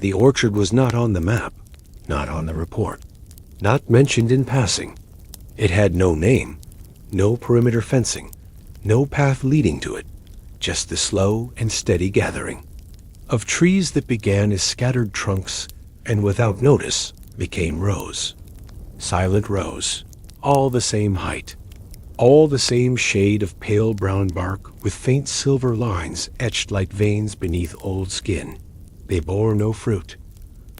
The orchard was not on the map, not on the report, not mentioned in passing. It had no name, no perimeter fencing, no path leading to it, just the slow and steady gathering of trees that began as scattered trunks and without notice became rows. Silent rows, all the same height, all the same shade of pale brown bark with faint silver lines etched like veins beneath old skin. They bore no fruit,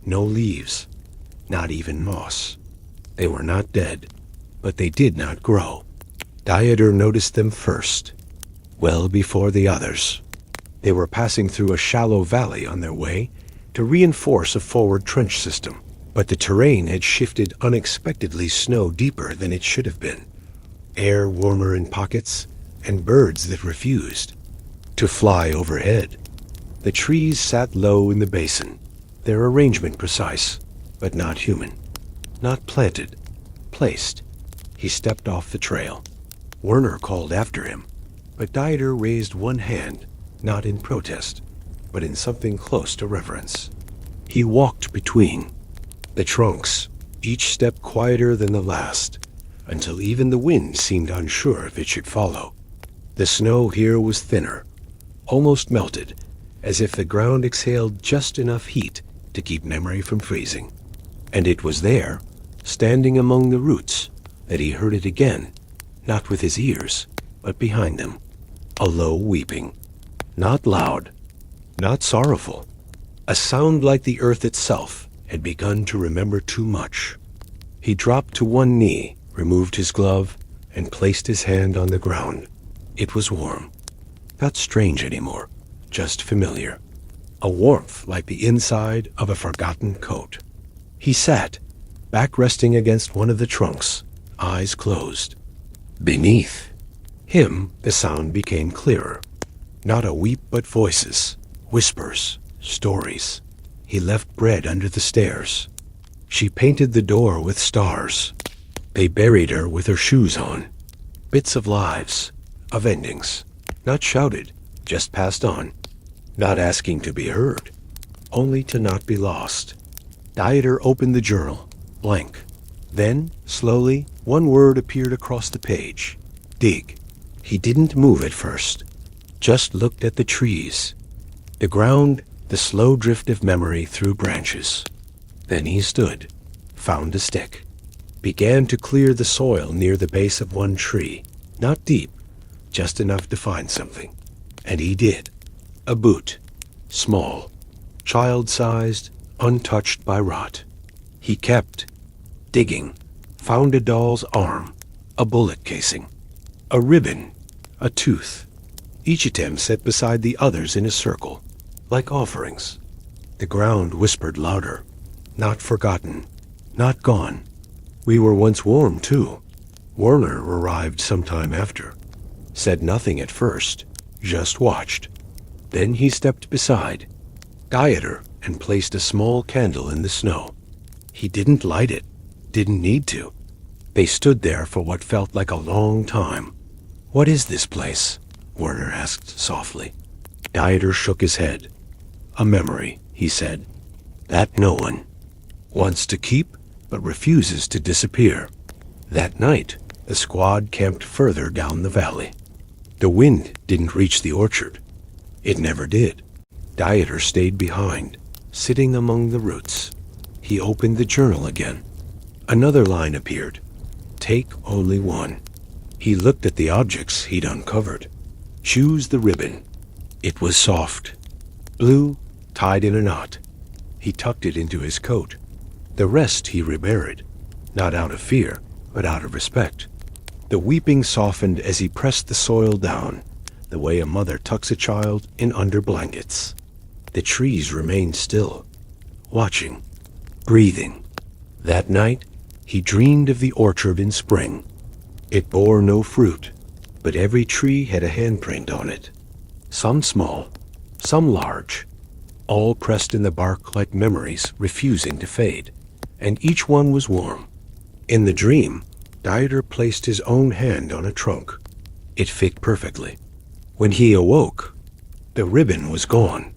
no leaves, not even moss. They were not dead, but they did not grow. Dieter noticed them first, well before the others. They were passing through a shallow valley on their way to reinforce a forward trench system, but the terrain had shifted unexpectedly, snow deeper than it should have been, air warmer in pockets, and birds that refused to fly overhead. The trees sat low in the basin, their arrangement precise, but not human, not planted, placed. He stepped off the trail. Werner called after him, but Dieter raised one hand, not in protest, but in something close to reverence. He walked between the trunks, each step quieter than the last, until even the wind seemed unsure if it should follow. The snow here was thinner, almost melted, as if the ground exhaled just enough heat to keep memory from freezing. And it was there, standing among the roots, that he heard it again, not with his ears, but behind them. A low weeping. Not loud, not sorrowful. A sound like the earth itself had begun to remember too much. He dropped to one knee, removed his glove, and placed his hand on the ground. It was warm. Not strange anymore, just familiar. A warmth like the inside of a forgotten coat. He sat, back resting against one of the trunks, eyes closed. Beneath him, the sound became clearer. Not a weep, but voices, whispers, stories. He left bread under the stairs. She painted the door with stars. They buried her with her shoes on. Bits of lives, of endings. Not shouted, just passed on. Not asking to be heard, only to not be lost. Dieter opened the journal, blank. Then, slowly, one word appeared across the page. Dig. He didn't move at first, just looked at the trees, the ground, the slow drift of memory through branches. Then he stood, found a stick, began to clear the soil near the base of one tree, not deep, just enough to find something. And he did. A boot, small, child-sized, untouched by rot. He kept digging, found a doll's arm, a bullet casing, a ribbon, a tooth, each attempt set beside the others in a circle, like offerings. The ground whispered louder. Not forgotten, not gone. We were once warm, too. Werner arrived sometime after. Said nothing at first, just watched. Then he stepped beside, Dieter, and placed a small candle in the snow. He didn't light it, didn't need to. They stood there for what felt like a long time. "What is this place?" Werner asked softly. Dieter shook his head. "A memory," he said, "that no one wants to keep but refuses to disappear." That night, the squad camped further down the valley. The wind didn't reach the orchard. It never did. Dieter stayed behind, sitting among the roots. He opened the journal again. Another line appeared. Take only one. He looked at the objects he'd uncovered. Choose the ribbon. It was soft, blue, tied in a knot. He tucked it into his coat. The rest he reburied, not out of fear, but out of respect. The weeping softened as he pressed the soil down, the way a mother tucks a child in under blankets. The trees remained still, watching, breathing. That night, he dreamed of the orchard in spring. It bore no fruit, but every tree had a handprint on it. Some small, some large, all pressed in the bark like memories refusing to fade, and each one was warm. In the dream, Dieter placed his own hand on a trunk. It fit perfectly. When he awoke, the ribbon was gone.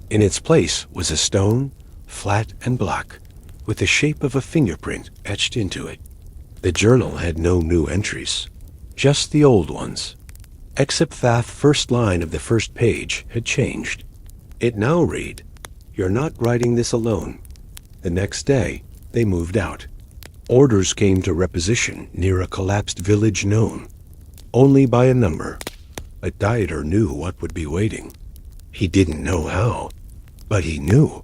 In its place was a stone, flat and black, with the shape of a fingerprint etched into it. The journal had no new entries, just the old ones, except that first line of the first page had changed. It now read, "You're not writing this alone." The next day, they moved out. Orders came to reposition near a collapsed village known only by a number, but Dieter knew what would be waiting. He didn't know how, but he knew.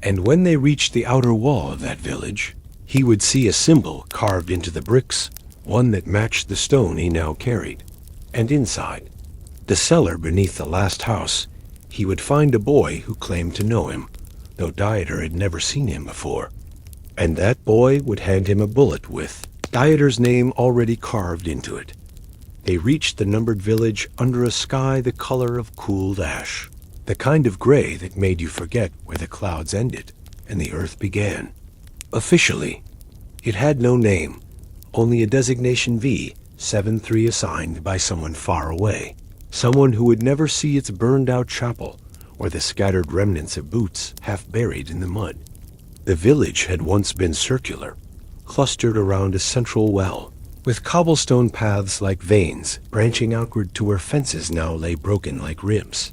And when they reached the outer wall of that village, he would see a symbol carved into the bricks, one that matched the stone he now carried. And inside, the cellar beneath the last house, he would find a boy who claimed to know him, though Dieter had never seen him before. And that boy would hand him a bullet with Dieter's name already carved into it. They reached the numbered village under a sky the color of cooled ash, the kind of gray that made you forget where the clouds ended and the earth began. Officially, it had no name, only a designation V, 7-3 assigned by someone far away, someone who would never see its burned-out chapel or the scattered remnants of boots half buried in the mud. The village had once been circular, clustered around a central well, with cobblestone paths like veins branching outward to where fences now lay broken like ribs.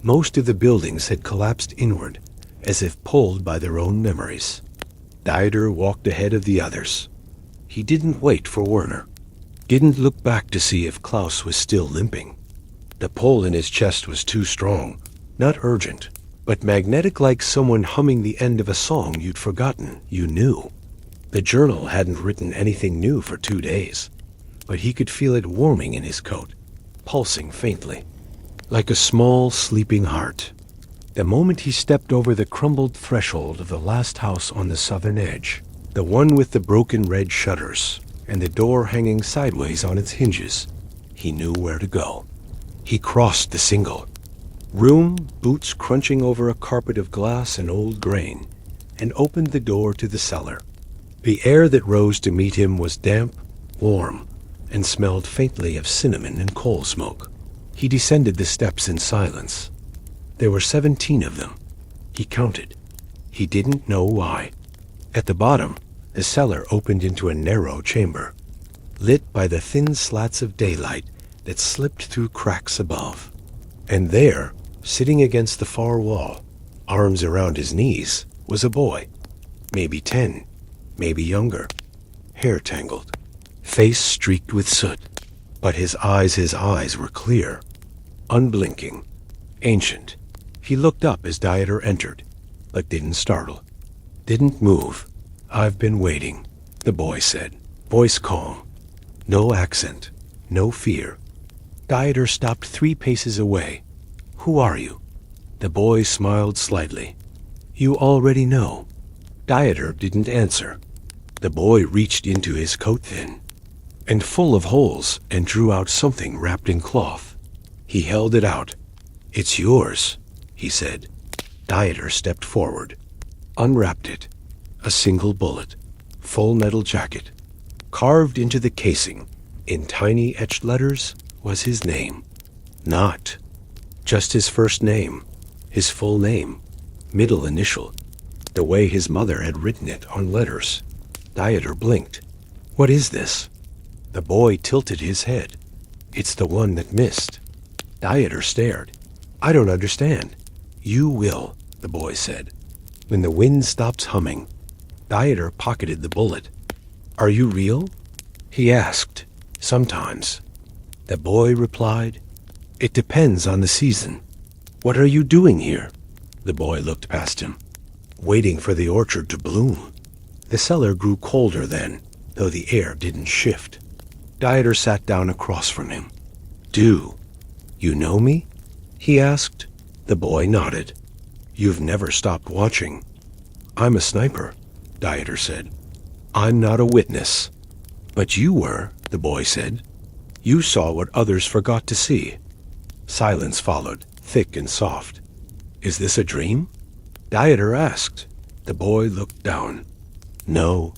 Most of the buildings had collapsed inward, as if pulled by their own memories. Dieter walked ahead of the others. He didn't wait for Werner, didn't look back to see if Klaus was still limping. The pull in his chest was too strong, not urgent, but magnetic, like someone humming the end of a song you'd forgotten you knew. The journal hadn't written anything new for 2 days, but he could feel it warming in his coat, pulsing faintly, like a small sleeping heart. The moment he stepped over the crumbled threshold of the last house on the southern edge, the one with the broken red shutters and the door hanging sideways on its hinges, he knew where to go. He crossed the single room, boots crunching over a carpet of glass and old grain, and opened the door to the cellar. The air that rose to meet him was damp, warm, and smelled faintly of cinnamon and coal smoke. He descended the steps in silence. There were 17 of them. He counted. He didn't know why. At the bottom, the cellar opened into a narrow chamber, lit by the thin slats of daylight that slipped through cracks above. And there, sitting against the far wall, arms around his knees, was a boy. Maybe 10, maybe younger. Hair tangled, face streaked with soot. But his eyes were clear, unblinking, ancient. He looked up as Dieter entered, but didn't startle, didn't move. "I've been waiting," the boy said, voice calm. No accent, no fear. Dieter stopped 3 paces away. "Who are you?" The boy smiled slightly. "You already know." Dieter didn't answer. The boy reached into his coat then, and full of holes, and drew out something wrapped in cloth. He held it out. "It's yours," he said. Dieter stepped forward, unwrapped it. A single bullet, full metal jacket. Carved into the casing, in tiny etched letters, was his name. Not just his first name, his full name, middle initial, the way his mother had written it on letters. Dieter blinked. "What is this?" The boy tilted his head. "It's the one that missed." Dieter stared. "I don't understand." "You will," the boy said, "when the wind stops humming." Dieter pocketed the bullet. "Are you real?" he asked. "Sometimes." The boy replied, "It depends on the season." "What are you doing here?" The boy looked past him. "Waiting for the orchard to bloom." The cellar grew colder then, though the air didn't shift. Dieter sat down across from him. "Do you know me?" he asked. The boy nodded. "You've never stopped watching." "I'm a sniper," Dieter said. "I'm not a witness." "But you were," the boy said. "You saw what others forgot to see." Silence followed, thick and soft. "Is this a dream?" Dieter asked. The boy looked down. "No,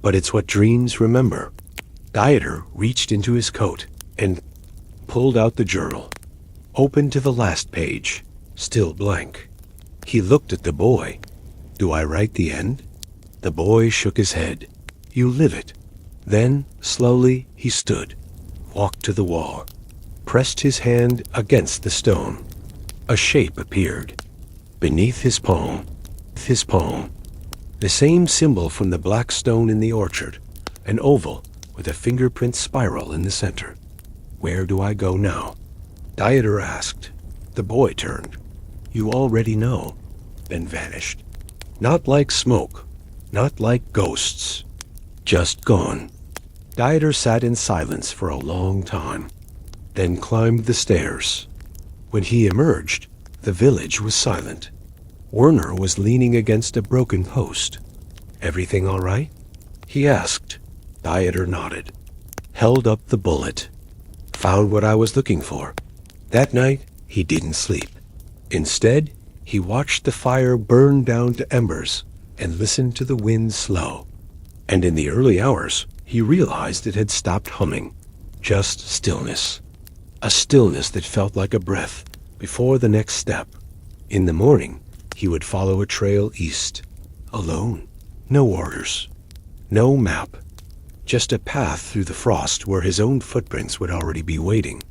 but it's what dreams remember." Dieter reached into his coat and pulled out the journal, opened to the last page, still blank. He looked at the boy. "Do I write the end?" The boy shook his head. "You live it." Then, slowly, he stood, walked to the wall, pressed his hand against the stone. A shape appeared beneath his palm. The same symbol from the black stone in the orchard, an oval with a fingerprint spiral in the center. "Where do I go now?" Dieter asked. The boy turned. "You already know," then vanished. Not like smoke, not like ghosts, just gone. Dieter sat in silence for a long time, then climbed the stairs. When he emerged, the village was silent. Werner was leaning against a broken post. "Everything all right?" he asked. Dieter nodded, held up the bullet. "Found what I was looking for." That night, he didn't sleep. Instead, he watched the fire burn down to embers and listened to the wind slow. And in the early hours, he realized it had stopped humming. Just stillness. A stillness that felt like a breath before the next step. In the morning, he would follow a trail east, alone. No orders, no map, just a path through the frost where his own footprints would already be waiting.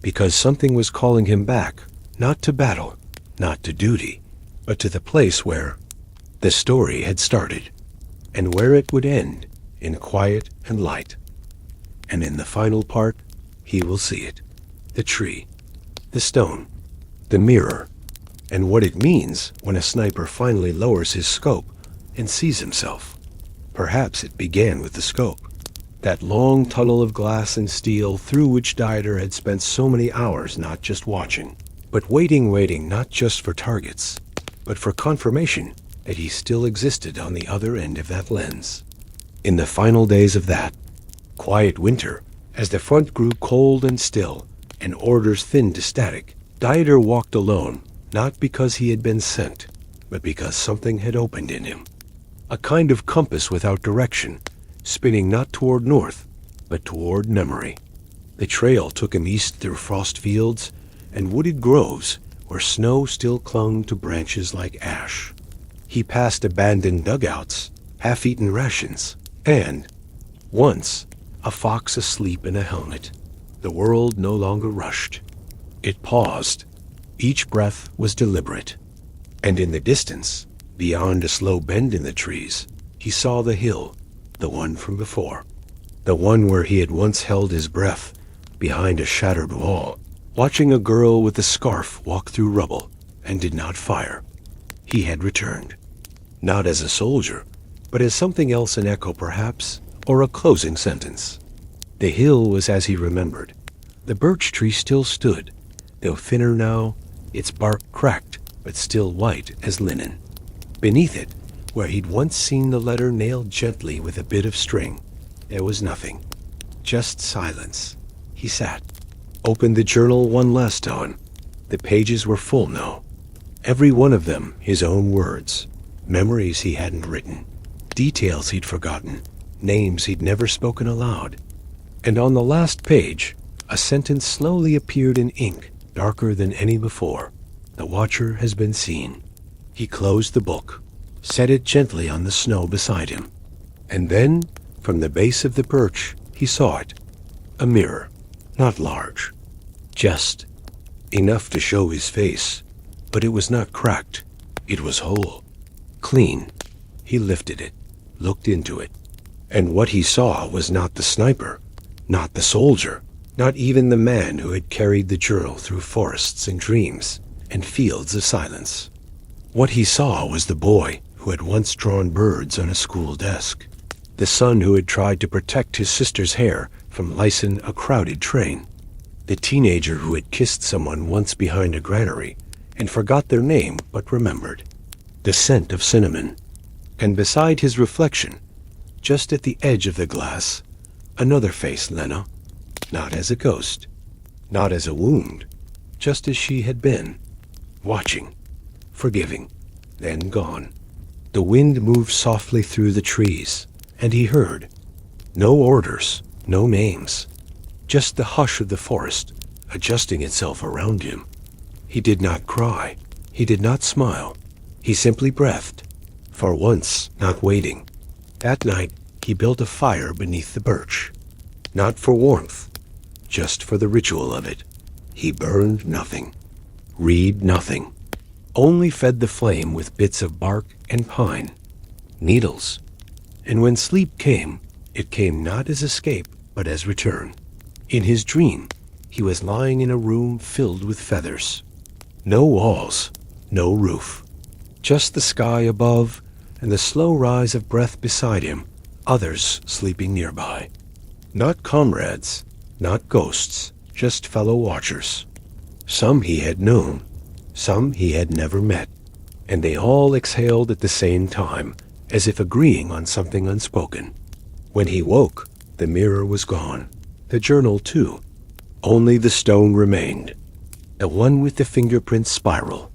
Because something was calling him back, not to battle, not to duty, but to the place where the story had started, and where it would end in quiet and light. And in the final part, he will see it. The tree, the stone, the mirror, and what it means when a sniper finally lowers his scope and sees himself. Perhaps it began with the scope, that long tunnel of glass and steel through which Dieter had spent so many hours not just watching, but waiting not just for targets, but for confirmation that he still existed on the other end of that lens. In the final days of that quiet winter, as the front grew cold and still, and orders thinned to static, Dieter walked alone, not because he had been sent, but because something had opened in him. A kind of compass without direction, spinning not toward north, but toward memory. The trail took him east through frost fields and wooded groves where snow still clung to branches like ash. He passed abandoned dugouts, half-eaten rations, and, once, a fox asleep in a helmet. The world no longer rushed. It paused. Each breath was deliberate. And in the distance, Beyond a slow bend in the trees, he saw the hill, the one from before. The one where he had once held his breath, behind a shattered wall, watching a girl with a scarf walk through rubble, and did not fire. He had returned. Not as a soldier, but as something else, an echo perhaps, or a closing sentence. The hill was as he remembered. The birch tree still stood, though thinner now, its bark cracked, but still white as linen. Beneath it, where he'd once seen the letter nailed gently with a bit of string, there was nothing. Just silence. He sat, opened the journal one last time. The pages were full now. Every one of them his own words, memories he hadn't written, details he'd forgotten, names he'd never spoken aloud. And on the last page, a sentence slowly appeared in ink, darker than any before. The watcher has been seen. He closed the book, set it gently on the snow beside him. And then, from the base of the birch, he saw it. A mirror, not large, just enough to show his face. But it was not cracked. It was whole, clean. He lifted it, looked into it. And what he saw was not the sniper, not the soldier, not even the man who had carried the journal through forests and dreams and fields of silence. What he saw was the boy who had once drawn birds on a school desk, the son who had tried to protect his sister's hair from licen a crowded train, the teenager who had kissed someone once behind a granary and forgot their name but remembered, the scent of cinnamon. And beside his reflection, just at the edge of the glass, another face, Lena, not as a ghost, not as a wound, just as she had been, watching, forgiving, then gone. The wind moved softly through the trees, and he heard. No orders, no names, just the hush of the forest adjusting itself around him. He did not cry. He did not smile. He simply breathed, for once not waiting. That night he built a fire beneath the birch, not for warmth, just for the ritual of it. He burned nothing, read nothing, only fed the flame with bits of bark and pine, needles. And when sleep came, it came not as escape, but as return. In his dream, he was lying in a room filled with feathers. No walls, no roof, just the sky above and the slow rise of breath beside him, others sleeping nearby. Not comrades, not ghosts, just fellow watchers. Some he had known, some he had never met, and they all exhaled at the same time, as if agreeing on something unspoken. When he woke, the mirror was gone, the journal too. Only the stone remained, the one with the fingerprint spiral.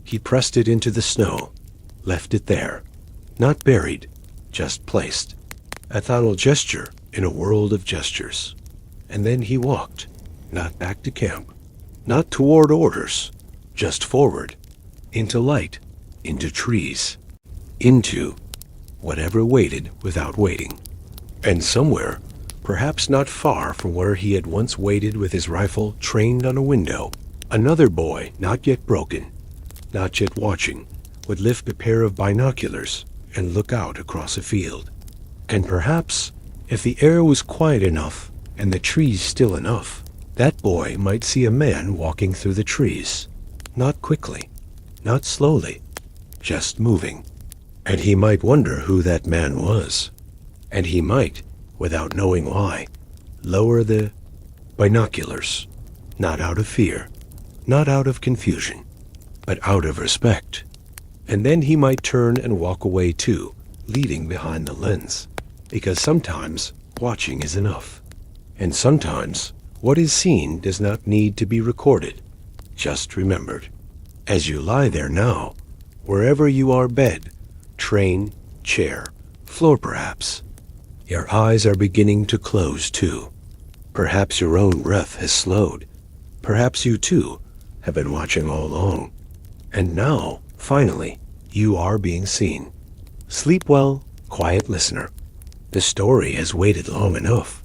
He pressed it into the snow, left it there, not buried, just placed. A final gesture in a world of gestures. And then he walked, not back to camp, not toward orders, just forward, into light, into trees, into whatever waited without waiting. And somewhere, perhaps not far from where he had once waited with his rifle trained on a window, another boy, not yet broken, not yet watching, would lift a pair of binoculars and look out across a field. And perhaps, if the air was quiet enough and the trees still enough, that boy might see a man walking through the trees, not quickly, not slowly, just moving. And he might wonder who that man was. And he might, without knowing why, lower the binoculars, not out of fear, not out of confusion, but out of respect. And then he might turn and walk away too, leading behind the lens. Because sometimes watching is enough. And sometimes what is seen does not need to be recorded, just remembered. As you lie there now, wherever you are, bed, train, chair, floor perhaps, your eyes are beginning to close too. Perhaps your own breath has slowed. Perhaps you too have been watching all along. And now, finally, you are being seen. Sleep well, quiet listener. The story has waited long enough.